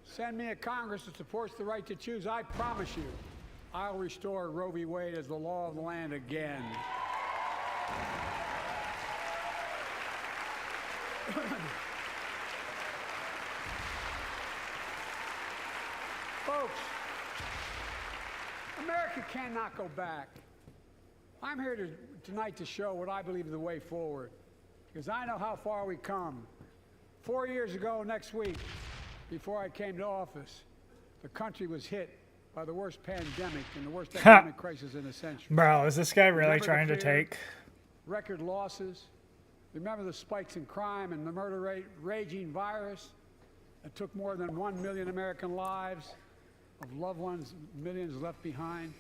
send me a Congress that supports the right to choose, I promise you, I'll restore Roe v. Wade as the law of the land again. Folks, America cannot go back. I'm here tonight to show what I believe is the way forward, because I know how far we come. 4 years ago next week, before I came to office, the country was hit by the worst pandemic and the worst economic crisis in a century. Bro, is this guy really Remember trying the to fear, take? record losses? Remember the spikes in crime and the murder rate, raging virus that took more than 1 million American lives, of loved ones, millions left behind?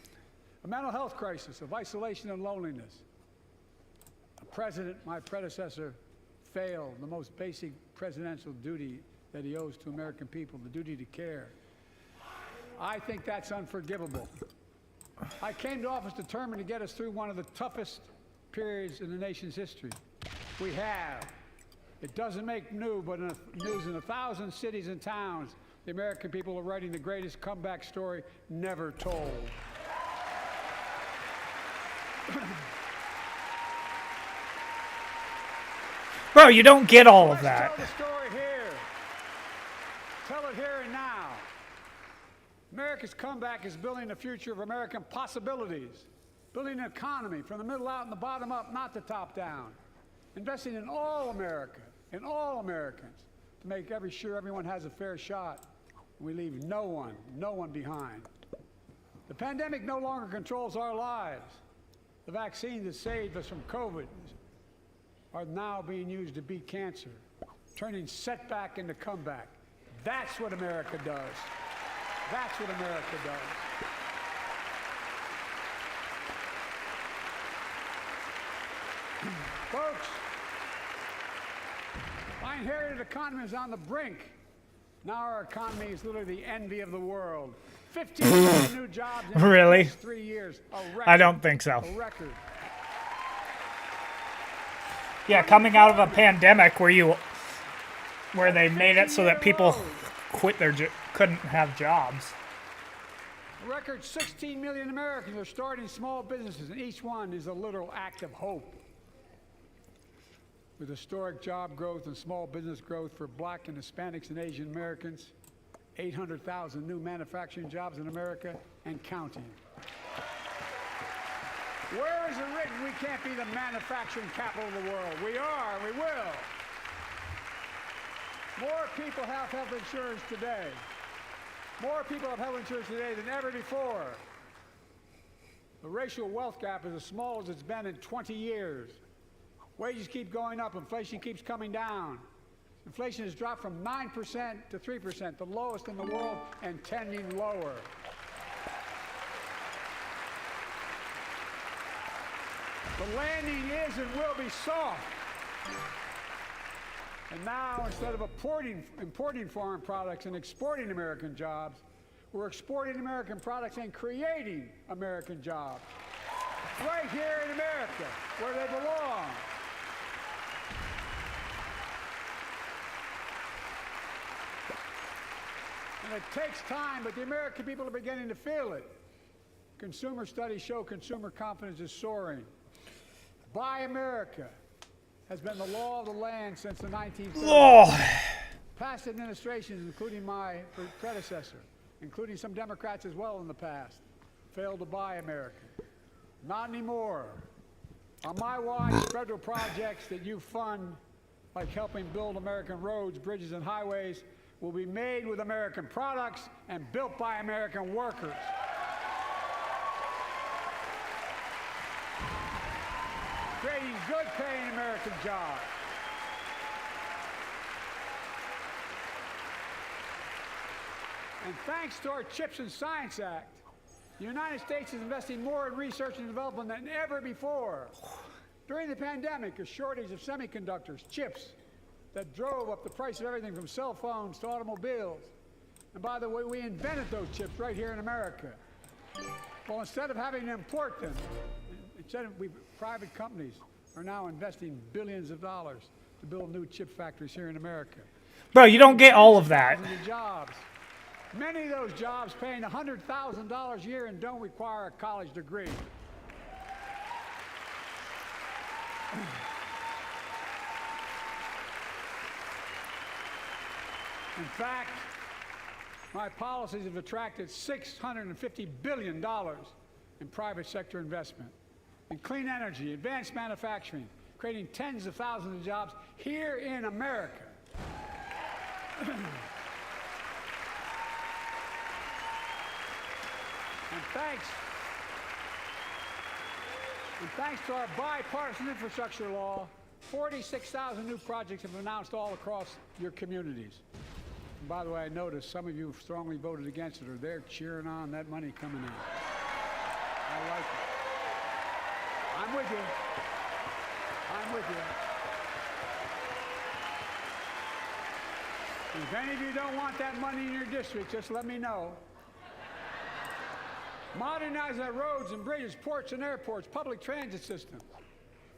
A mental health crisis of isolation and loneliness. A president, my predecessor, failed the most basic presidential duty that he owes to American people, the duty to care. I think that's unforgivable. I came to office determined to get us through one of the toughest periods in the nation's history. We have. It doesn't make news in 1,000 cities and towns. The American people are writing the greatest comeback story never told. Bro, you don't get all of that. Tell the story here. Tell it here and now. America's comeback is building the future of American possibilities. Building an economy from the middle out and the bottom up, not the top down. Investing in all America, in all Americans, to make sure everyone has a fair shot. We leave no one behind. The pandemic no longer controls our lives. The vaccines that saved us from COVID are now being used to beat cancer, turning setback into comeback. That's what America does. That's what America does. Folks, my inherited economy is on the brink. Now our economy is literally the envy of the world. 15 million new jobs in Really? the next 3 years. A record. I don't think so. A record. Yeah, coming out of a pandemic where they made it so that people quit couldn't have jobs. A record 16 million Americans are starting small businesses, and each one is a literal act of hope. With historic job growth and small business growth for Black and Hispanics and Asian Americans, 800,000 new manufacturing jobs in America and counting. Where is it written we can't be the manufacturing capital of the world? We are, and we will. More people have health insurance today. More people have health insurance today than ever before. The racial wealth gap is as small as it's been in 20 years. Wages keep going up, inflation keeps coming down. Inflation has dropped from 9% to 3%, the lowest in the world, and tending lower. The landing is and will be soft. And now, instead of importing foreign products and exporting American jobs, we're exporting American products and creating American jobs. Right here in America, where they belong. And it takes time, but the American people are beginning to feel it. Consumer studies show consumer confidence is soaring. Buy America has been the law of the land since the 1930s. Oh. Past administrations, including my predecessor, including some Democrats as well in the past, failed to buy America. Not anymore. On my watch, federal projects that you fund, like helping build American roads, bridges, and highways, will be made with American products and built by American workers. Creating good-paying American jobs. And thanks to our CHIPS and Science Act, the United States is investing more in research and development than ever before. During the pandemic, a shortage of semiconductors, chips, that drove up the price of everything from cell phones to automobiles. And by the way, we invented those chips right here in America. Well, instead of having to import them, private companies are now investing billions of dollars to build new chip factories here in America. Bro, you don't get all of that. Jobs. Many of those jobs paying $100,000 a year and don't require a college degree. In fact, my policies have attracted $650 billion in private sector investment in clean energy, advanced manufacturing, creating tens of thousands of jobs here in America. And thanks to our bipartisan infrastructure law, 46,000 new projects have been announced all across your communities. And by the way, I noticed some of you strongly voted against it, or they're cheering on that money coming in. I like it. I'm with you. I'm with you. And if any of you don't want that money in your district, just let me know. Modernizing our roads and bridges, ports and airports, public transit systems.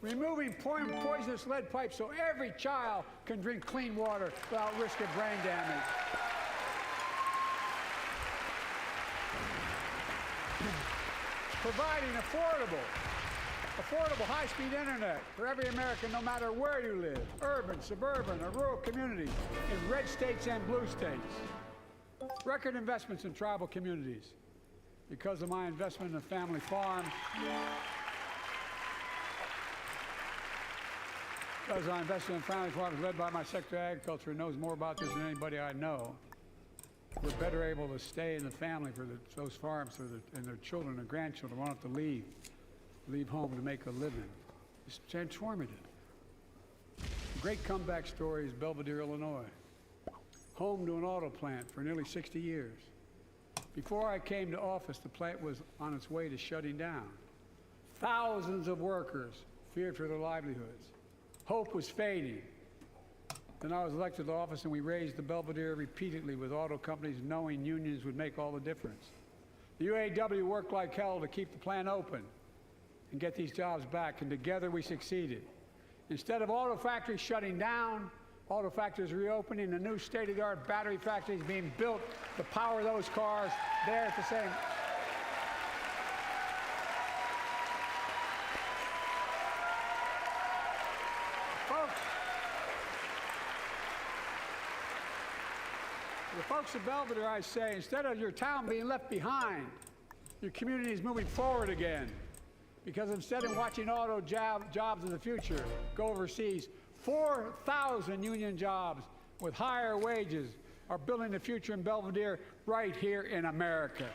Removing poisonous lead pipes so every child can drink clean water without risk of brain damage. Providing affordable high-speed internet for every American, no matter where you live, urban, suburban, or rural communities, in red states and blue states. Record investments in tribal communities. Because of my investment in a family farm, because I invested in family farms led by my Secretary of Agriculture, who knows more about this than anybody I know, we're better able to stay in the family for those farms and their children and grandchildren won't have to leave home to make a living. It's transformative. A great comeback story is Belvedere, Illinois, home to an auto plant for nearly 60 years. Before I came to office, the plant was on its way to shutting down. Thousands of workers feared for their livelihoods. Hope was fading. Then I was elected to office and we raised the Belvedere repeatedly with auto companies knowing unions would make all the difference. The UAW worked like hell to keep the plant open and get these jobs back, and together we succeeded. Instead of auto factories shutting down, auto factories reopening, and new state-of-the-art battery factories being built to power those cars there at the same. The folks of Belvedere, I say, instead of your town being left behind, your community is moving forward again. Because instead of watching auto jobs of the future go overseas, 4,000 union jobs with higher wages are building the future in Belvedere right here in America.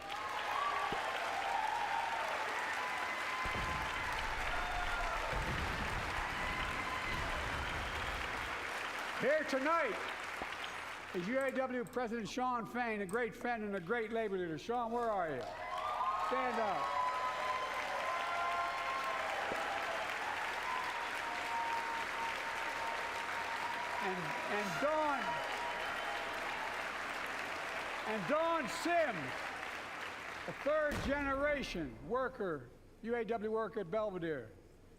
Here tonight is UAW President Shawn Fain, a great friend and a great labor leader. Shawn, where are you? Stand up. And Dawn Sims, a third-generation worker, UAW worker at Belvedere.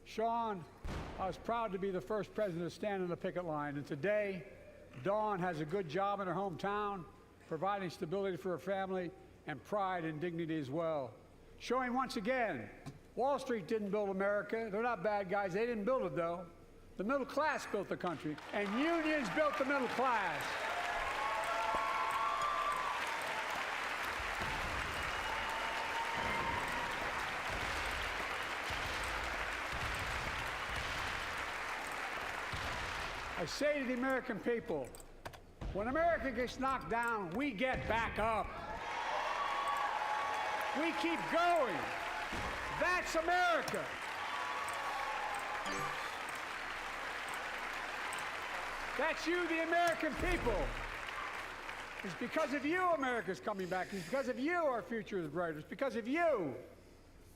Shawn, I was proud to be the first president to stand on the picket line, and today, Dawn has a good job in her hometown, providing stability for her family and pride and dignity as well. Showing once again, Wall Street didn't build America. They're not bad guys. They didn't build it, though. The middle class built the country, and unions built the middle class. I say to the American people, when America gets knocked down, we get back up. We keep going. That's America. That's you, the American people. It's because of you America's coming back. It's because of you our future is brighter. It's because of you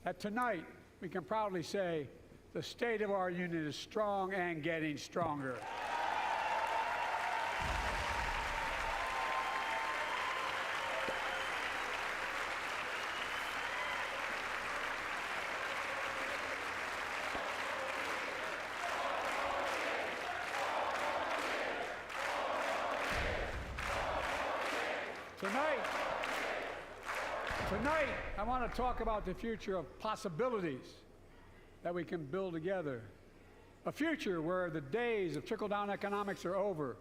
that tonight we can proudly say the state of our union is strong and getting stronger. Tonight, I want to talk about the future of possibilities that we can build together. A future where the days of trickle-down economics are over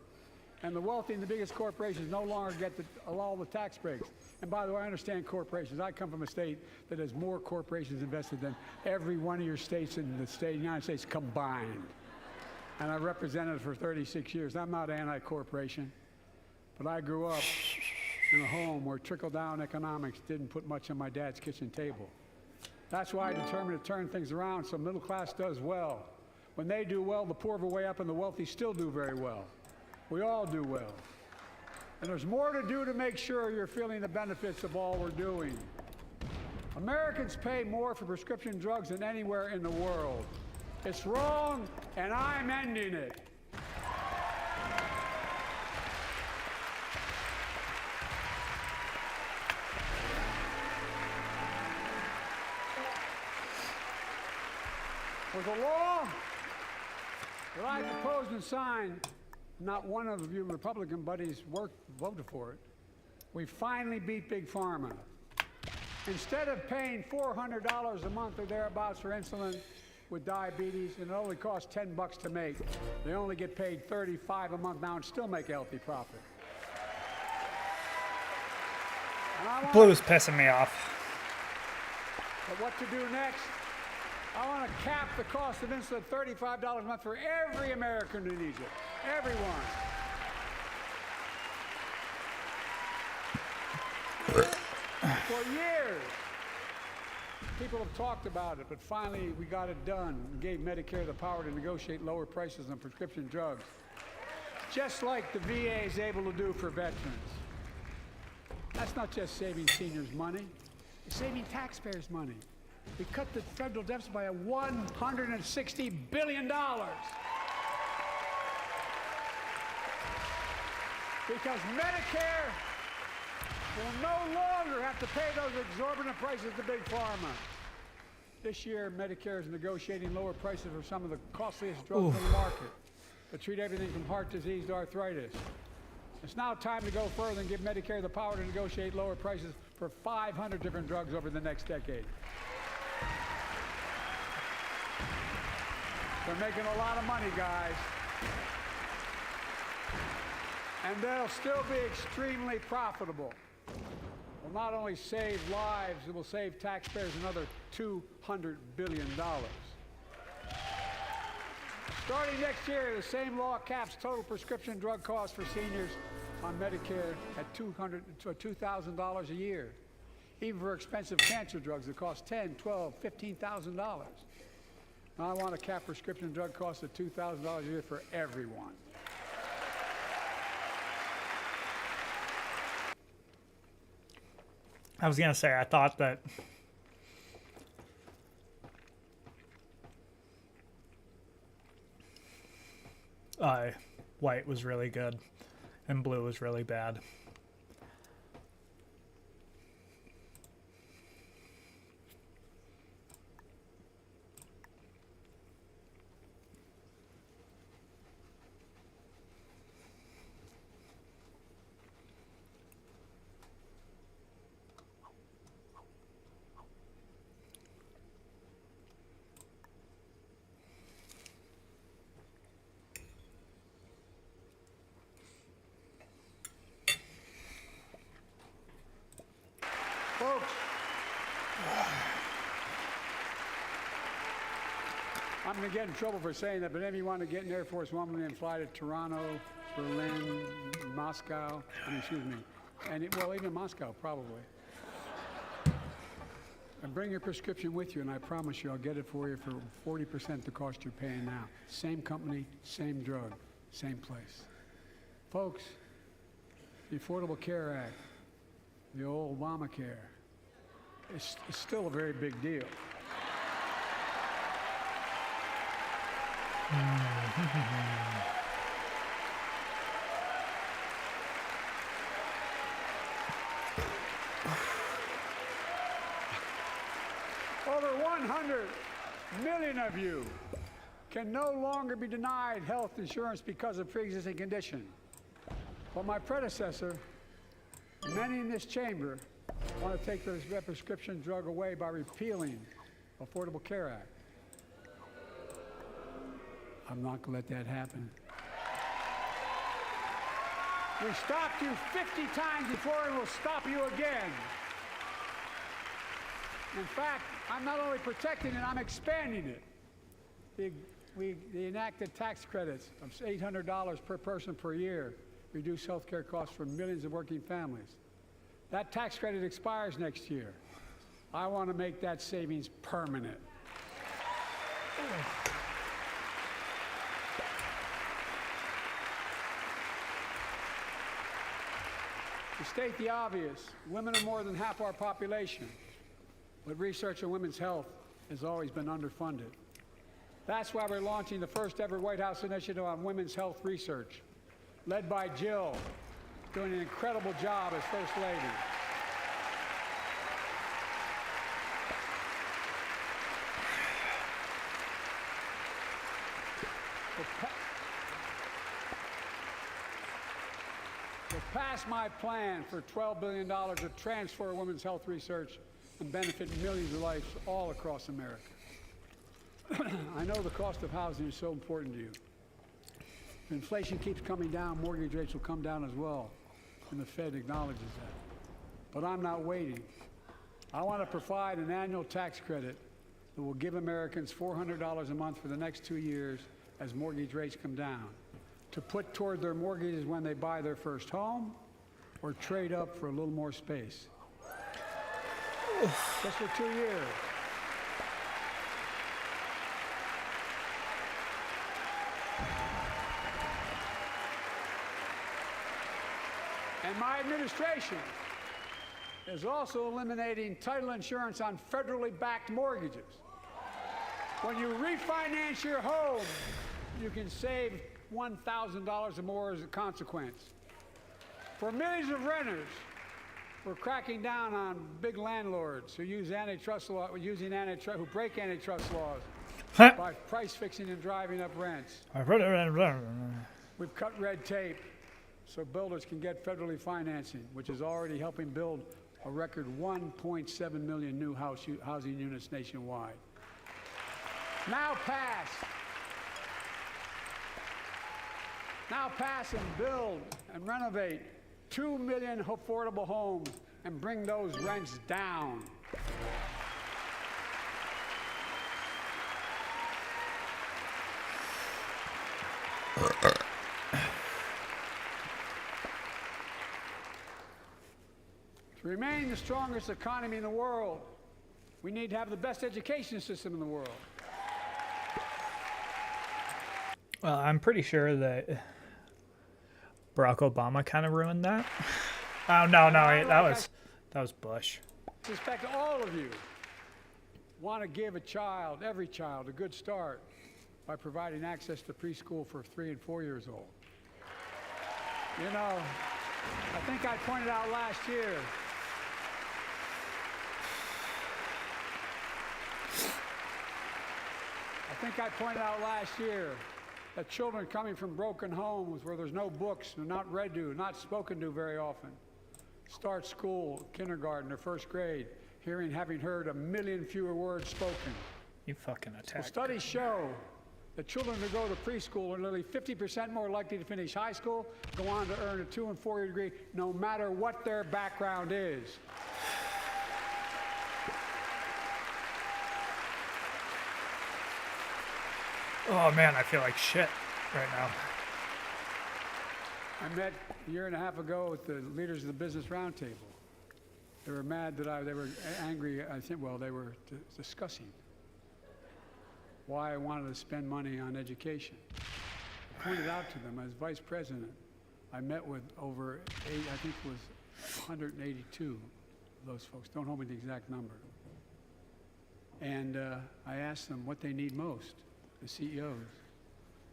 and the wealthy and the biggest corporations no longer get all the tax breaks. And by the way, I understand corporations. I come from a state that has more corporations invested than every one of your states in the United States combined. And I represented it for 36 years. I'm not anti-corporation, but I grew up in a home where trickle-down economics didn't put much on my dad's kitchen table. That's why I determined to turn things around so middle class does well. When they do well, the poor go way up and the wealthy still do very well. We all do well. And there's more to do to make sure you're feeling the benefits of all we're doing. Americans pay more for prescription drugs than anywhere in the world. It's wrong, and I'm ending it. With a law that I proposed and signed, not one of you Republican buddies voted for it. We finally beat Big Pharma. Instead of paying $400 a month or thereabouts for insulin with diabetes, and it only costs $10 to make, they only get paid $35 a month now and still make a healthy profit. Blue is pissing me off. But what to do next? I want to cap the cost of insulin at $35 a month for every American who needs it. Everyone. For years, people have talked about it, but finally we got it done and gave Medicare the power to negotiate lower prices on prescription drugs, just like the VA is able to do for veterans. That's not just saving seniors money, it's saving taxpayers money. We cut the federal deficit by $160 billion. Because Medicare will no longer have to pay those exorbitant prices to Big Pharma. This year, Medicare is negotiating lower prices for some of the costliest drugs on the market that treat everything from heart disease to arthritis. It's now time to go further and give Medicare the power to negotiate lower prices for 500 different drugs over the next decade. They're making a lot of money, guys. And they'll still be extremely profitable. Will not only save lives, it will save taxpayers another $200 billion. Starting next year, the same law caps total prescription drug costs for seniors on Medicare at $2,000 a year. Even for expensive cancer drugs that cost $10,000, $12,000, $15,000. Now I want to cap prescription drug costs at $2,000 a year for everyone. I was going to say, I thought that white was really good and blue was really bad. Folks, I'm going to get in trouble for saying that, but if you want to get an Air Force One and fly to Toronto, Berlin, Moscow, excuse me, and well, even Moscow, probably. And bring your prescription with you, and I promise you I'll get it for you for 40% the cost you're paying now. Same company, same drug, same place. Folks, the Affordable Care Act, the old Obamacare, is still a very big deal. Over 100 million of you can no longer be denied health insurance because of pre-existing condition. But my predecessor, many in this chamber, want to take this prescription drug away by repealing Affordable Care Act. I'm not going to let that happen. We stopped you 50 times before and we'll stop you again. In fact, I'm not only protecting it, I'm expanding it. They enacted tax credits of $800 per person per year, reduce health care costs for millions of working families. That tax credit expires next year. I want to make that savings permanent. To state the obvious, women are more than half our population, but research on women's health has always been underfunded. That's why we're launching the first ever White House initiative on women's health research, led by Jill, doing an incredible job as First Lady. Pass my plan for $12 billion to transfer women's health research and benefit millions of lives all across America. I know the cost of housing is so important to you. If inflation keeps coming down, mortgage rates will come down as well, and the Fed acknowledges that. But I'm not waiting. I want to provide an annual tax credit that will give Americans $400 a month for the next 2 years as mortgage rates come down, to put toward their mortgages when they buy their first home or trade up for a little more space. Just for 2 years. And my administration is also eliminating title insurance on federally backed mortgages. When you refinance your home, you can save $1,000 or more as a consequence. For millions of renters, we're cracking down on big landlords who use antitrust law, who break antitrust laws by price fixing and driving up rents. We've cut red tape so builders can get federally financing, which is already helping build a record 1.7 million new housing units nationwide. Now pass and build and renovate 2 million affordable homes and bring those rents down. To remain the strongest economy in the world, we need to have the best education system in the world. Well, I'm pretty sure that Barack Obama kind of ruined that. Oh no, that was Bush. I suspect all of you want to give every child, a good start by providing access to preschool for 3 and 4 years old. You know, I think I pointed out last year that children coming from broken homes where there's no books, they're not read to, not spoken to very often, start school, kindergarten, or first grade, having heard 1 million fewer words spoken. You fucking attack. Well, studies show that children who go to preschool are nearly 50% more likely to finish high school, go on to earn a 2- and 4-year degree, no matter what their background is. Oh man, I feel like shit right now. I met a year and a half ago with the leaders of the Business Roundtable. They were mad that they were angry, I think, well, they were discussing why I wanted to spend money on education. I pointed out to them, as vice president, I met with over I think it was 182 of those folks. Don't hold me to the exact number. And I asked them what they need most, the CEOs.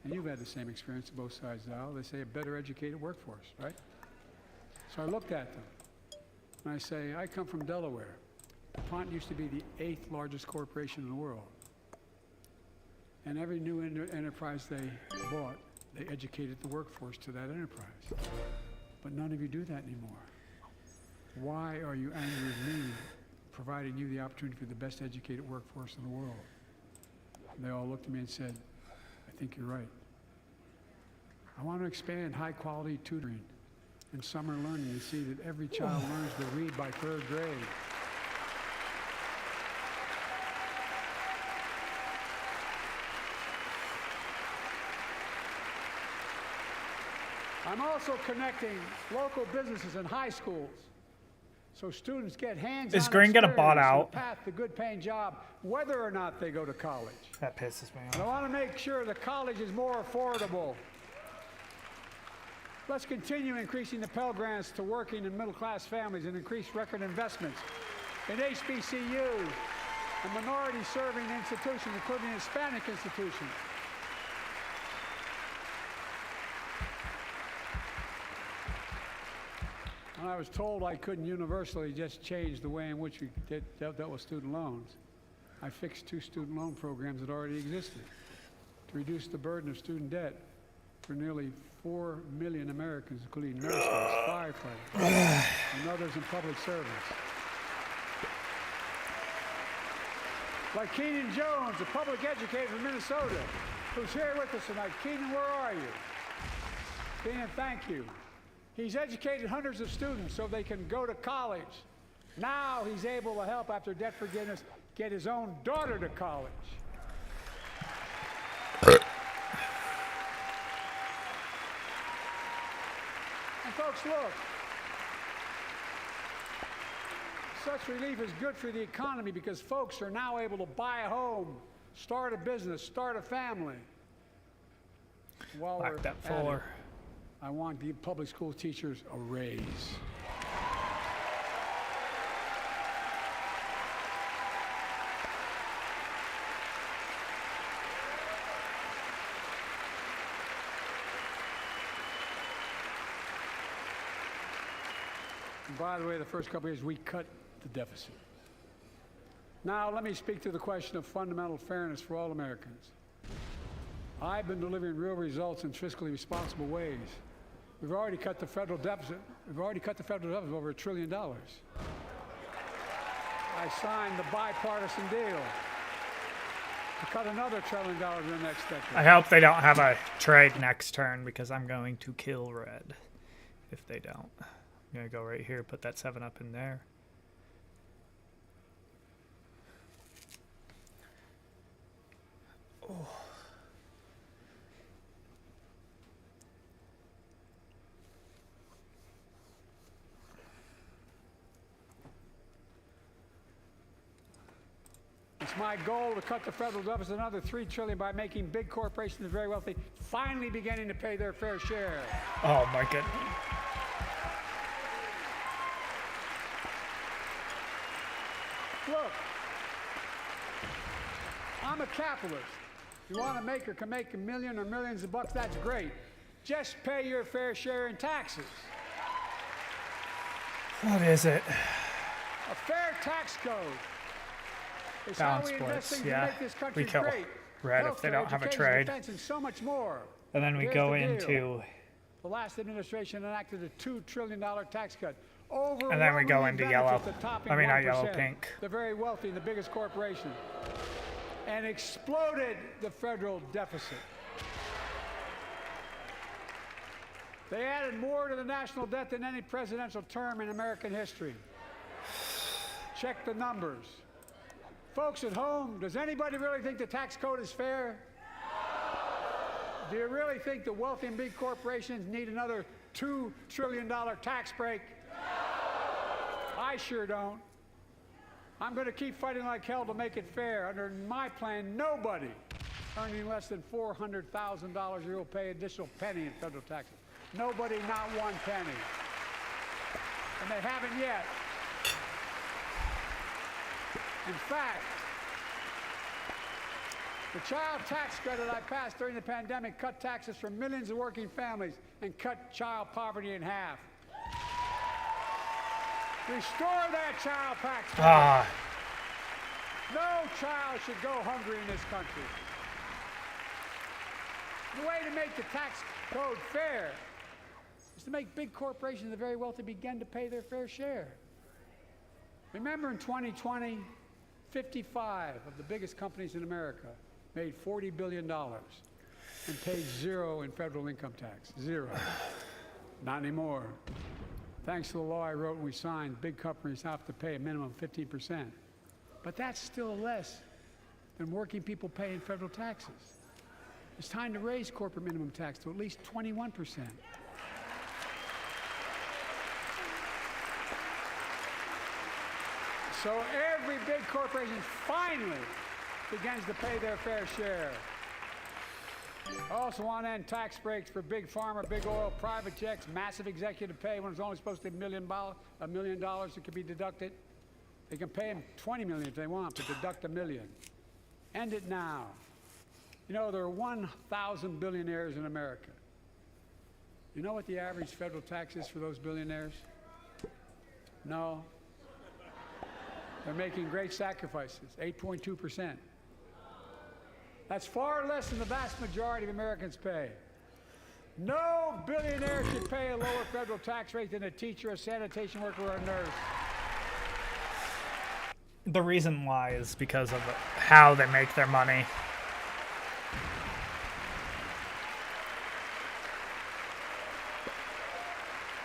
And you've had the same experience on both sides of the aisle. They say a better educated workforce, right? So I looked at them and I say, I come from Delaware. DuPont used to be the 8th largest corporation in the world. And every new enterprise they bought, they educated the workforce to that enterprise. But none of you do that anymore. Why are you angry with me providing you the opportunity for the best educated workforce in the world? And they all looked at me and said, I think you're right. I want to expand high quality tutoring and summer learning and see that every child learns to read by 3rd grade. I'm also connecting local businesses in high schools so students get hands-on Is Green gonna bot out? path to good paying job, whether or not they go to college. That pisses me And I off. want to make sure the college is more affordable. Let's continue increasing the Pell Grants to working and middle-class families and increase record investments in HBCUs and minority-serving institutions, including Hispanic institutions. When I was told I couldn't universally just change the way in which we dealt with student loans, I fixed 2 student loan programs that already existed to reduce the burden of student debt for nearly 4 million Americans, including nurses, firefighters, and others in public service. Like Keenan Jones, a public educator from Minnesota, who's here with us tonight. Keenan, where are you? Keenan, thank you. He's educated hundreds of students so they can go to college. Now he's able to help, after debt forgiveness, get his own daughter to college. And folks, look, such relief is good for the economy because folks are now able to buy a home, start a business, start a family. While Lock we're that at floor. it, I want the public school teachers a raise. And by the way, the first couple of years, we cut the deficit. Now, let me speak to the question of fundamental fairness for all Americans. I've been delivering real results in fiscally responsible ways. We've already cut the federal deficit. We've already cut the federal deficit over $1 trillion. I signed the bipartisan deal to cut another $1 trillion in the next decade. I hope they don't have a trade next turn because I'm going to kill red if they don't. I'm going to go right here, put that 7-up in there. Oh. It's my goal to cut the federal deficit another $3 trillion by making big corporations and very wealthy finally beginning to pay their fair share. Oh my goodness. Look, I'm a capitalist. You want to make or can make $1 million or millions of bucks, that's great. Just pay your fair share in taxes. What is it? A fair tax code. It's Balance how we invest splits, things yeah. to make this country We kill great. red if they Healthcare, don't have a education, trade. defense, and so much more. And then we Here's go the deal. into, The last administration enacted a $2 trillion tax cut. and then we go Overwhelmingly into benefits yellow. the top I mean, not yellow, 1%, pink. the very wealthy and the biggest corporations, and exploded the federal deficit. They added more to the national debt than any presidential term in American history. Check the numbers. Folks at home, does anybody really think the tax code is fair? Do you really think the wealthy and big corporations need another $2 trillion tax break? I sure don't. I'm going to keep fighting like hell to make it fair. Under my plan, nobody earning less than $400,000 a year will pay additional penny in federal taxes. Nobody, not one penny. And they haven't yet. In fact, the child tax credit I passed during the pandemic cut taxes for millions of working families and cut child poverty in half. Restore that child tax credit. No child should go hungry in this country. The way to make the tax code fair is to make big corporations and the very wealthy begin to pay their fair share. Remember in 2020, 55 of the biggest companies in America made $40 billion and paid zero in federal income tax. Zero. Not anymore. Thanks to the law I wrote and we signed, big companies have to pay a minimum of 15%. But that's still less than working people pay in federal taxes. It's time to raise corporate minimum tax to at least 21%. So every big corporation finally begins to pay their fair share. I also want to end tax breaks for big pharma, big oil, private jets, massive executive pay when it's only supposed to be $1 million that can be deducted. They can pay them $20 million if they want, but deduct $1 million. End it now. You know, there are 1,000 billionaires in America. You know what the average federal tax is for those billionaires? No. They're making great sacrifices, 8.2%. That's far less than the vast majority of Americans pay. No billionaire should pay a lower federal tax rate than a teacher, a sanitation worker, or a nurse. The reason why is because of how they make their money.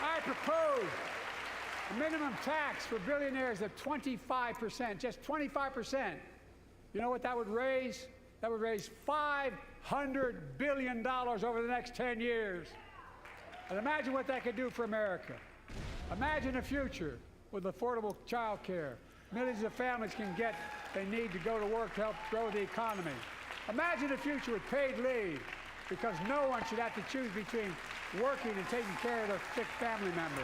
I propose a minimum tax for billionaires of 25%, just 25%. You know what that would raise? That would raise $500 billion over the next 10 years. And imagine what that could do for America. Imagine a future with affordable child care. Millions of families can get they need to go to work to help grow the economy. Imagine a future with paid leave, because no one should have to choose between working and taking care of their sick family member.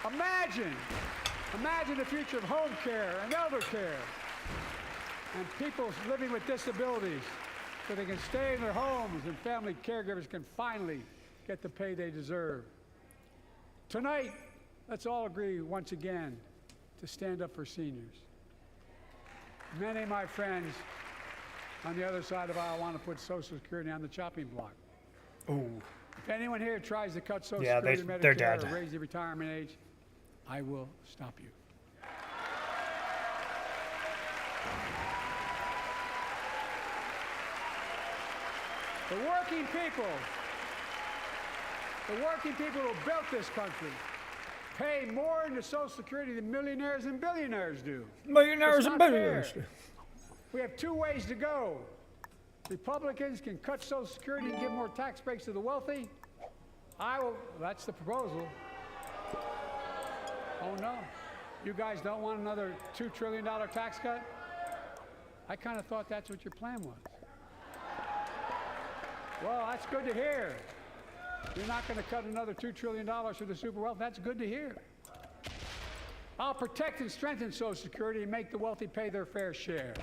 Imagine the future of home care and elder care, and people living with disabilities so they can stay in their homes and family caregivers can finally get the pay they deserve. Tonight, let's all agree once again to stand up for seniors. Many of my friends on the other side of the aisle want to put Social Security on the chopping block. Ooh. If anyone here tries to cut Social Security, they're Medicare, dead. or raise the retirement age, I will stop you. The working people who built this country pay more into Social Security than millionaires and billionaires do. Millionaires and billionaires. Fair. We have two ways to go. Republicans can cut Social Security and give more tax breaks to the wealthy. That's the proposal. Oh no, you guys don't want another $2 trillion tax cut? I kind of thought that's what your plan was. Well, that's good to hear. You're not going to cut another $2 trillion for the super wealthy. That's good to hear. I'll protect and strengthen Social Security and make the wealthy pay their fair share.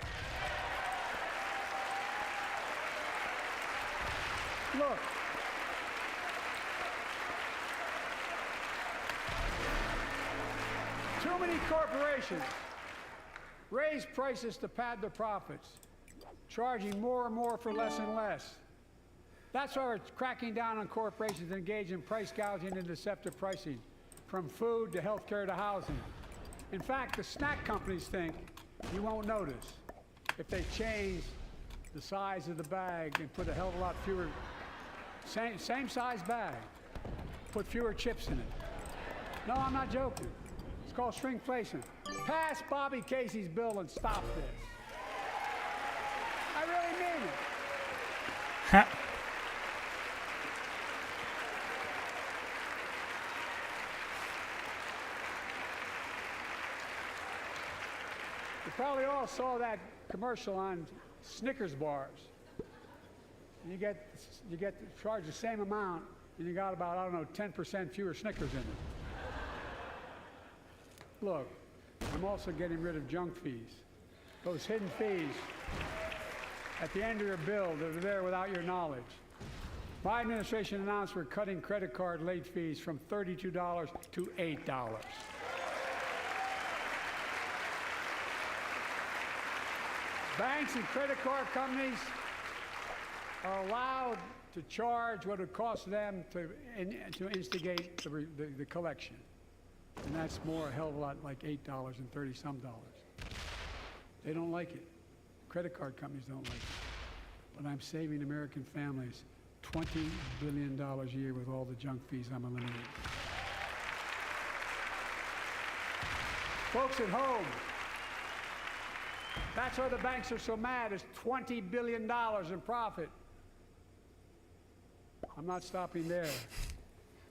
Look, too many corporations raise prices to pad their profits, charging more and more for less and less. That's why we're cracking down on corporations engaged in price gouging and deceptive pricing, from food to healthcare to housing. In fact, the snack companies think you won't notice if they change the size of the bag and put a hell of a lot fewer, same size bag, put fewer chips in it. No, I'm not joking. It's called shrinkflation. Pass Bobby Casey's bill and stop this. I really mean it. You probably all saw that commercial on Snickers bars. You get charged the same amount, and you got about, I don't know, 10% fewer Snickers in it. Look, I'm also getting rid of junk fees. Those hidden fees at the end of your bill that are there without your knowledge. My administration announced we're cutting credit card late fees from $32 to $8. Banks and credit card companies are allowed to charge what it costs them to instigate the collection. And that's more a hell of a lot like $8.30-some. They don't like it. Credit card companies don't like it. But I'm saving American families $20 billion a year with all the junk fees I'm eliminating. Folks at home, that's why the banks are so mad. It's $20 billion in profit. I'm not stopping there.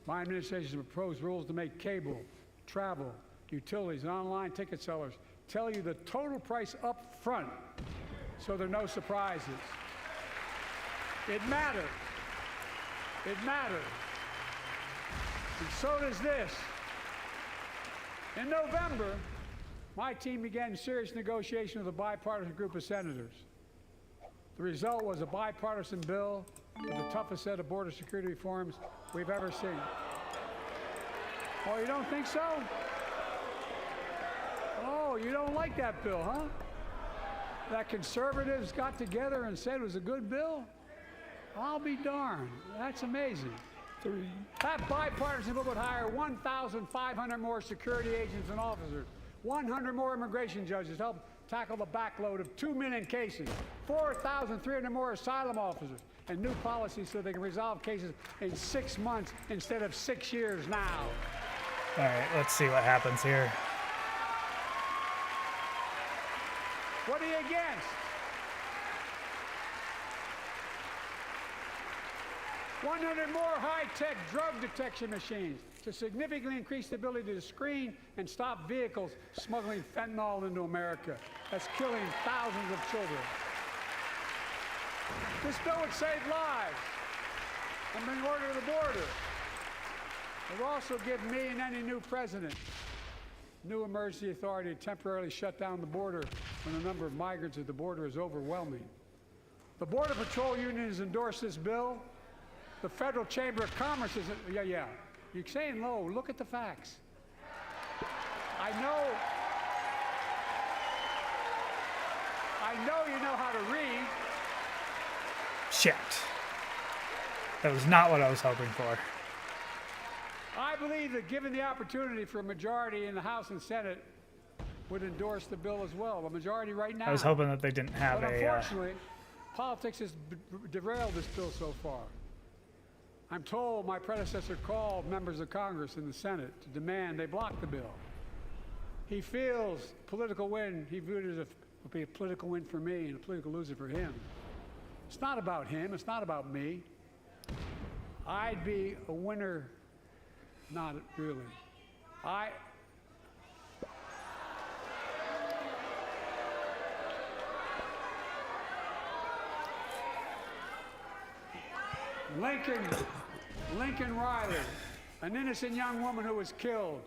My administration has proposed rules to make cable, travel, utilities, and online ticket sellers tell you the total price up front so there are no surprises. It matters. It matters. And so does this. In November, my team began serious negotiation with a bipartisan group of senators. The result was a bipartisan bill with the toughest set of border security reforms we've ever seen. Oh, you don't think so? Oh, you don't like that bill, huh? That conservatives got together and said it was a good bill? I'll be darned. That's amazing. That bipartisan bill would hire 1,500 more security agents and officers, 100 more immigration judges to help tackle the backload of 2 million cases, 4,300 more asylum officers, and new policies so they can resolve cases in 6 months instead of 6 years now. All right, let's see what happens here. What are you against? 100 more high-tech drug detection machines to significantly increase the ability to screen and stop vehicles smuggling fentanyl into America. That's killing thousands of children. This bill would save lives and bring order to the border. It will also give me and any new president new emergency authority to temporarily shut down the border when the number of migrants at the border is overwhelming. The Border Patrol Union has endorsed this bill. The Federal Chamber of Commerce is, yeah. You're saying low. Look at the facts. I know you know how to read. Shit. That was not what I was hoping for. I believe that given the opportunity for a majority in the House and Senate would endorse the bill as well. A majority right now. I was hoping that they didn't have but unfortunately, politics has derailed this bill so far. I'm told my predecessor called members of Congress in the Senate to demand they block the bill. He feels political win, he viewed it as would be a political win for me and a political loser for him. It's not about him, it's not about me. I'd be a winner, not really. Lincoln Riley, an innocent young woman who was killed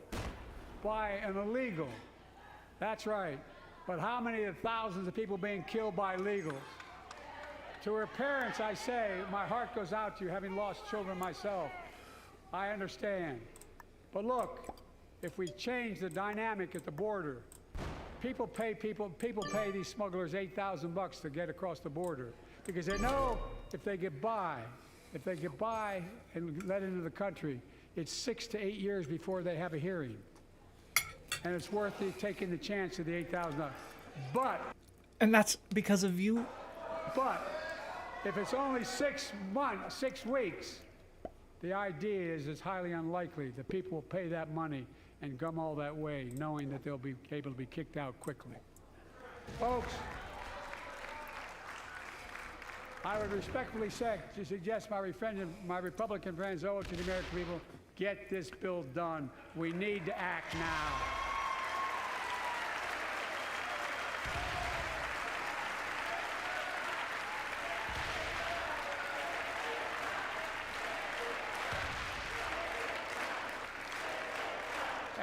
by an illegal. That's right. But how many of thousands of people being killed by illegals? To her parents, I say, my heart goes out to you, having lost children myself. I understand. But look, if we change the dynamic at the border, people pay these smugglers $8,000 to get across the border because they know if they get by and let into the country, it's 6 to 8 years before they have a hearing. And it's worth taking the chance of the $8,000. And that's because of you? But if it's only 6 weeks, the idea is it's highly unlikely that people will pay that money and come all that way knowing that they'll be able to be kicked out quickly. Folks, I would respectfully suggest my Republican friends owe it to the American people, get this bill done. We need to act now.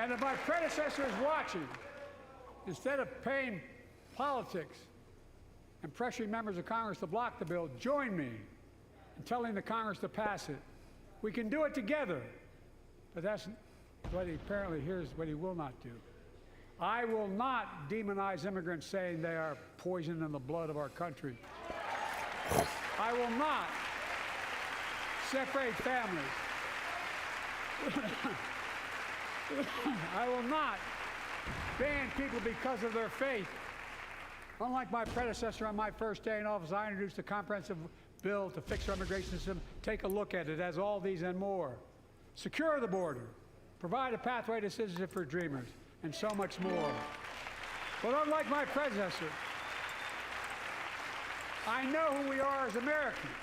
And if my predecessor is watching, instead of paying politics and pressuring members of Congress to block the bill, join me in telling the Congress to pass it. We can do it together. But that's what he apparently, here's what he will not do. I will not demonize immigrants saying they are poison in the blood of our country. I will not separate families. I will not ban people because of their faith. Unlike my predecessor on my first day in office, I introduced a comprehensive bill to fix our immigration system. Take a look at it. It has all these and more. Secure the border. Provide a pathway to citizenship for dreamers. And so much more. But unlike my predecessor, I know who we are as Americans.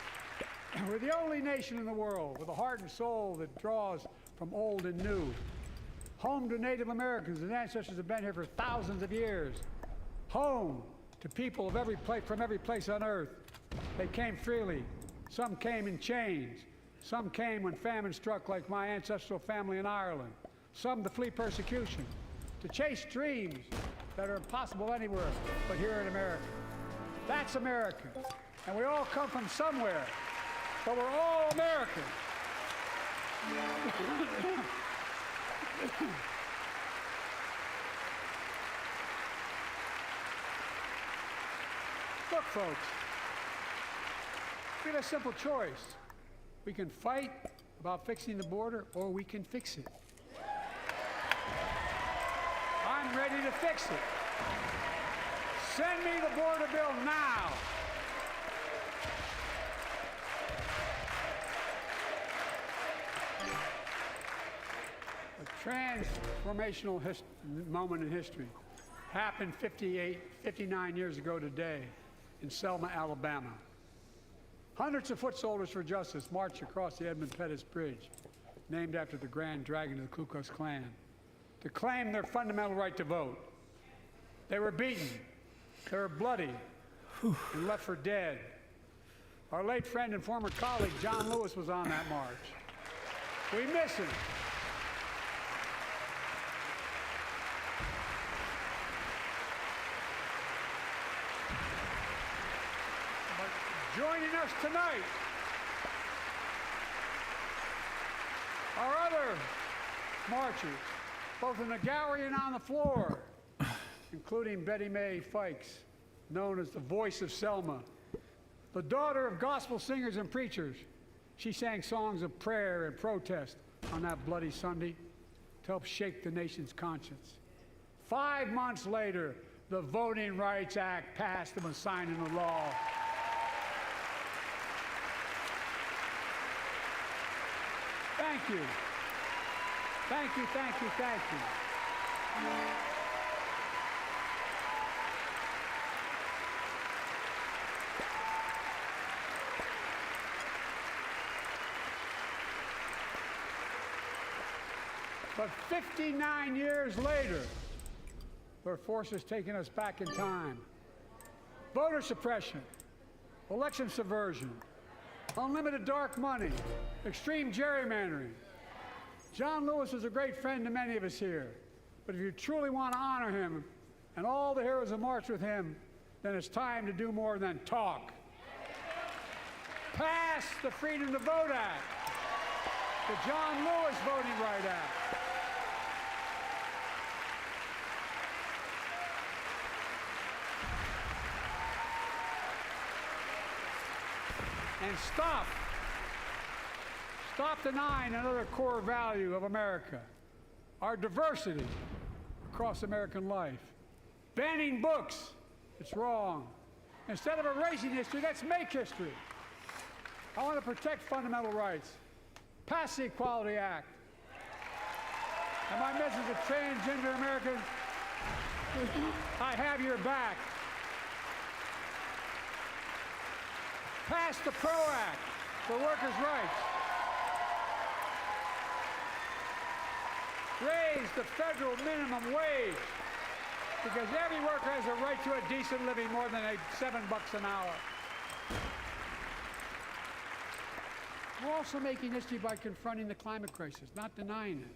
We're the only nation in the world with a heart and soul that draws from old and new. Home to Native Americans, whose ancestors have been here for thousands of years. Home to people of from every place on earth. They came freely. Some came in chains. Some came when famine struck, like my ancestral family in Ireland. Some to flee persecution, to chase dreams that are impossible anywhere but here in America. That's America. And we all come from somewhere, but we're all American. Look, folks, we have a simple choice. We can fight about fixing the border, or we can fix it. I'm ready to fix it. Send me the border bill now. A transformational moment in history happened 59 years ago today in Selma, Alabama. Hundreds of foot soldiers for justice marched across the Edmund Pettus Bridge, named after the Grand Dragon of the Ku Klux Klan, to claim their fundamental right to vote. They were beaten, they were bloody, and left for dead. Our late friend and former colleague, John Lewis, was on that march. We miss him. But joining us tonight are other marchers, both in the gallery and on the floor, including Betty Mae Fikes, known as the voice of Selma. The daughter of gospel singers and preachers, she sang songs of prayer and protest on that bloody Sunday to help shake the nation's conscience. 5 months later, the Voting Rights Act passed and was signed into law. Thank you. Thank you, thank you, thank you. But 59 years later, there are forces taking us back in time. Voter suppression, election subversion, unlimited dark money, extreme gerrymandering. John Lewis is a great friend to many of us here, but if you truly want to honor him and all the heroes who marched with him, then it's time to do more than talk. Pass the Freedom to Vote Act, the John Lewis Voting Rights Act. And stop denying another core value of America, our diversity across American life. Banning books, it's wrong. Instead of erasing history, let's make history. I want to protect fundamental rights. Pass the Equality Act. And my message to transgender Americans, I have your back. Pass the PRO Act for workers' rights. Raise the federal minimum wage, because every worker has a right to a decent living more than $7 an hour. We're also making history by confronting the climate crisis, not denying it.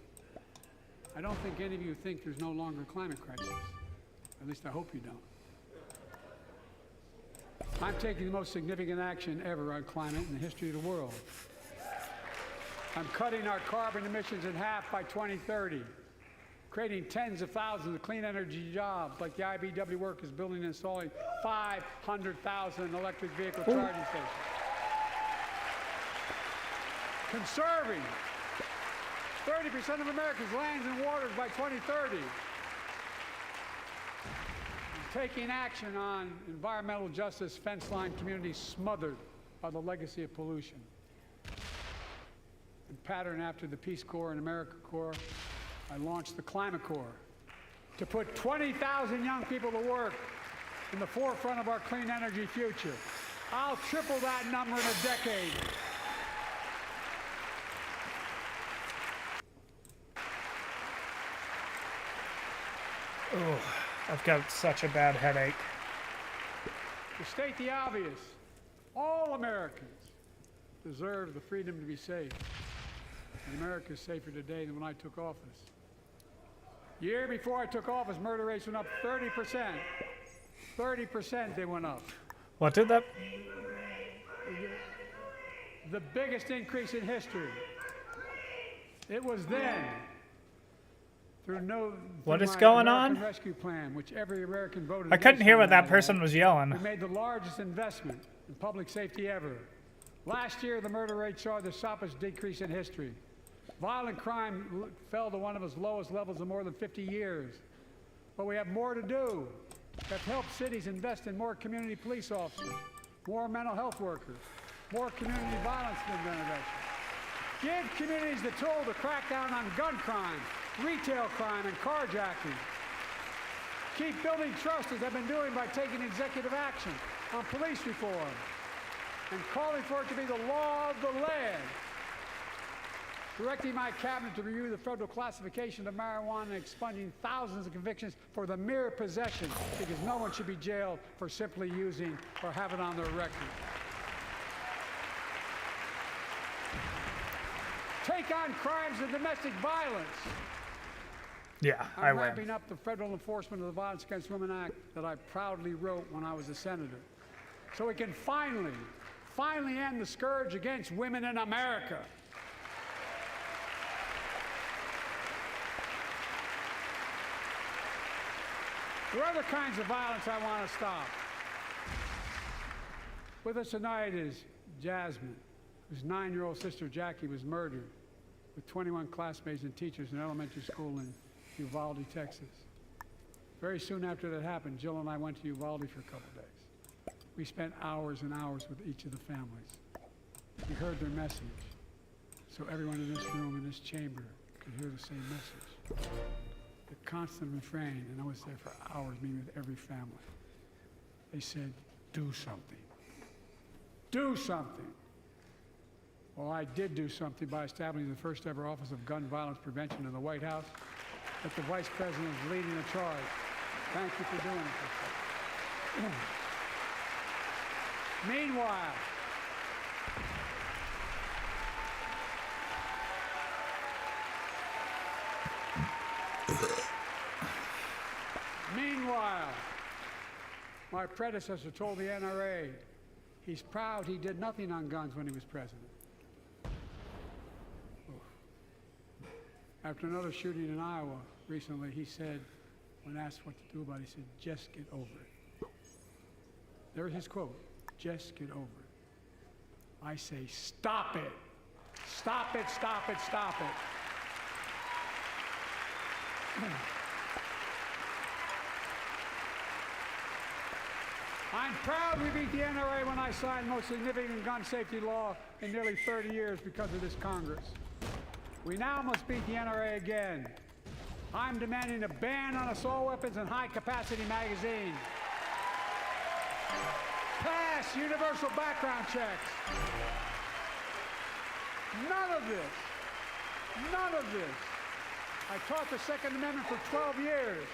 I don't think any of you think there's no longer a climate crisis. At least I hope you don't. I'm taking the most significant action ever on climate in the history of the world. I'm cutting our carbon emissions in half by 2030, creating tens of thousands of clean energy jobs like the IBEW workers building and installing 500,000 electric vehicle charging stations. Conserving 30% of America's lands and waters by 2030. Taking action on environmental justice fence line communities smothered by the legacy of pollution. In pattern after the Peace Corps and AmeriCorps, I launched the Climate Corps to put 20,000 young people to work in the forefront of our clean energy future. I'll triple that number in a decade. Oh, I've got such a bad headache. To state the obvious, all Americans deserve the freedom to be safe. And America is safer today than when I took office. Year before I took office, murder rates went up 30%. 30% they went up. What did that? The biggest increase in history. It was then, What is going on? American Rescue Plan, which every American voted I couldn't against hear on what that person was yelling. We made the largest investment in public safety ever. Last year, the murder rate saw the sharpest decrease in history. Violent crime fell to one of its lowest levels in more than 50 years. But we have more to do. We have helped cities invest in more community police officers, more mental health workers, more community violence intervention. Give communities the tool to crack down on gun crime, retail crime, and carjacking. Keep building trust as I've been doing by taking executive action on police reform and calling for it to be the law of the land. Directing my cabinet to review the federal classification of marijuana and expunging thousands of convictions for the mere possession, because no one should be jailed for simply using or have it on their record. Take on crimes of domestic violence. Yeah, I'm ramping up the federal enforcement of the Violence Against Women Act that I proudly wrote when I was a senator, so we can finally end the scourge against women in America. There are other kinds of violence I want to stop. With us tonight is Jasmine, whose 9-year-old sister Jackie was murdered with 21 classmates and teachers in an elementary school in Uvalde, Texas. Very soon after that happened, Jill and I went to Uvalde for a couple days. We spent hours and hours with each of the families. We heard their message, so everyone in this room, in this chamber, could hear the same message. The constant refrain, and I was there for hours meeting with every family. They said, do something. Do something. Well, I did do something by establishing the first ever Office of Gun Violence Prevention in the White House, that the Vice President is leading the charge. Thank you for doing it. Meanwhile, my predecessor told the NRA he's proud he did nothing on guns when he was president. After another shooting in Iowa recently, he said, when asked what to do about it, he said, just get over it. There's his quote, just get over it. I say, stop it. Stop it, stop it, stop it. I'm proud we beat the NRA when I signed the most significant gun safety law in nearly 30 years because of this Congress. We now must beat the NRA again. I'm demanding a ban on assault weapons and high-capacity magazines. Pass universal background checks. None of this. I taught the Second Amendment for 12 years.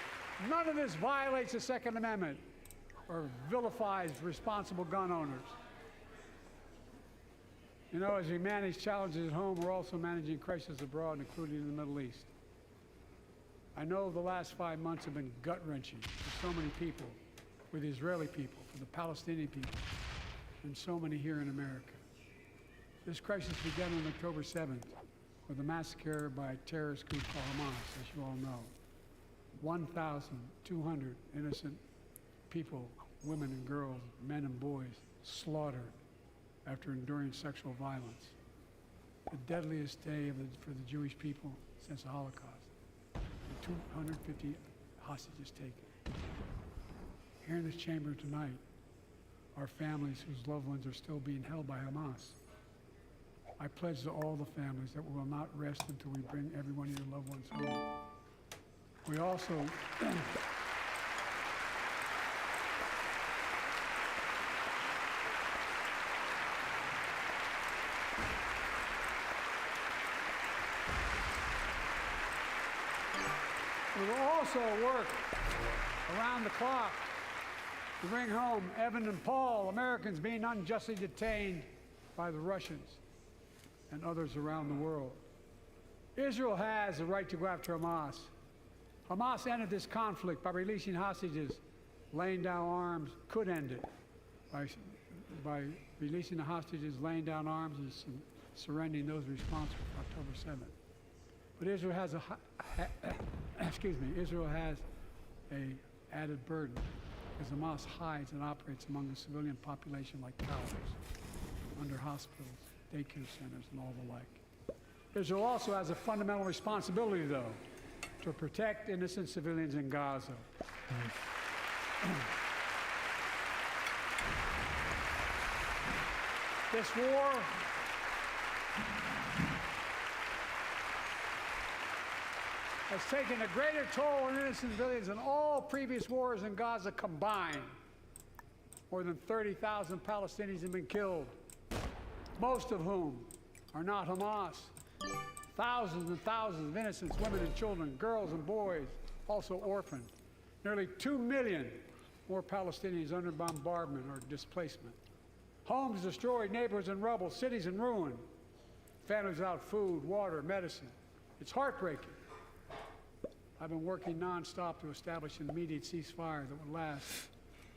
None of this violates the Second Amendment or vilifies responsible gun owners. You know, as we manage challenges at home, we're also managing crises abroad, including in the Middle East. I know the last 5 months have been gut-wrenching for so many people, for the Israeli people, for the Palestinian people, and so many here in America. This crisis began on October 7th with a massacre by a terrorist group called Hamas, as you all know. 1,200 innocent people, women and girls, men and boys, slaughtered after enduring sexual violence. The deadliest day for the Jewish people since the Holocaust. 250 hostages taken. Here in this chamber tonight are families whose loved ones are still being held by Hamas. I pledge to all the families that we will not rest until we bring every one of your loved ones home. We also we will also work around the clock to bring home Evan and Paul, Americans being unjustly detained by the Russians and others around the world. Israel has the right to go after Hamas. Hamas ended this conflict by releasing hostages, laying down arms, could end it by releasing the hostages, laying down arms, and surrendering those responsible for October 7th. But Israel has Israel has an added burden because Hamas hides and operates among the civilian population like cowards, under hospitals, daycare centers, and all the like. Israel also has a fundamental responsibility, though, to protect innocent civilians in Gaza. This war has taken a greater toll on innocent civilians than all previous wars in Gaza combined. More than 30,000 Palestinians have been killed, most of whom are not Hamas. Thousands and thousands of innocents, women and children, girls and boys, also orphaned. Nearly 2 million more Palestinians under bombardment or displacement. Homes destroyed, neighborhoods in rubble, cities in ruin, families without food, water, medicine. It's heartbreaking. I've been working nonstop to establish an immediate ceasefire that would last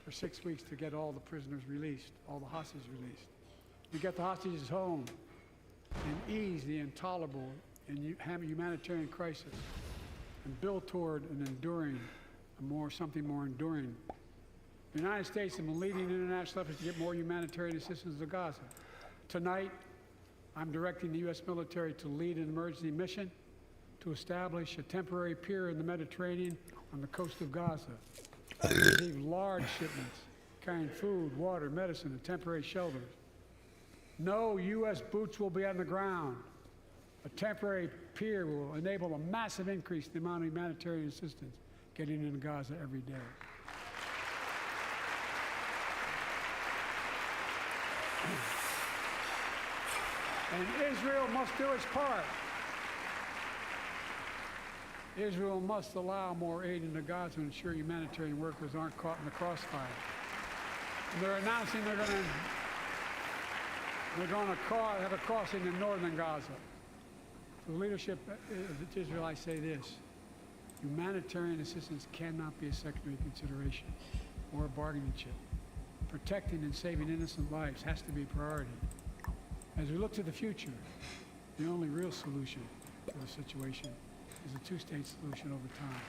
for 6 weeks to get all the prisoners released, all the hostages released. We get the hostages home and ease the intolerable and humanitarian crisis and build toward an enduring, something more enduring. The United States has been leading international efforts to get more humanitarian assistance to Gaza. Tonight, I'm directing the U.S. military to lead an emergency mission to establish a temporary pier in the Mediterranean on the coast of Gaza. To receive large shipments carrying food, water, medicine, and temporary shelters. No U.S. boots will be on the ground. A temporary pier will enable a massive increase in the amount of humanitarian assistance getting into Gaza every day. And Israel must do its part. Israel must allow more aid into Gaza to ensure humanitarian workers aren't caught in the crossfire. And they're announcing they're going to have a crossing in northern Gaza. To the leadership of Israel, I say this: humanitarian assistance cannot be a secondary consideration or a bargaining chip. Protecting and saving innocent lives has to be a priority. As we look to the future, the only real solution to the situation is a two-state solution over time.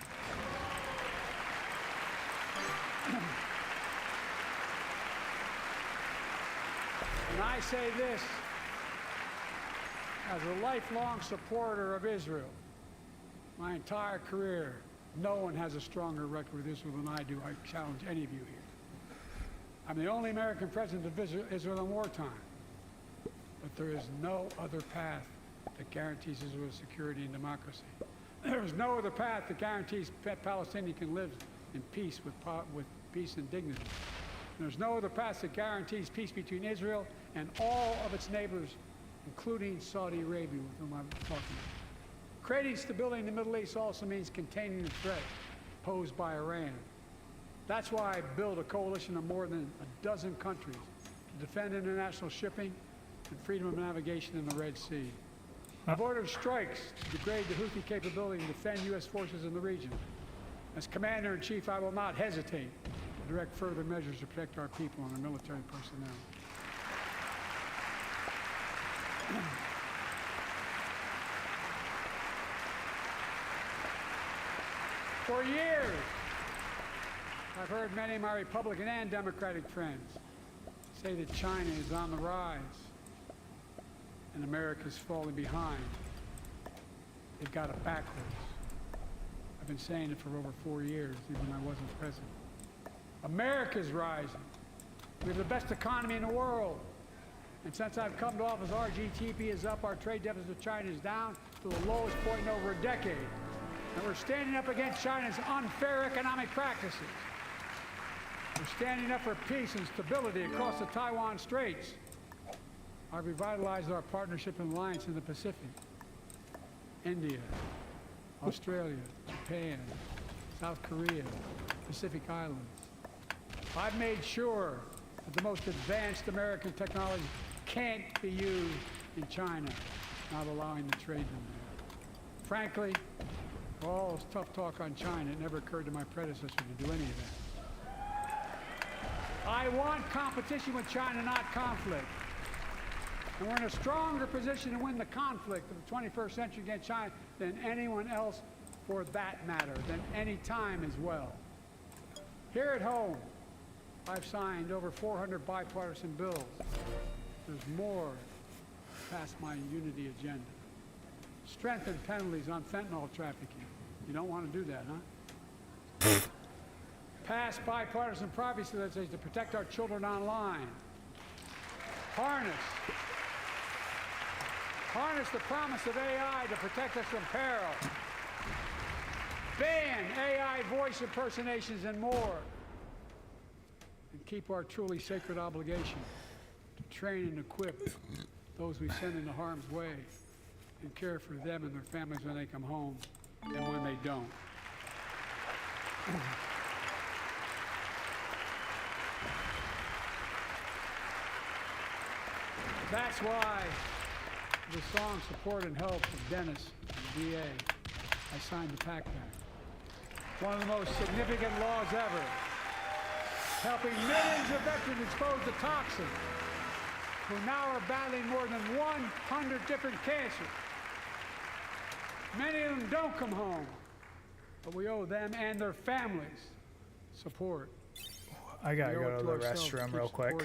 And I say this as a lifelong supporter of Israel. My entire career, no one has a stronger record with Israel than I do. I challenge any of you here. I'm the only American president of Israel in wartime. But there is no other path that guarantees Israel's security and democracy. There is no other path that guarantees Palestinians can live in peace with peace and dignity. There's no other path that guarantees peace between Israel and all of its neighbors, including Saudi Arabia, with whom I'm talking about. Creating stability in the Middle East also means containing the threat posed by Iran. That's why I built a coalition of more than a dozen countries to defend international shipping and freedom of navigation in the Red Sea. I've ordered strikes to degrade the Houthi capability to defend U.S. forces in the region. As Commander-in-Chief, I will not hesitate to direct further measures to protect our people and our military personnel. For years, I've heard many of my Republican and Democratic friends say that China is on the rise and America's falling behind. They've got it backwards. I've been saying it for over 4 years, even when I wasn't president. America's rising. We have the best economy in the world. And since I've come to office, our GDP is up, our trade deficit with China is down to the lowest point in over a decade. And we're standing up against China's unfair economic practices. We're standing up for peace and stability across the Taiwan Straits. I've revitalized our partnership and alliance in the Pacific. India, Australia, Japan, South Korea, Pacific Islands. I've made sure that the most advanced American technology can't be used in China, not allowing to trade them there. Frankly, for all this tough talk on China, it never occurred to my predecessor to do any of that. I want competition with China, not conflict. And we're in a stronger position to win the conflict of the 21st century against China than anyone else, for that matter, than any time as well. Here at home, I've signed over 400 bipartisan bills. There's more past my unity agenda. Strengthen penalties on fentanyl trafficking. You don't want to do that, huh? Pass bipartisan privacy legislation to protect our children online. Harness the promise of AI to protect us from peril. Ban AI voice impersonations and more. And keep our truly sacred obligation to train and equip those we send into harm's way and care for them and their families when they come home and when they don't. That's why, with the strong support and help of Dennis and the DA, I signed the PACT Act. One of the most significant laws ever, helping millions of veterans exposed to toxins who now are battling more than 100 different cancers. Many of them don't come home, but we owe them and their families support. I gotta go to the restroom real quick.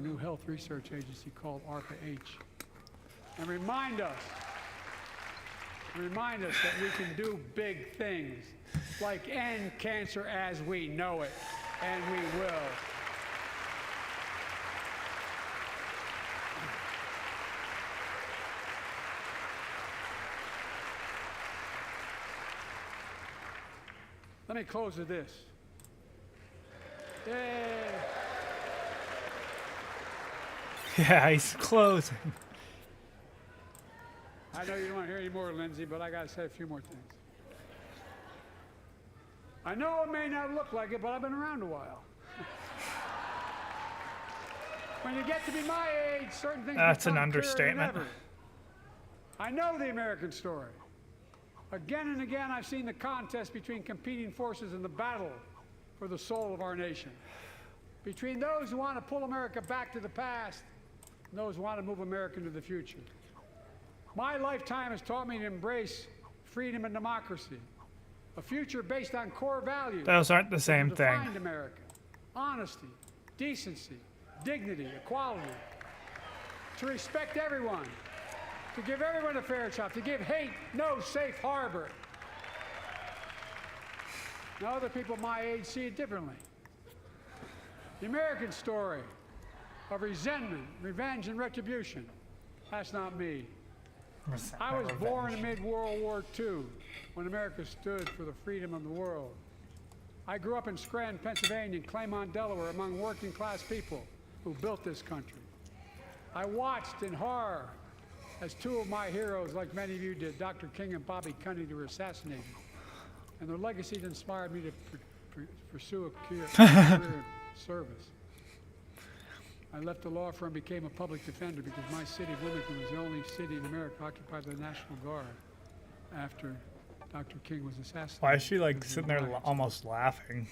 new health research agency called ARPA-H, and remind us that we can do big things, like end cancer as we know it, and we will. Let me close with this. Yay. Yeah, he's closing. I know you don't want to hear any more, Lindsay, but I got to say a few more things. I know it may not look like it, but I've been around a while. When you get to be my age, certain things That's an become clearer than understatement. ever. I know the American story. Again and again, I've seen the contest between competing forces in the battle for the soul of our nation. Between those who want to pull America back to the past and those who want to move America into the future. My lifetime has taught me to embrace freedom and democracy, a future based on core values. Those aren't the same that thing. defined America: honesty, decency, dignity, equality, to respect everyone, to give everyone a fair shot, to give hate no safe harbor. Now, other people my age see it differently. The American story of resentment, revenge, and retribution, that's not me. I was born amid World War II, when America stood for the freedom of the world. I grew up in Scranton, Pennsylvania, and Claymont, Delaware, among working class people who built this country. I watched in horror as two of my heroes, like many of you did, Dr. King and Bobby Kennedy, were assassinated. And their legacies inspired me to pursue a career in service. I left the law firm and became a public defender because my city of Wilmington was the only city in America occupied by the National Guard after Dr. King was assassinated. Why is she like sitting there almost laughing?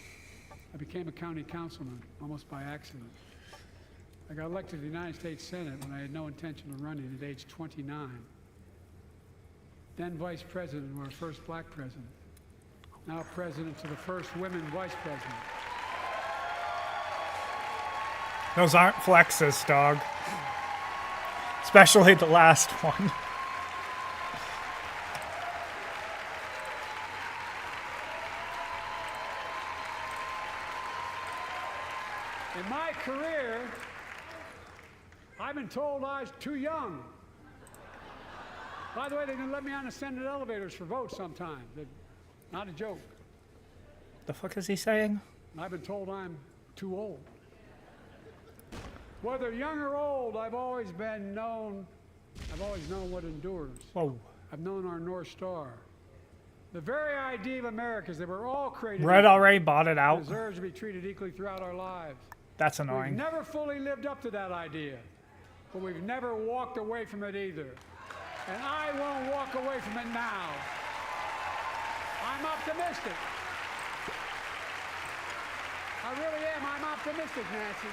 I became a county councilman almost by accident. I got elected to the United States Senate when I had no intention of running at age 29. Then vice president, or first black president. Now president to the first women vice president. Those aren't flexes, dog. Especially the last one. In my career, I've been told I was too young. By the way, they didn't let me on the Senate elevators for votes sometimes. Not a joke. The fuck is he saying? I've been told I'm too old. Whether young or old, I've always known what endures. Whoa. I've known our North Star. The very idea of America is that we're all created. Red already bought it out. Deserves to be treated equally throughout our lives. That's annoying. We've never fully lived up to that idea, but we've never walked away from it either. And I won't walk away from it now. I'm optimistic. I really am. I'm optimistic, Nancy.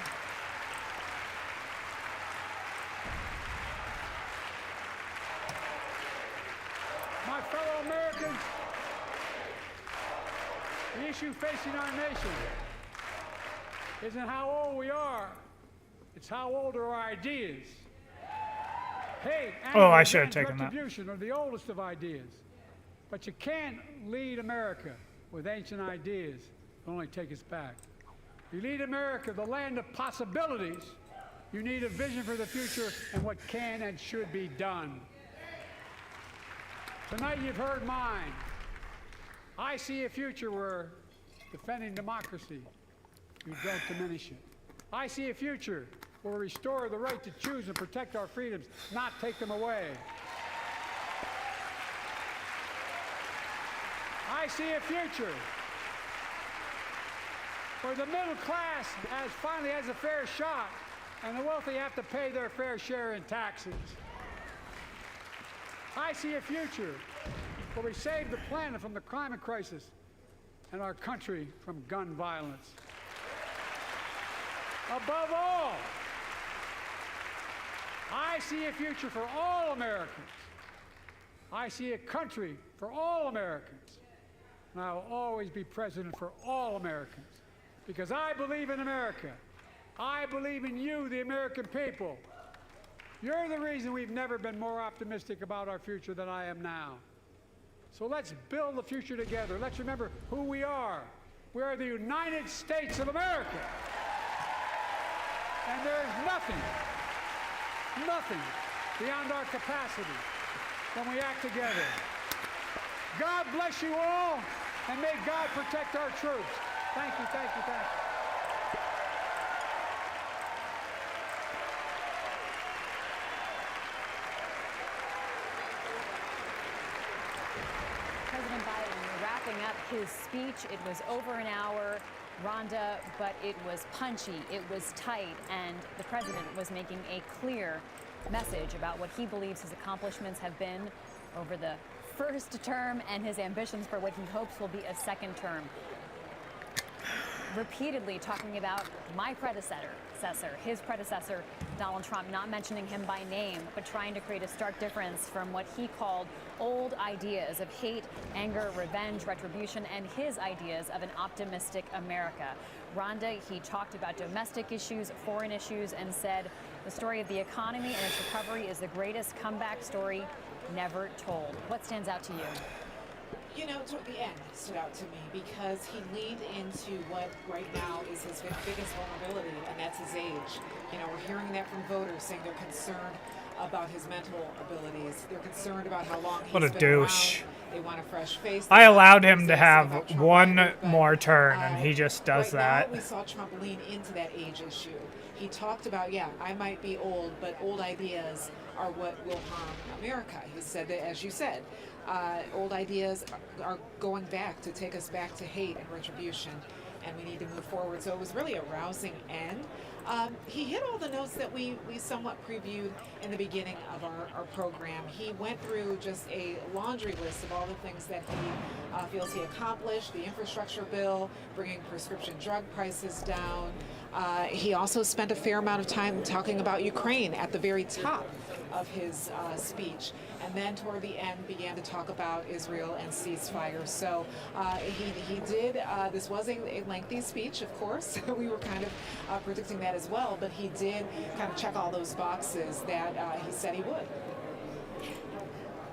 My fellow Americans, the issue facing our nation isn't how old we are, it's how old are our ideas. Hate, anger, I should have taken that. retribution are the oldest of ideas. But you can't lead America with ancient ideas that only take us back. You lead America, the land of possibilities, you need a vision for the future and what can and should be done. Tonight you've heard mine. I see a future where defending democracy, we don't diminish it. I see a future where we restore the right to choose and protect our freedoms, not take them away. I see a future where the middle class finally has a fair shot and the wealthy have to pay their fair share in taxes. I see a future where we save the planet from the climate crisis and our country from gun violence. Above all, I see a future for all Americans. I see a country for all Americans. And I will always be president for all Americans because I believe in America I believe in you, the American people. You're the reason we've never been more optimistic about our future than I am now. So let's build the future together. Let's remember who we are. We are the United States of America. And there is nothing beyond our capacity when we act together. God bless you all, and may God protect our troops. Thank you, thank you, thank you. President Biden wrapping up his speech. It was over an hour, Rhonda, but it was punchy, it was tight, and the president was making a clear message about what he believes his accomplishments have been over the first term and his ambitions for what he hopes will be a second term. Repeatedly talking about my predecessor, his predecessor, Donald Trump, not mentioning him by name, but trying to create a stark difference from what he called old ideas of hate, anger, revenge, retribution, and his ideas of an optimistic America. Rhonda, he talked about domestic issues, foreign issues, and said the story of the economy and its recovery is the greatest comeback story never told. What stands out to you? You know, toward the end stood out to me because he leaned into what right now is his biggest vulnerability, and that's his age. You know, we're hearing that from voters saying they're concerned about his mental abilities. They're concerned about how long he's What a been douche. around. They want a fresh face. I allowed him to have one more turn, and he just does that. Now we saw Trump lean into that age issue. He talked about, yeah, I might be old, but old ideas are what will harm America. He said that, as you said, old ideas are going back to take us back to hate and retribution, and we need to move forward. So it was really a rousing end. He hit all the notes that we somewhat previewed in the beginning of our program. He went through just a laundry list of all the things that he feels he accomplished, the infrastructure bill, bringing prescription drug prices down. He also spent a fair amount of time talking about Ukraine at the very top of his speech, and then toward the end began to talk about Israel and ceasefire. So he did, this was a lengthy speech, of course. We were kind of predicting that as well, but he did kind of check all those boxes that he said he would.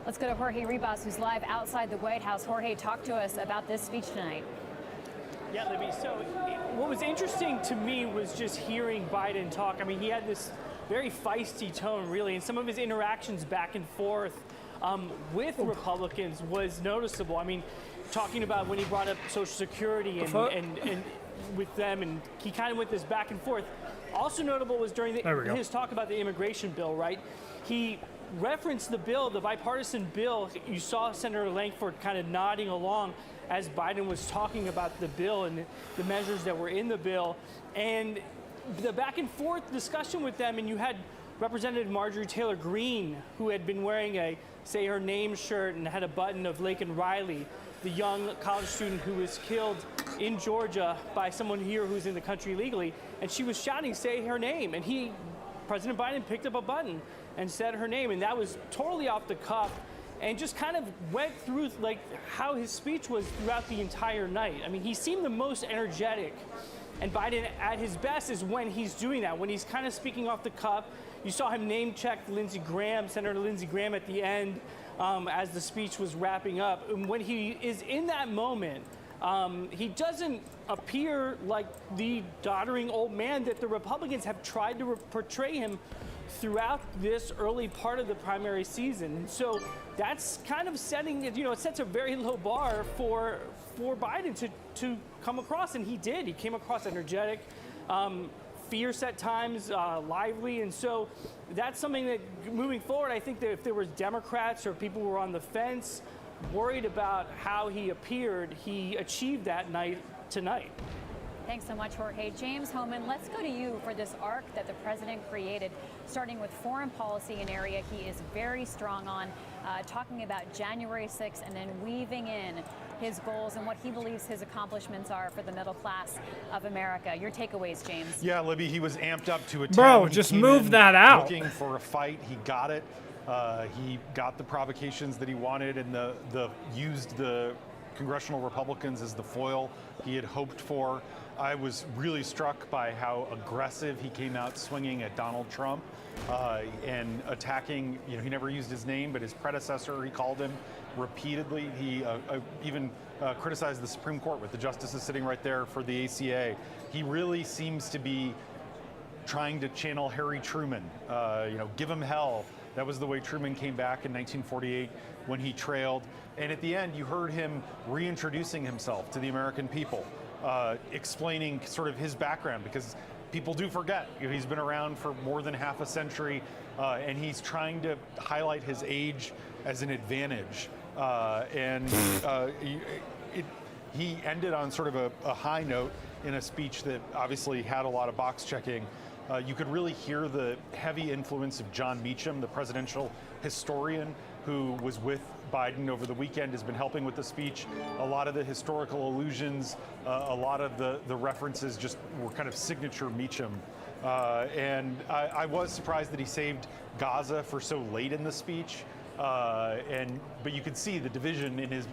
Let's go to Jorge Ribas, who's live outside the White House. Jorge, talk to us about this speech tonight. Yeah, Libby, so what was interesting to me was just hearing Biden talk. I mean, he had this very feisty tone, really, and some of his interactions back and forth with Republicans was noticeable. I mean, talking about when he brought up Social Security and with them, and he kind of went this back and forth. Also notable was during his talk about the immigration bill, right? He referenced the bill, the bipartisan bill. You saw Senator Langford kind of nodding along as Biden was talking about the bill and the measures that were in the bill. And the back and forth discussion with them, and you had Representative Marjorie Taylor Greene, who had been wearing a Say Her Name shirt and had a button of Laken Riley, the young college student who was killed in Georgia by someone here who's in the country illegally, and she was shouting, "Say her name," and President Biden picked up a button and said her name, and that was totally off the cuff, and just kind of went through like how his speech was throughout the entire night. I mean, he seemed the most energetic. And Biden at his best is when he's doing that, when he's kind of speaking off the cuff. You saw him name check Lindsey Graham, Senator Lindsey Graham at the end as the speech was wrapping up. And when he is in that moment, he doesn't appear like the doddering old man that the Republicans have tried to portray him throughout this early part of the primary season. And so that's kind of setting, it sets a very low bar for Biden to come across, and he did. He came across energetic, fierce at times, lively, and so that's something that moving forward, I think that if there was Democrats or people who were on the fence worried about how he appeared, he achieved that tonight. Thanks so much, Jorge. James Hohmann, let's go to you for this arc that the president created, starting with foreign policy, an area he is very strong on, talking about January 6th and then weaving in his goals and what he believes his accomplishments are for the middle class of America. Your takeaways, James. Yeah, Libby, he was amped up to attack. Bro, just move that out. Looking for a fight. He got it. He got the provocations that he wanted and used the congressional Republicans as the foil he had hoped for. I was really struck by how aggressive he came out swinging at Donald Trump and attacking, he never used his name, but his predecessor, he called him repeatedly. He even criticized the Supreme Court with the justices sitting right there for the ACA. He really seems to be trying to channel Harry Truman, give him hell. That was the way Truman came back in 1948 when he trailed. And at the end, you heard him reintroducing himself to the American people, explaining sort of his background, because people do forget. He's been around for more than half a century, and he's trying to highlight his age as an advantage. He ended on sort of a high note in a speech that obviously had a lot of box checking. You could really hear the heavy influence of John Meacham, the presidential historian who was with Biden over the weekend, has been helping with the speech. A lot of the historical allusions, a lot of the references just were kind of signature Meacham. And I was surprised that he saved Gaza for so late in the speech. But you could see the division in his,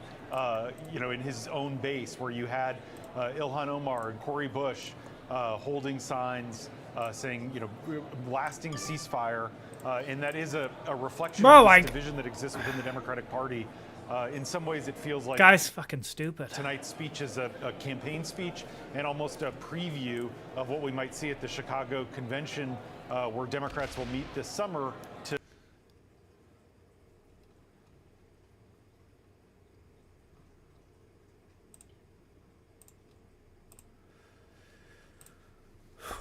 in his own base, where you had Ilhan Omar and Cori Bush holding signs saying, lasting ceasefire, and that is a reflection of this division that exists within the Democratic Party. In some ways, it feels like guy's fucking stupid. Tonight's speech is a campaign speech and almost a preview of what we might see at the Chicago convention, where Democrats will meet this summer to.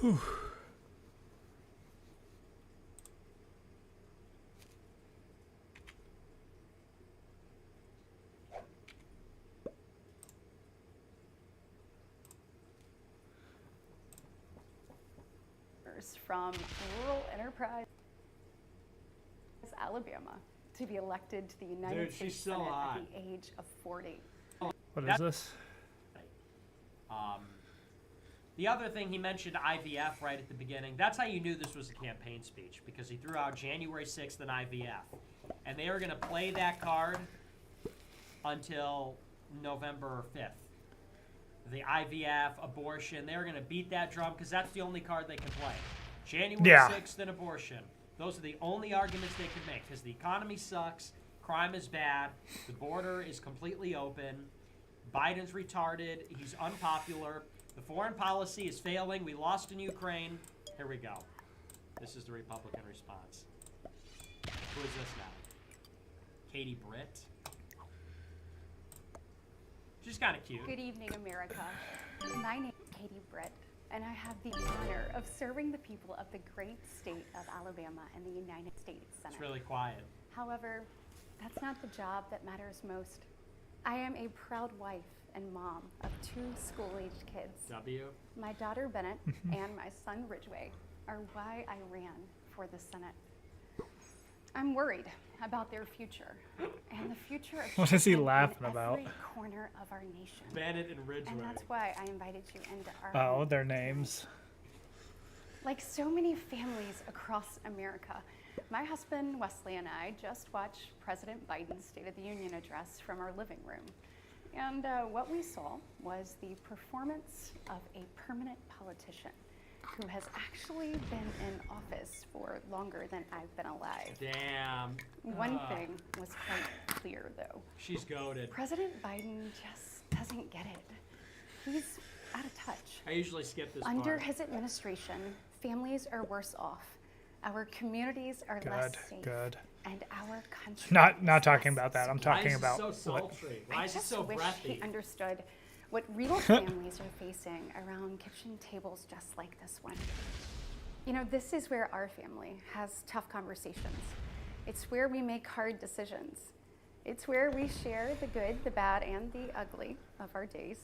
Whew. From rural Enterprise, Alabama, to be elected to the United States Senate at the age of 40. What is this? The other thing, he mentioned IVF right at the beginning. That's how you knew this was a campaign speech, because he threw out January 6th and IVF. And they are going to play that card until November 5th. The IVF, abortion, they're going to beat that drum because that's the only card they can play. January 6th and abortion. Those are the only arguments they can make, because the economy sucks, crime is bad, the border is completely open, Biden's retarded, he's unpopular, the foreign policy is failing, we lost in Ukraine. Here we go. This is the Republican response. Who is this now? Katie Britt? She's kind of cute. Good evening, America. My name is Katie Britt, and I have the honor of serving the people of the great state of Alabama and the United States Senate. It's really quiet. However, that's not the job that matters most. I am a proud wife and mom of 2 school-aged kids. W. My daughter Bennett and my son Ridgway are why I ran for the Senate. I'm worried about their future and the future of what is he children laughing in about? every corner of our nation. Bennett and Ridgway. And that's why I invited you into our Oh, home. their names. Like so many families across America, my husband Wesley and I just watched President Biden's State of the Union address from our living room. And what we saw was the performance of a permanent politician who has actually been in office for longer than I've been alive. Damn. One thing was quite clear, though. She's goated. President Biden just doesn't get it. He's out of touch. I usually skip this Under part. his administration, families are worse off. Our communities are less safe. Good. And our country Not talking about that. I'm talking about Why is it so sultry? Why is it so wish breathy? he understood what real families are facing around kitchen tables just like this one. You know, this is where our family has tough conversations. It's where we make hard decisions. It's where we share the good, the bad, and the ugly of our days.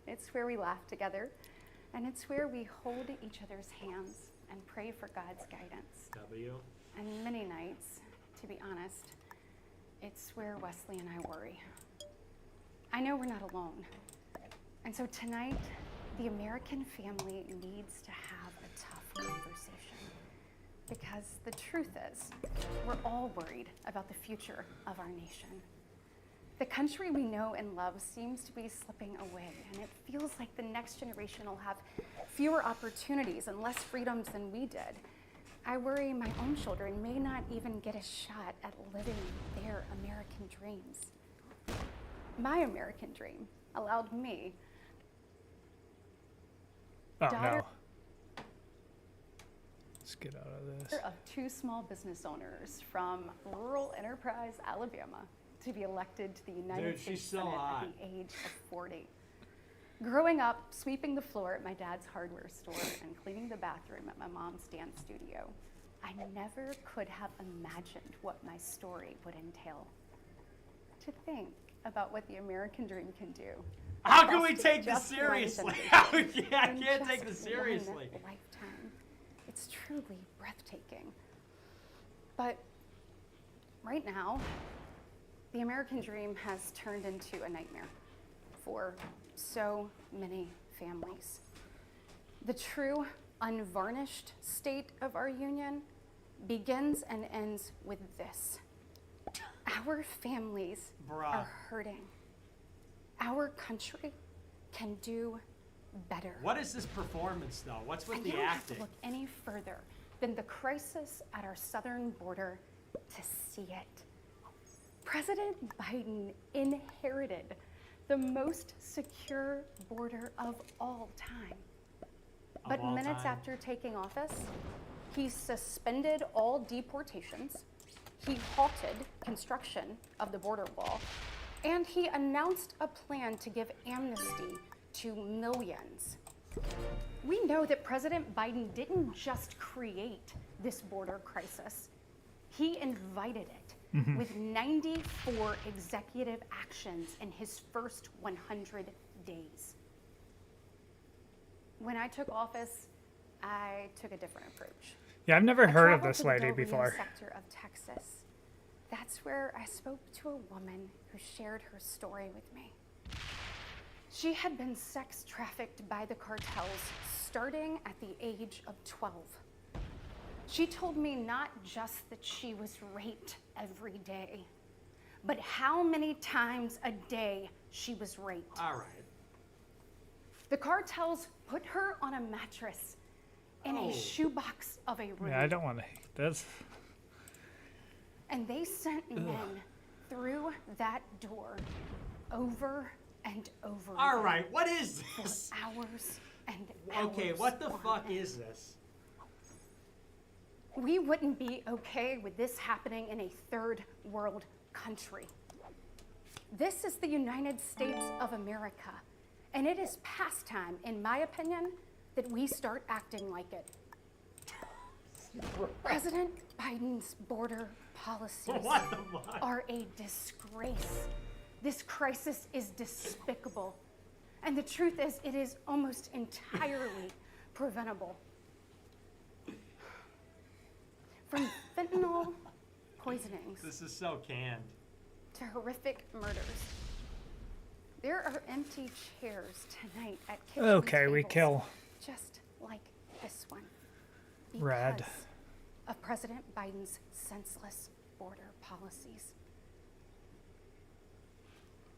It's where we laugh together, and it's where we hold each other's hands and pray for God's guidance. W. And many nights, to be honest, it's where Wesley and I worry. I know we're not alone. And so tonight, the American family needs to have a tough conversation. Because the truth is, we're all worried about the future of our nation. The country we know and love seems to be slipping away, and it feels like the next generation will have fewer opportunities and less freedoms than we did. I worry my own children may not even get a shot at living their American dreams. My American dream allowed me, daughter Let's get out of this. of 2 small business owners from rural Enterprise, Alabama, to be elected to the United States Senate at the age of 40. Growing up, sweeping the floor at my dad's hardware store and cleaning the bathroom at my mom's dance studio, I never could have imagined what my story would entail. To think about what the American dream can do. How can across we take this just one seriously? generation I in can't take just this seriously. one lifetime. It's truly breathtaking. But right now, the American dream has turned into a nightmare for so many families. The true, unvarnished state of our union begins and ends with this. Our families are hurting. Our country can do better. What is this performance, though? What's with And the you don't have to acting? look any further than the crisis at our southern border to see it. President Biden inherited the most secure border of all time. But all minutes time. after taking office, he suspended all deportations, he halted construction of the border wall, and he announced a plan to give amnesty to millions. We know that President Biden didn't just create this border crisis, he invited it with 94 executive actions in his first 100 days. When I took office, I took a different approach. Yeah, I've never I heard of traveled this to the lady Del Rio before. sector of Texas. That's where I spoke to a woman who shared her story with me. She had been sex trafficked by the cartels starting at the age of 12. She told me not just that she was raped every day, but how many times a day she was raped. All right. The cartels put her on a mattress in Oh. a shoebox of a room. Yeah, I don't want to hate this. And they sent men through that door over and over All again right, what is this? for hours and hours. Okay, what the on fuck end. is this? We wouldn't be okay with this happening in a third world country. This is the United States of America, and it is past time, in my opinion, that we start acting like it. President Biden's border policies What the fuck? are a disgrace. This crisis is despicable. And the truth is, it is almost entirely preventable. From fentanyl poisonings This is so canned. to horrific murders. There are empty chairs tonight at kitchen Okay, we tables, kill just like this one. Rad. Because of President Biden's senseless border policies.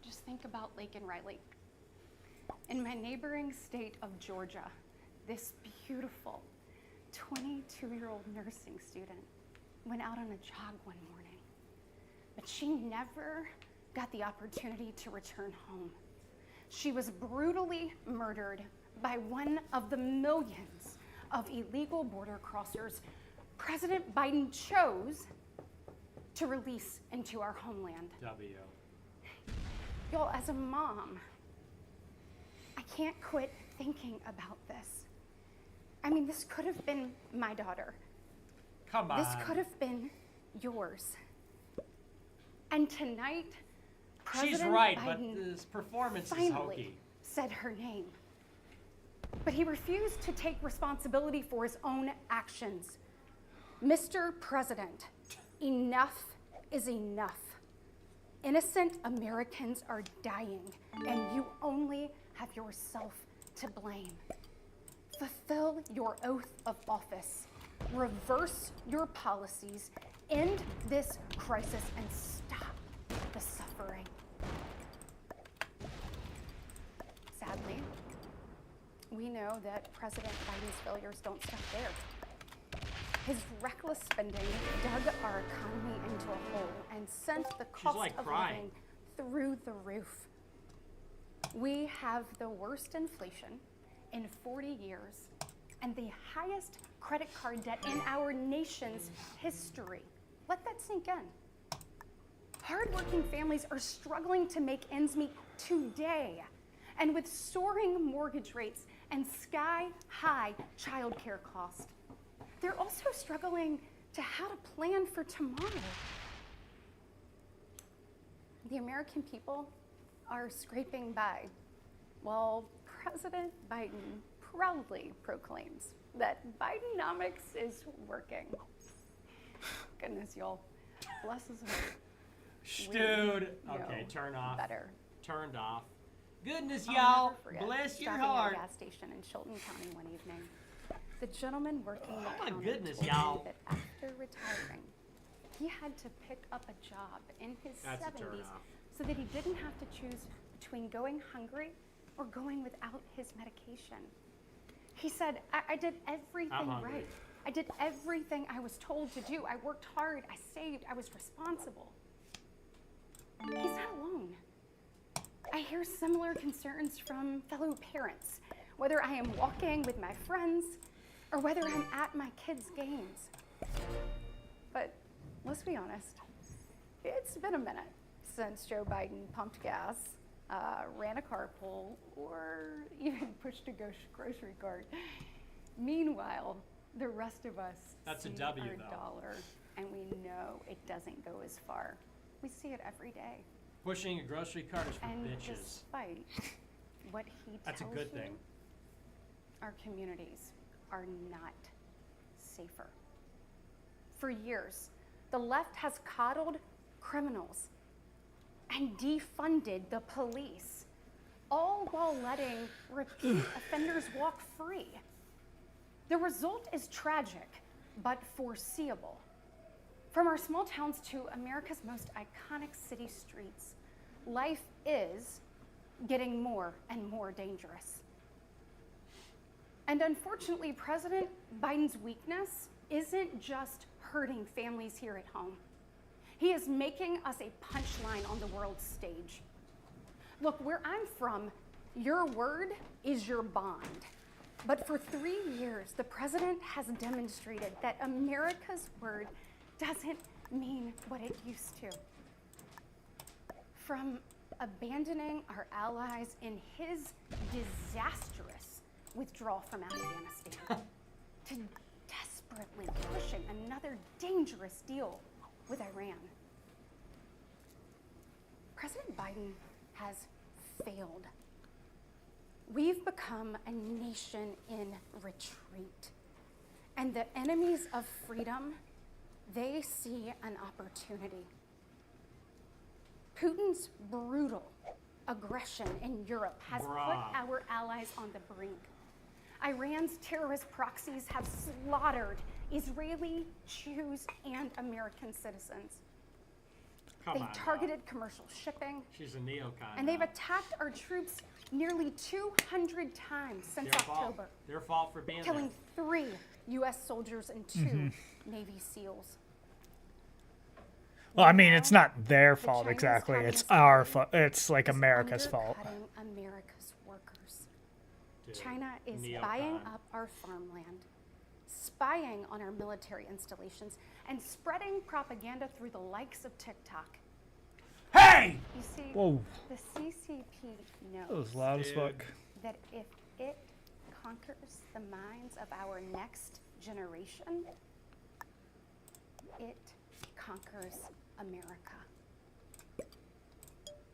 Just think about Laken Riley. In my neighboring state of Georgia, this beautiful 22-year-old nursing student went out on a jog one morning, but she never got the opportunity to return home. She was brutally murdered by one of the millions of illegal border crossers President Biden chose to release into our homeland. W. Y'all, as a mom, I can't quit thinking about this. I mean, this could have been my daughter. Come on. This could have been yours. And tonight, President She's right, Biden but this performance is finally hokey. said her name. But he refused to take responsibility for his own actions. Mr. President, enough is enough. Innocent Americans are dying, and you only have yourself to blame. Fulfill your oath of office. Reverse your policies. End this crisis and stop the suffering. We know that President Biden's failures don't stop there. His reckless spending dug our economy into a hole and sent the cost like of crying. living through the roof. We have the worst inflation in 40 years and the highest credit card debt in our nation's history. Let that sink in. Hardworking families are struggling to make ends meet today. And with soaring mortgage rates and sky-high childcare costs, they're also struggling to how to plan for tomorrow. The American people are scraping by, while President Biden proudly proclaims that Bidenomics is working. Goodness, y'all. Bless his heart. Dude. We Okay, know turn off. better. Turned off. Goodness, I'll y'all. never forget Bless your stopping heart. at a gas station in Chilton County one evening. The gentleman working the my counter goodness, told y'all. me that after retiring, he had to pick up a job in his That's a 70s turnoff. so that he didn't have to choose between going hungry or going without his medication. He said, I did everything hungry. right. I did everything I was told to do. I worked hard, I saved, I was responsible. He's not alone. I hear similar concerns from fellow parents, whether I am walking with my friends or whether I'm at my kids' games. But let's be honest, it's been a minute since Joe Biden pumped gas, ran a carpool, or even pushed a grocery cart. Meanwhile, the rest of us That's a see W, our though. dollar, and we know it doesn't go as far. We see it every day. Pushing a grocery cart is for And bitches. despite what he That's a tells good you, thing. our communities are not safer. For years, the left has coddled criminals and defunded the police, all while letting repeat offenders walk free. The result is tragic, but foreseeable. From our small towns to America's most iconic city streets, life is getting more and more dangerous. And unfortunately, President Biden's weakness isn't just hurting families here at home. He is making us a punchline on the world stage. Look, where I'm from, your word is your bond. But for 3 years, the president has demonstrated that America's word doesn't mean what it used to. From abandoning our allies in his disastrous withdrawal from Afghanistan to desperately pushing another dangerous deal with Iran. President Biden has failed. We've become a nation in retreat. And the enemies of freedom, they see an opportunity. Putin's brutal aggression in Europe has put our allies on the brink. Iran's terrorist proxies have slaughtered Israeli, Jews, and American citizens. They've targeted commercial shipping. She's a neocon. And they've now. attacked our troops nearly 200 times since Their fault. October, Their fault for being killing there. 3 U.S. soldiers and 2 Navy SEALs. Well, I mean, it's not their fault Chinese exactly. It's Communist our Party fault. It's like is America's fault. undercutting America's workers. Dude, China is neocon. buying up our farmland, spying on our military installations, and spreading propaganda through the likes of TikTok. Hey! You see, Whoa. the CCP knows That was loud as fuck. that if it conquers the minds of our next generation, it conquers America.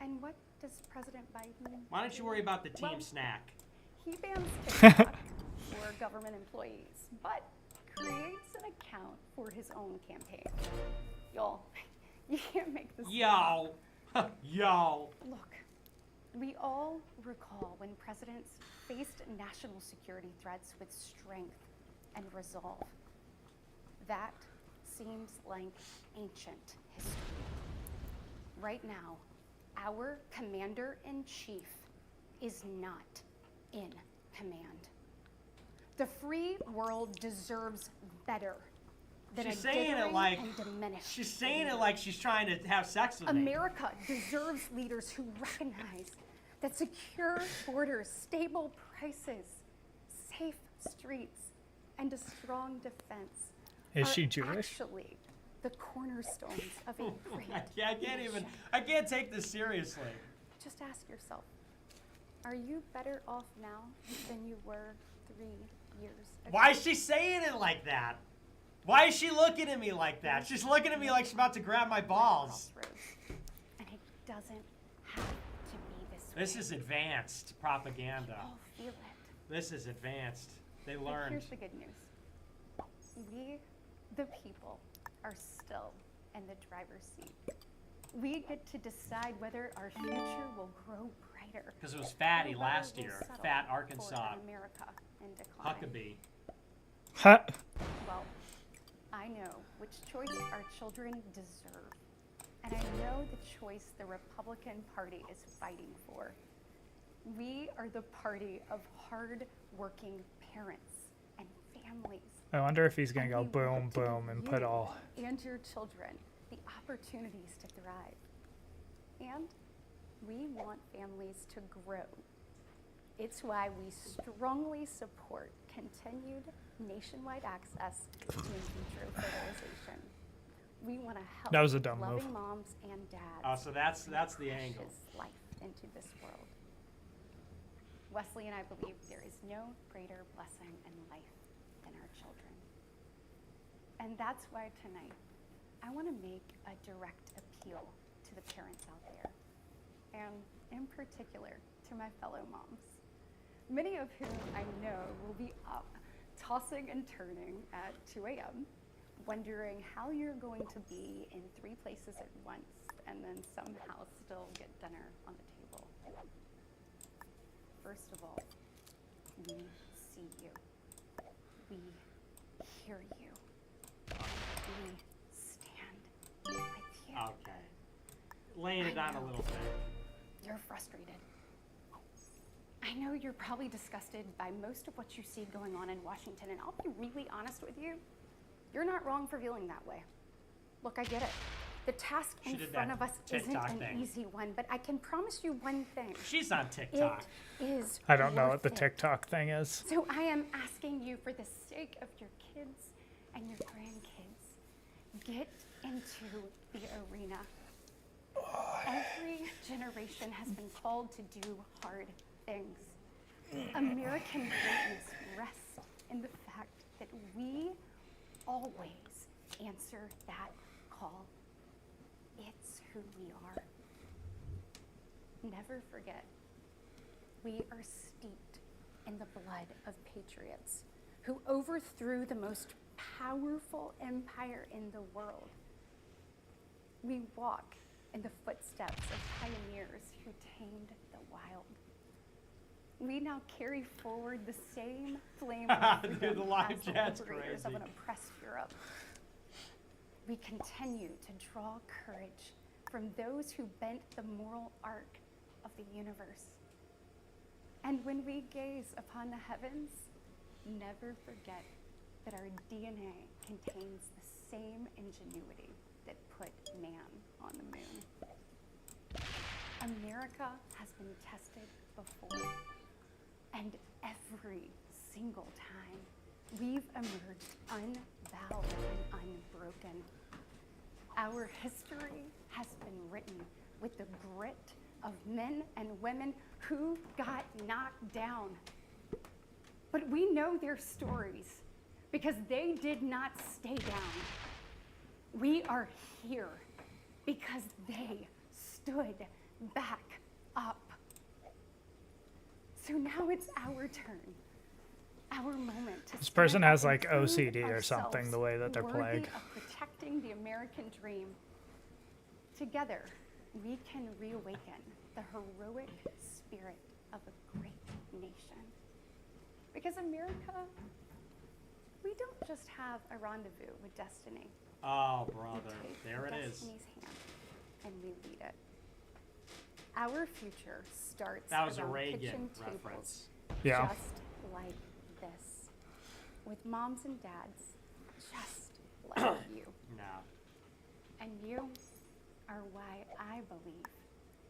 And what does President Biden Why don't you worry about the team Well, snack? He bans TikTok for government employees, but creates an account for his own campaign. Y'all, you can't make this Yo! Yo! Look, we all recall when presidents faced national security threats with strength and resolve. That seems like ancient history. Right now, our commander-in-chief is not in command. The free world deserves better than She's a saying it dithering like and diminished. she's saying it like she's trying to have sex with me. America deserves leaders who recognize that secure borders, stable prices, safe streets, and a strong defense Is are she Jewish? actually the cornerstones of a great I can't take this seriously. Just ask yourself, are you better off now than you were 3 years ago? Why is she saying it like that? Why is she looking at me like that? She's looking at me like she's about to grab my balls. And it doesn't have to be this way. This is advanced propaganda. All feel it. This is advanced. They But learned. here's the good news. We, the people, are still in the driver's seat. We get to decide whether our future will grow brighter. Because it was fatty or whether last we'll year. settle Fat for Arkansas. an America in decline. Huckabee. Huh? Well, I know which choice our children deserve. And I know the choice the Republican Party is fighting for. We are the party of hard-working parents and families. I wonder if he's gonna And go we boom, want to boom, give and put you all. and your children the opportunities to thrive. And we want families to grow. It's why we strongly support continued nationwide access to in vitro fertilization. We want to help That was a dumb loving move. moms and dads. Oh, so that's the bring angle. precious life into this world. Wesley and I believe there is no greater blessing in life than our children. And that's why tonight I want to make a direct appeal to the parents out there, and in particular to my fellow moms, many of whom I know will be up, tossing and turning at 2 a.m., wondering how you're going to be in 3 places at once and then somehow still get dinner on the table. First of all, we see you. We hear you. We stand with you. Okay. Laying it down a little bit. You're frustrated. I know you're probably disgusted by most of what you see going on in Washington, and I'll be really honest with you. You're not wrong for feeling that way. Look, I get it. The task She in did front that of us isn't TikTok an thing. easy one, but I can promise you one thing. She's on TikTok. It is I don't know worth what the it. TikTok thing is. So I am asking you, for the sake of your kids and your grandkids, get into the arena. Every generation has been called to do hard things. American greatness rests in the fact that we always answer that call. It's who we are. Never forget, we are steeped in the blood of patriots who overthrew the most powerful empire in the world. We walk in the footsteps of pioneers who tamed the wild. We now carry forward the same flame of Dude, freedom the live as the chat's liberators of crazy. an oppressed Europe. We continue to draw courage from those who bent the moral arc of the universe. And when we gaze upon the heavens, never forget that our DNA contains the same ingenuity that put man on the moon. America has been tested before, and every single time we've emerged unbowed and unbroken. Our history has been written with the grit of men and women who got knocked down. But we know their stories because they did not stay down. We are here because they stood back up. So now it's our turn, our moment to This person stand up has and like prove OCD or something, ourselves the way that they're worthy playing. of protecting the American dream. Together, we can reawaken the heroic spirit of a great nation. Because America, we don't just have a rendezvous with destiny. Oh, We brother. take There it is. destiny's hand and we lead it. Our future starts That was a around Reagan kitchen reference. tables, Yeah. just like this. with moms and dads just like you. No. And you are why I believe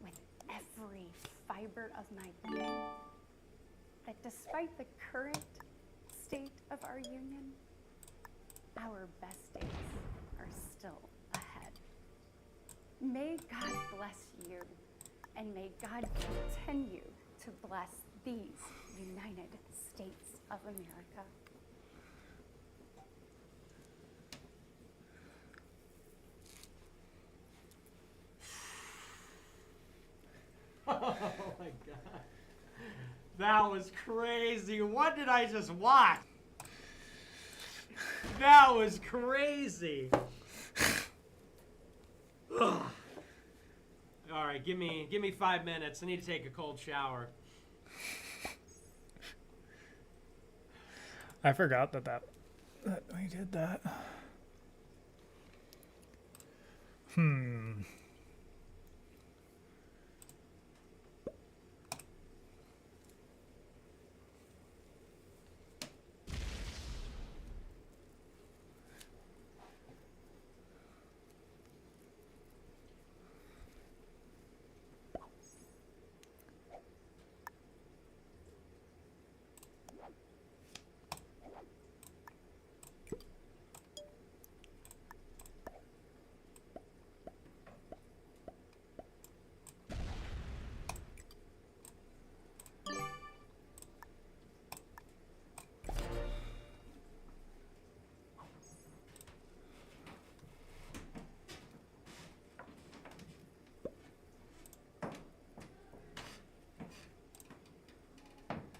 with every fiber of my being that despite the current state of our union, our best days are still ahead. May God bless you, and may God continue to bless these United States of America. Oh my God. That was crazy. What did I just watch? That was crazy. All right, give me 5 minutes. I need to take a cold shower. I forgot that we did that.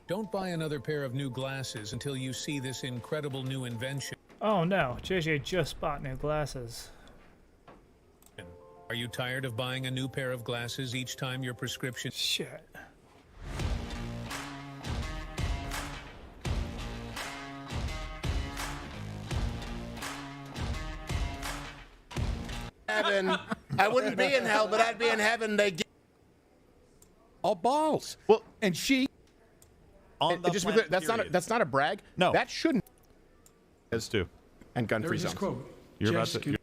Don't buy another pair of new glasses until you see this incredible new invention. Oh no, JJ just bought new glasses. Are you tired of buying a new pair of glasses each time your prescription? Shit. Heaven. I wouldn't be in hell, but I'd be in heaven. They get all balls. Well, and she. On the just planet, because that's not a brag. No, that shouldn't. Is too. And gun-free There's this zones. quote. You're about to.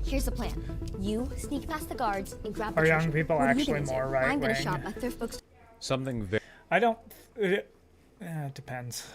Here's the plan. You sneak past the guards and grab the Are young treasure. people What are you actually gonna do? more right I'm gonna wing? shop at thrift bookstore. Something very. I don't. It depends.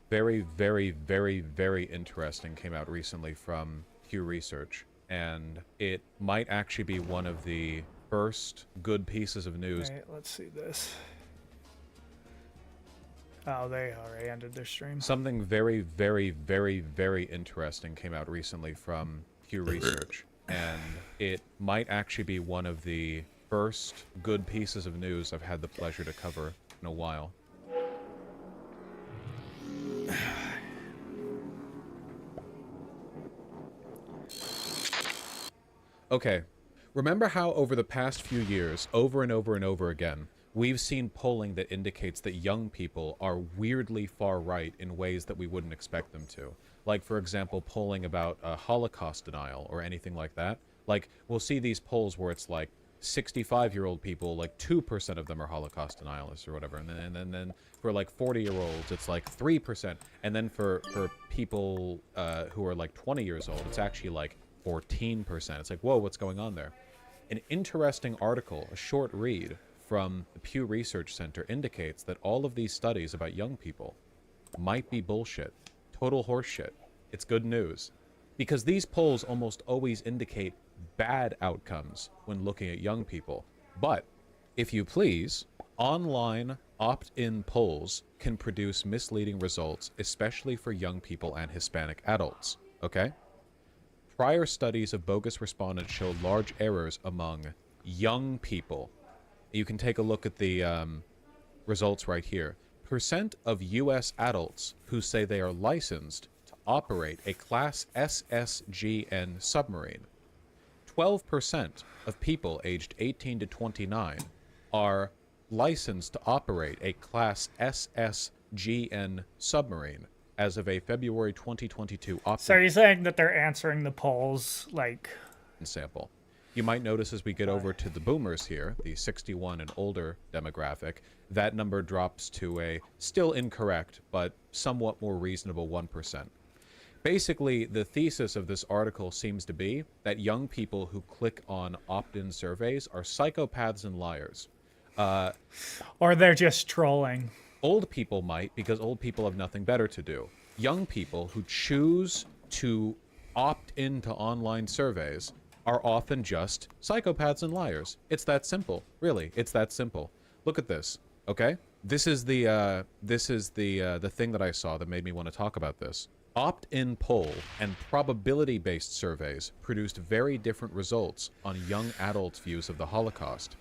very, very, very, very interesting came out recently from Pew Research, and it might actually be one of the first good pieces of news. Right, let's see this. Oh, they already ended their stream. Something very, very, very, very interesting came out recently from Pew Research, and it might actually be one of the first good pieces of news I've had the pleasure to cover in a while. Okay, remember how over the past few years, over and over and over again, we've seen polling that indicates that young people are weirdly far right in ways that we wouldn't expect them to. Like, for example, polling about Holocaust denial or anything like that. Like, we'll see these polls where it's like 65-year-old people, like 2% of them are Holocaust denialists or whatever. And then for like 40-year-olds, it's like 3%. And then for people who are like 20 years old, it's actually like 14%. It's like, whoa, what's going on there? An interesting article, a short read from the Pew Research Center indicates that all of these studies about young people might be bullshit. Total horseshit. It's good news. Because these polls almost always indicate bad outcomes when looking at young people. But, if you please, online opt-in polls can produce misleading results, especially for young people and Hispanic adults. Okay? Prior studies of bogus respondents show large errors among young people. You can take a look at the results right here. Percent of U.S. adults who say they are licensed to operate a Class SSGN submarine. 12% of people aged 18 to 29 are licensed to operate a Class SSGN submarine as of a February 2022 So you're saying that they're answering the polls like sample. You might notice as we get over to the boomers here, the 61 and older demographic, that number drops to a still incorrect but somewhat more reasonable 1%. Basically, the thesis of this article seems to be that young people who click on opt-in surveys are psychopaths and liars. Or they're just trolling. Old people might, because old people have nothing better to do. Young people who choose to opt into online surveys are often just psychopaths and liars. It's that simple. Really, it's that simple. Look at this, okay? This is the thing that I saw that made me want to talk about this. Opt-in poll and probability-based surveys produced very different results on young adults' views of the Holocaust.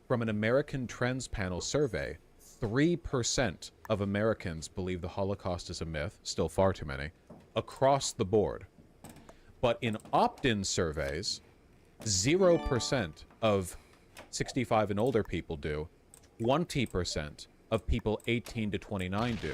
From an American Trends Panel survey, 3% of Americans believe the Holocaust is a myth, still far too many, across the board. But in opt-in surveys, 0% of 65 and older people do, 20% of people 18 to 29 do.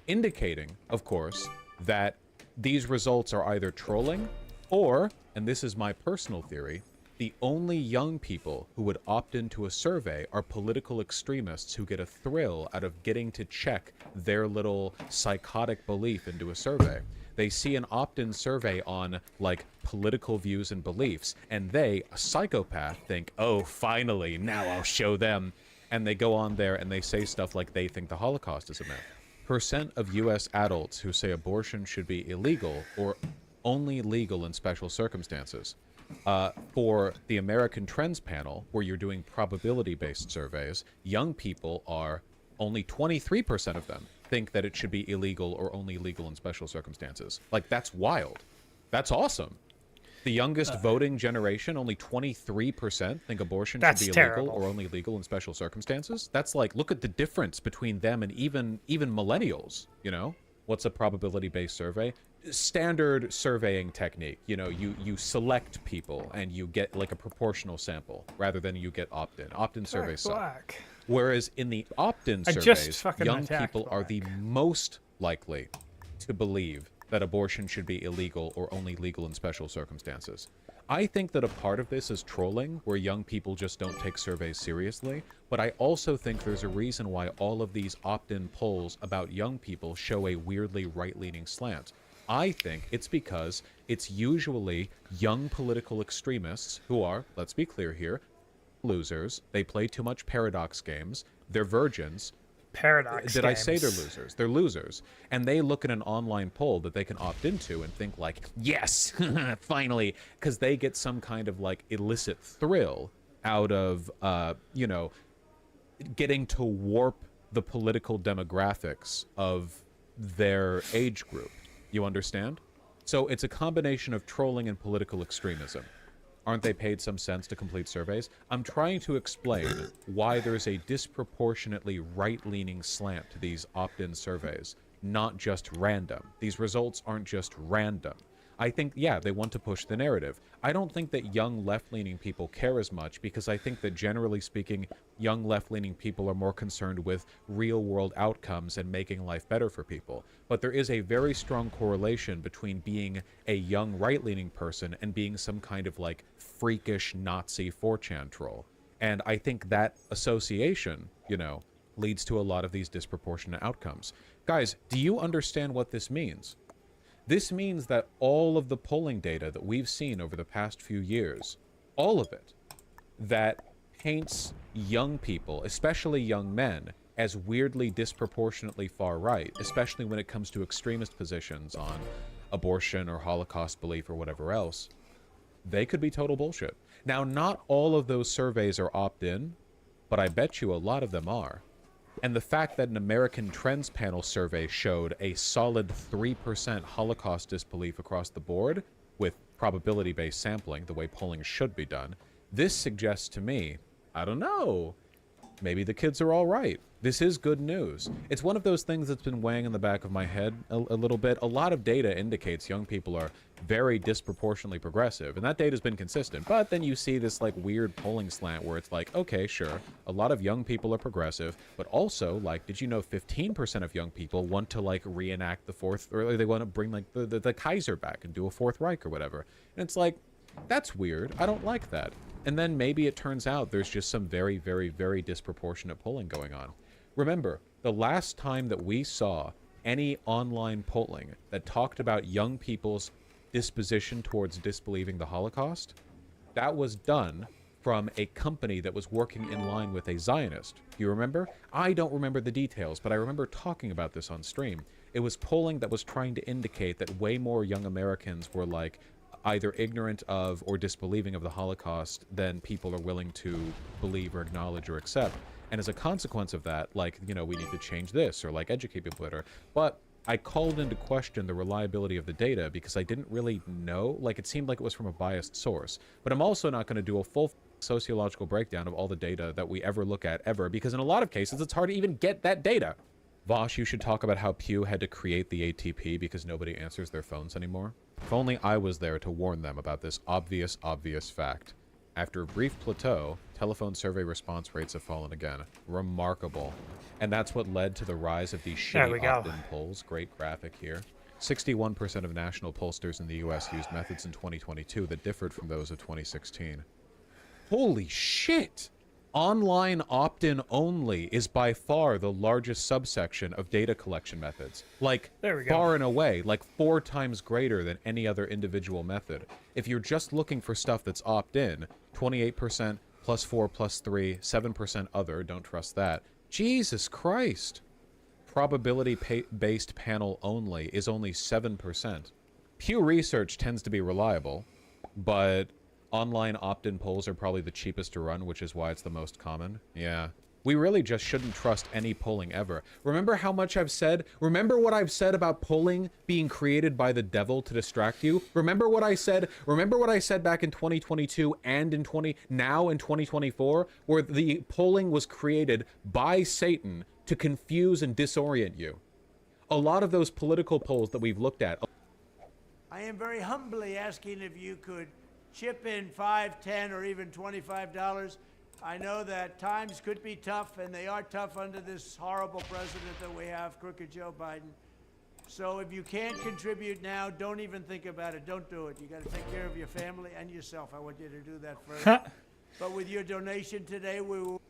Indicating, of course, that these results are either trolling or, and this is my personal theory, the only young people who would opt into a survey are political extremists who get a thrill out of getting to check their little psychotic belief into a survey. They see an opt-in survey on, like, political views and beliefs, and they, a psychopath, think, oh, finally, now I'll show them. And they go on there and they say stuff like they think the Holocaust is a myth. Percent of U.S. adults who say abortion should be illegal or only legal in special circumstances. For the American Trends Panel, where you're doing probability-based surveys, young people are, only 23% of them think that it should be illegal or only legal in special circumstances. Like, that's wild. That's awesome. The youngest voting generation, only 23% think abortion should be illegal or only legal in special circumstances. That's like, look at the difference between them and even millennials, you know? What's a probability-based survey? Standard surveying technique. You know, you select people and you get like a proportional sample rather than you get opt-in. Opt-in surveys suck. Whereas in the opt-in surveys, young people are the most likely to believe that abortion should be illegal or only legal in special circumstances. I think that a part of this is trolling, where young people just don't take surveys seriously, but I also think there's a reason why all of these opt-in polls about young people show a weirdly right-leaning slant. I think it's because it's usually young political extremists who are, let's be clear here, losers. They play too much paradox games. They're virgins. Paradox Did I say games. they're losers? They're losers. And they look at an online poll that they can opt into and think like, yes, finally, because they get some kind of like illicit thrill out of, you know, getting to warp the political demographics of their age group. You understand? So it's a combination of trolling and political extremism. Aren't they paid some cents to complete surveys? I'm trying to explain why there's a disproportionately right-leaning slant to these opt-in surveys, not just random. These results aren't just random. I think, yeah, they want to push the narrative. I don't think that young left-leaning people care as much because I think that generally speaking, young left-leaning people are more concerned with real-world outcomes and making life better for people. But there is a very strong correlation between being a young right-leaning person and being some kind of like freakish Nazi 4chan troll. And I think that association, you know, leads to a lot of these disproportionate outcomes. Guys, do you understand what this means? This means that all of the polling data that we've seen over the past few years, all of it, that paints young people, especially young men, as weirdly disproportionately far right, especially when it comes to extremist positions on abortion or Holocaust belief or whatever else, they could be total bullshit. Now, not all of those surveys are opt-in, but I bet you a lot of them are. And the fact that an American Trends Panel survey showed a solid 3% Holocaust disbelief across the board, with probability-based sampling, the way polling should be done, this suggests to me, I don't know, maybe the kids are all right. This is good news. It's one of those things that's been weighing in the back of my head a little bit. A lot of data indicates young people are very disproportionately progressive, and that data's been consistent. But then you see this like weird polling slant where it's like, okay, sure, a lot of young people are progressive, but also, like, did you know 15% of young people want to like reenact the fourth, or they want to bring like the Kaiser back and do a Fourth Reich or whatever? And it's like, that's weird. I don't like that. And then maybe it turns out there's just some very, very, very disproportionate polling going on. Remember, the last time that we saw any online polling that talked about young people's disposition towards disbelieving the Holocaust, that was done from a company that was working in line with a Zionist. You remember? I don't remember the details, but I remember talking about this on stream. It was polling that was trying to indicate that way more young Americans were like either ignorant of or disbelieving of the Holocaust than people are willing to believe or acknowledge or accept. And as a consequence of that, like, you know, we need to change this or like educate people better. But I called into question the reliability of the data because I didn't really know, like it seemed like it was from a biased source. But I'm also not going to do a full sociological breakdown of all the data that we ever look at ever, because in a lot of cases it's hard to even get that data. Vosh, you should talk about how Pew had to create the ATP because nobody answers their phones anymore. If only I was there to warn them about this obvious fact. After a brief plateau, telephone survey response rates have fallen again. Remarkable. And that's what led to the rise of these shitty opt-in polls. Great graphic here. 61% of national pollsters in the US used methods in 2022 that differed from those of 2016. Holy shit! Online opt-in only is by far the largest subsection of data collection methods. Like, far and away, like 4 times greater than any other individual method. If you're just looking for stuff that's opt-in, 28%, +4, +3, 7% other, don't trust that. Jesus Christ! Probability-based panel only is only 7%. Pew Research tends to be reliable, but online opt-in polls are probably the cheapest to run, which is why it's the most common. Yeah. We really just shouldn't trust any polling ever. Remember how much I've said? Remember what I've said about polling being created by the devil to distract you? Remember what I said? Remember what I said back in 2022 and now in 2024, where the polling was created by Satan to confuse and disorient you. A lot of those political polls that we've looked at. I am very humbly asking if you could chip in $5, $10, or even $25. I know that times could be tough, and they are tough under this horrible president that we have, Crooked Joe Biden. So if you can't contribute now, don't even think about it. Don't do it. You got to take care of your family and yourself. I want you to do that first. But with your donation today, we will.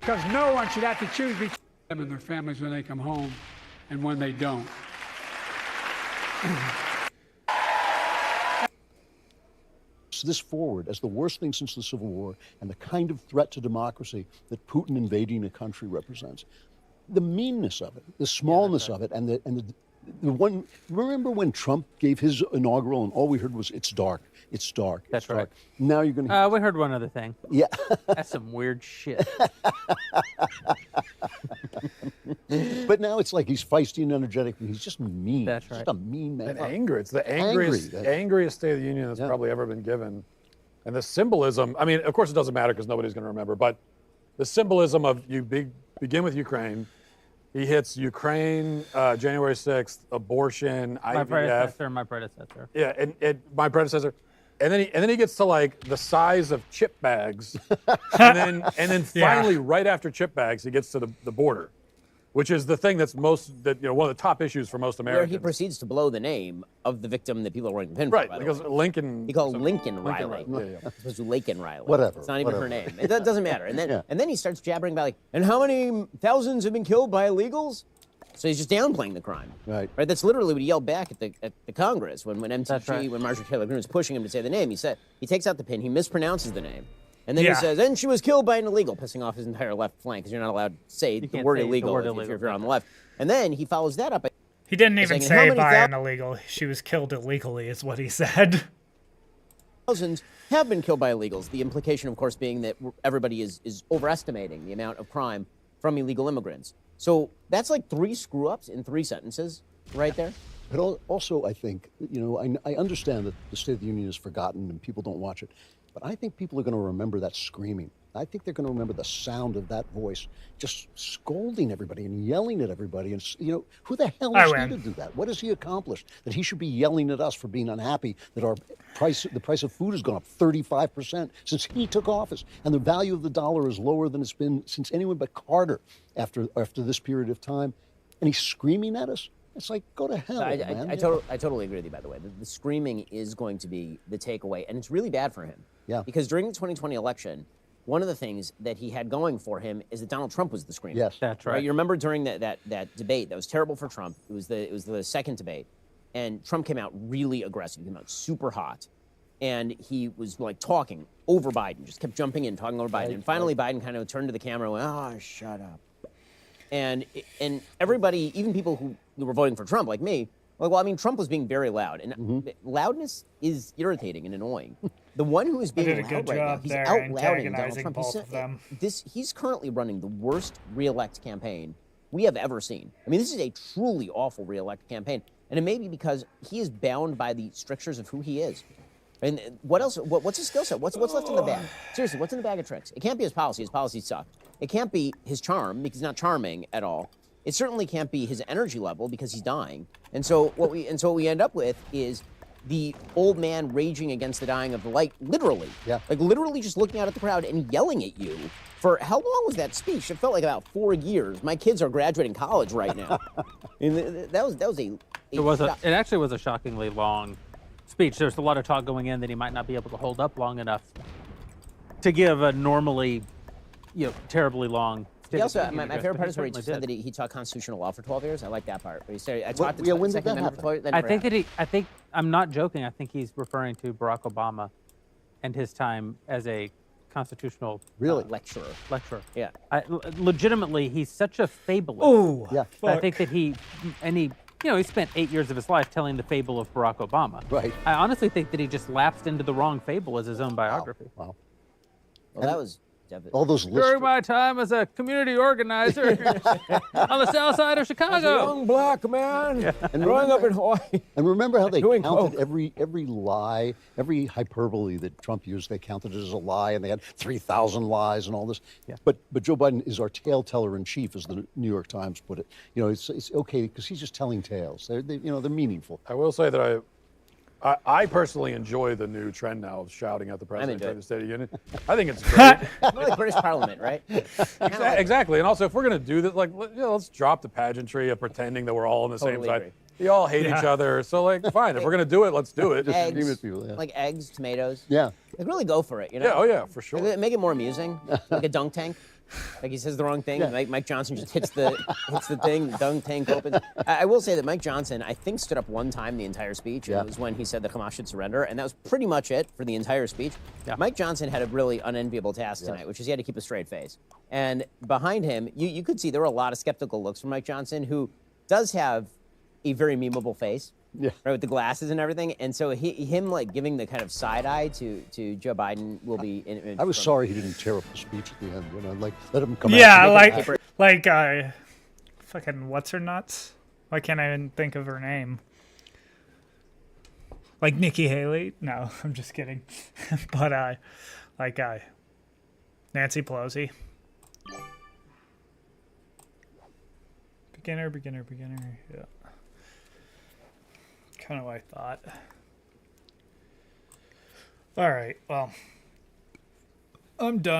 Because no one should have to choose between them and their families when they come home and when they don't. puts this forward as the worst thing since the Civil War and the kind of threat to democracy that Putin invading a country represents. The meanness of it, the smallness of it, and the one. Remember when Trump gave his inaugural and all we heard was "It's dark, it's dark." That's it's dark. right. Now you're going to. We heard one other thing. Yeah. That's some weird shit. But now it's like he's feisty and energetic, and he's just mean. That's He's right. just a mean man. And angry. It's the angriest State of the Union that's probably ever been given. And the symbolism, I mean, of course it doesn't matter because nobody's going to remember, but the symbolism of you begin with Ukraine. He hits Ukraine, January 6th, abortion, IVF. My predecessor. Yeah, and my predecessor. And then he gets to like the size of chip bags. and then finally, right after chip bags, he gets to the border, which is the thing that's one of the top issues for most Where Americans. he proceeds to blow the name of the victim that people are wearing the pin for. Right, by the because way. Lincoln. He called Lincoln Riley. Yeah. As opposed to Laken Riley. Whatever, It's not even her whatever. name. It doesn't matter. And then he starts jabbering about and how many thousands have been killed by illegals? So he's just downplaying the crime. Right. That's literally what he yelled back at the Congress when MTG, right. when Marjorie Taylor Greene was pushing him to say the name. He takes out the pin, he mispronounces the name. And then he says, and she was killed by an illegal, pissing off his entire left flank because you're not allowed to say the can't word say the illegal word if illegal. you're on the left. And then he follows that up. He didn't even saying, "How say many by an illegal. She was killed illegally, is what he said. Thousands have been killed by illegals. The implication, of course, being that everybody is overestimating the amount of crime from illegal immigrants. So that's like 3 screw-ups in 3 sentences right there. But also, I think, I understand that the State of the Union is forgotten and people don't watch it, but I think people are going to remember that screaming. I think they're going to remember the sound of that voice just scolding everybody and yelling at everybody. And, who the hell is he to do that? What has he accomplished that he should be yelling at us for being unhappy that the price of food has gone up 35% since he took office, and the value of the dollar is lower than it's been since anyone but Carter after this period of time, and he's screaming at us? It's like, go to hell, man. I totally agree with you, by the way. The screaming is going to be the takeaway, and it's really bad for him. Yeah. Because during the 2020 election, one of the things that he had going for him is that Donald Trump was the screamer. Yes. That's right. You remember during that debate that was terrible for Trump. It was the second debate, and Trump came out really aggressive. He came out super hot, and he was like talking over Biden, just kept jumping in, talking over Biden, and finally Biden kind of turned to the camera and went, "Oh, shut up." And everybody, even people who were voting for Trump, like me, like, well, I mean, Trump was being very loud, and loudness is irritating and annoying. The one who is being did a loud good right now, job he's there out louding Donald antagonizing Trump. both of them. He's currently running the worst re-elect campaign we have ever seen. I mean, this is a truly awful re-elect campaign, and it may be because he is bound by the strictures of who he is. And what else? What's his skill set? What's left in the bag? Seriously, what's in the bag of tricks? It can't be his policy. His policies suck. It can't be his charm because he's not charming at all. It certainly can't be his energy level because he's dying. And so what we end up with is the old man raging against the dying of the light, literally. Yeah. Like literally just looking out at the crowd and yelling at you. For how long was that speech? It felt like about 4 years. My kids are graduating college right now. And that was a It actually was a shockingly long speech. There's a lot of talk going in that he might not be able to hold up long enough to give a normally, terribly long. He also, my address, favorite but part is where he certainly said did. that he taught constitutional law for 12 years. I like that part. Where he said, I When taught did the that Second Amendment for 12 years. That I never think happened. that I'm not joking. I think he's referring to Barack Obama and his time as a constitutional lecturer. Yeah. Legitimately, he's such a fabulist. Oh, yeah. I think that he spent 8 years of his life telling the fable of Barack Obama. Right. I honestly think that he just lapsed into the wrong fable as his own biography. Wow. Well, that was all those lists. During my time as a community organizer on the south side of Chicago. As a young black man growing up in Hawaii. And remember how they Doing counted coke. every lie, every hyperbole that Trump used, they counted it as a lie, and they had 3,000 lies and all this. Yeah. But Joe Biden is our tale teller in chief, as the New York Times put it. It's okay because he's just telling tales. They're meaningful. I will say that I personally enjoy the new trend now of shouting at the president during the State of the Union. I think it's great. Like British Parliament, right? Exactly. And also, if we're going to do this, let's drop the pageantry of pretending that we're all on the same Totally side. agree. We all hate each other. So, fine. If we're going to do it, let's do it. Eggs, like eggs, tomatoes. Yeah. Like really go for it, Yeah, oh yeah, for sure. Make it more amusing, like a dunk tank. Like he says the wrong thing. Yeah. Mike Johnson just hits the thing. The dunk tank opens. I will say that Mike Johnson, I think, stood up one time the entire speech. Yeah. It was when he said that Hamas should surrender, and that was pretty much it for the entire speech. Yeah. Mike Johnson had a really unenviable task tonight, which is he had to keep a straight face. And behind him, you could see there were a lot of skeptical looks from Mike Johnson, who does have a very memeable face. Yeah. Right, with the glasses and everything, and so him like giving the kind of side eye to Joe Biden will be. I was sorry he didn't tear up the speech at the end. You know, like let him come. Yeah, like fucking what's her nuts? Why can't I even think of her name? Like Nikki Haley? No, I'm just kidding. But Nancy Pelosi. Beginner. Yeah. Kind of what I thought. All right, well, I'm done.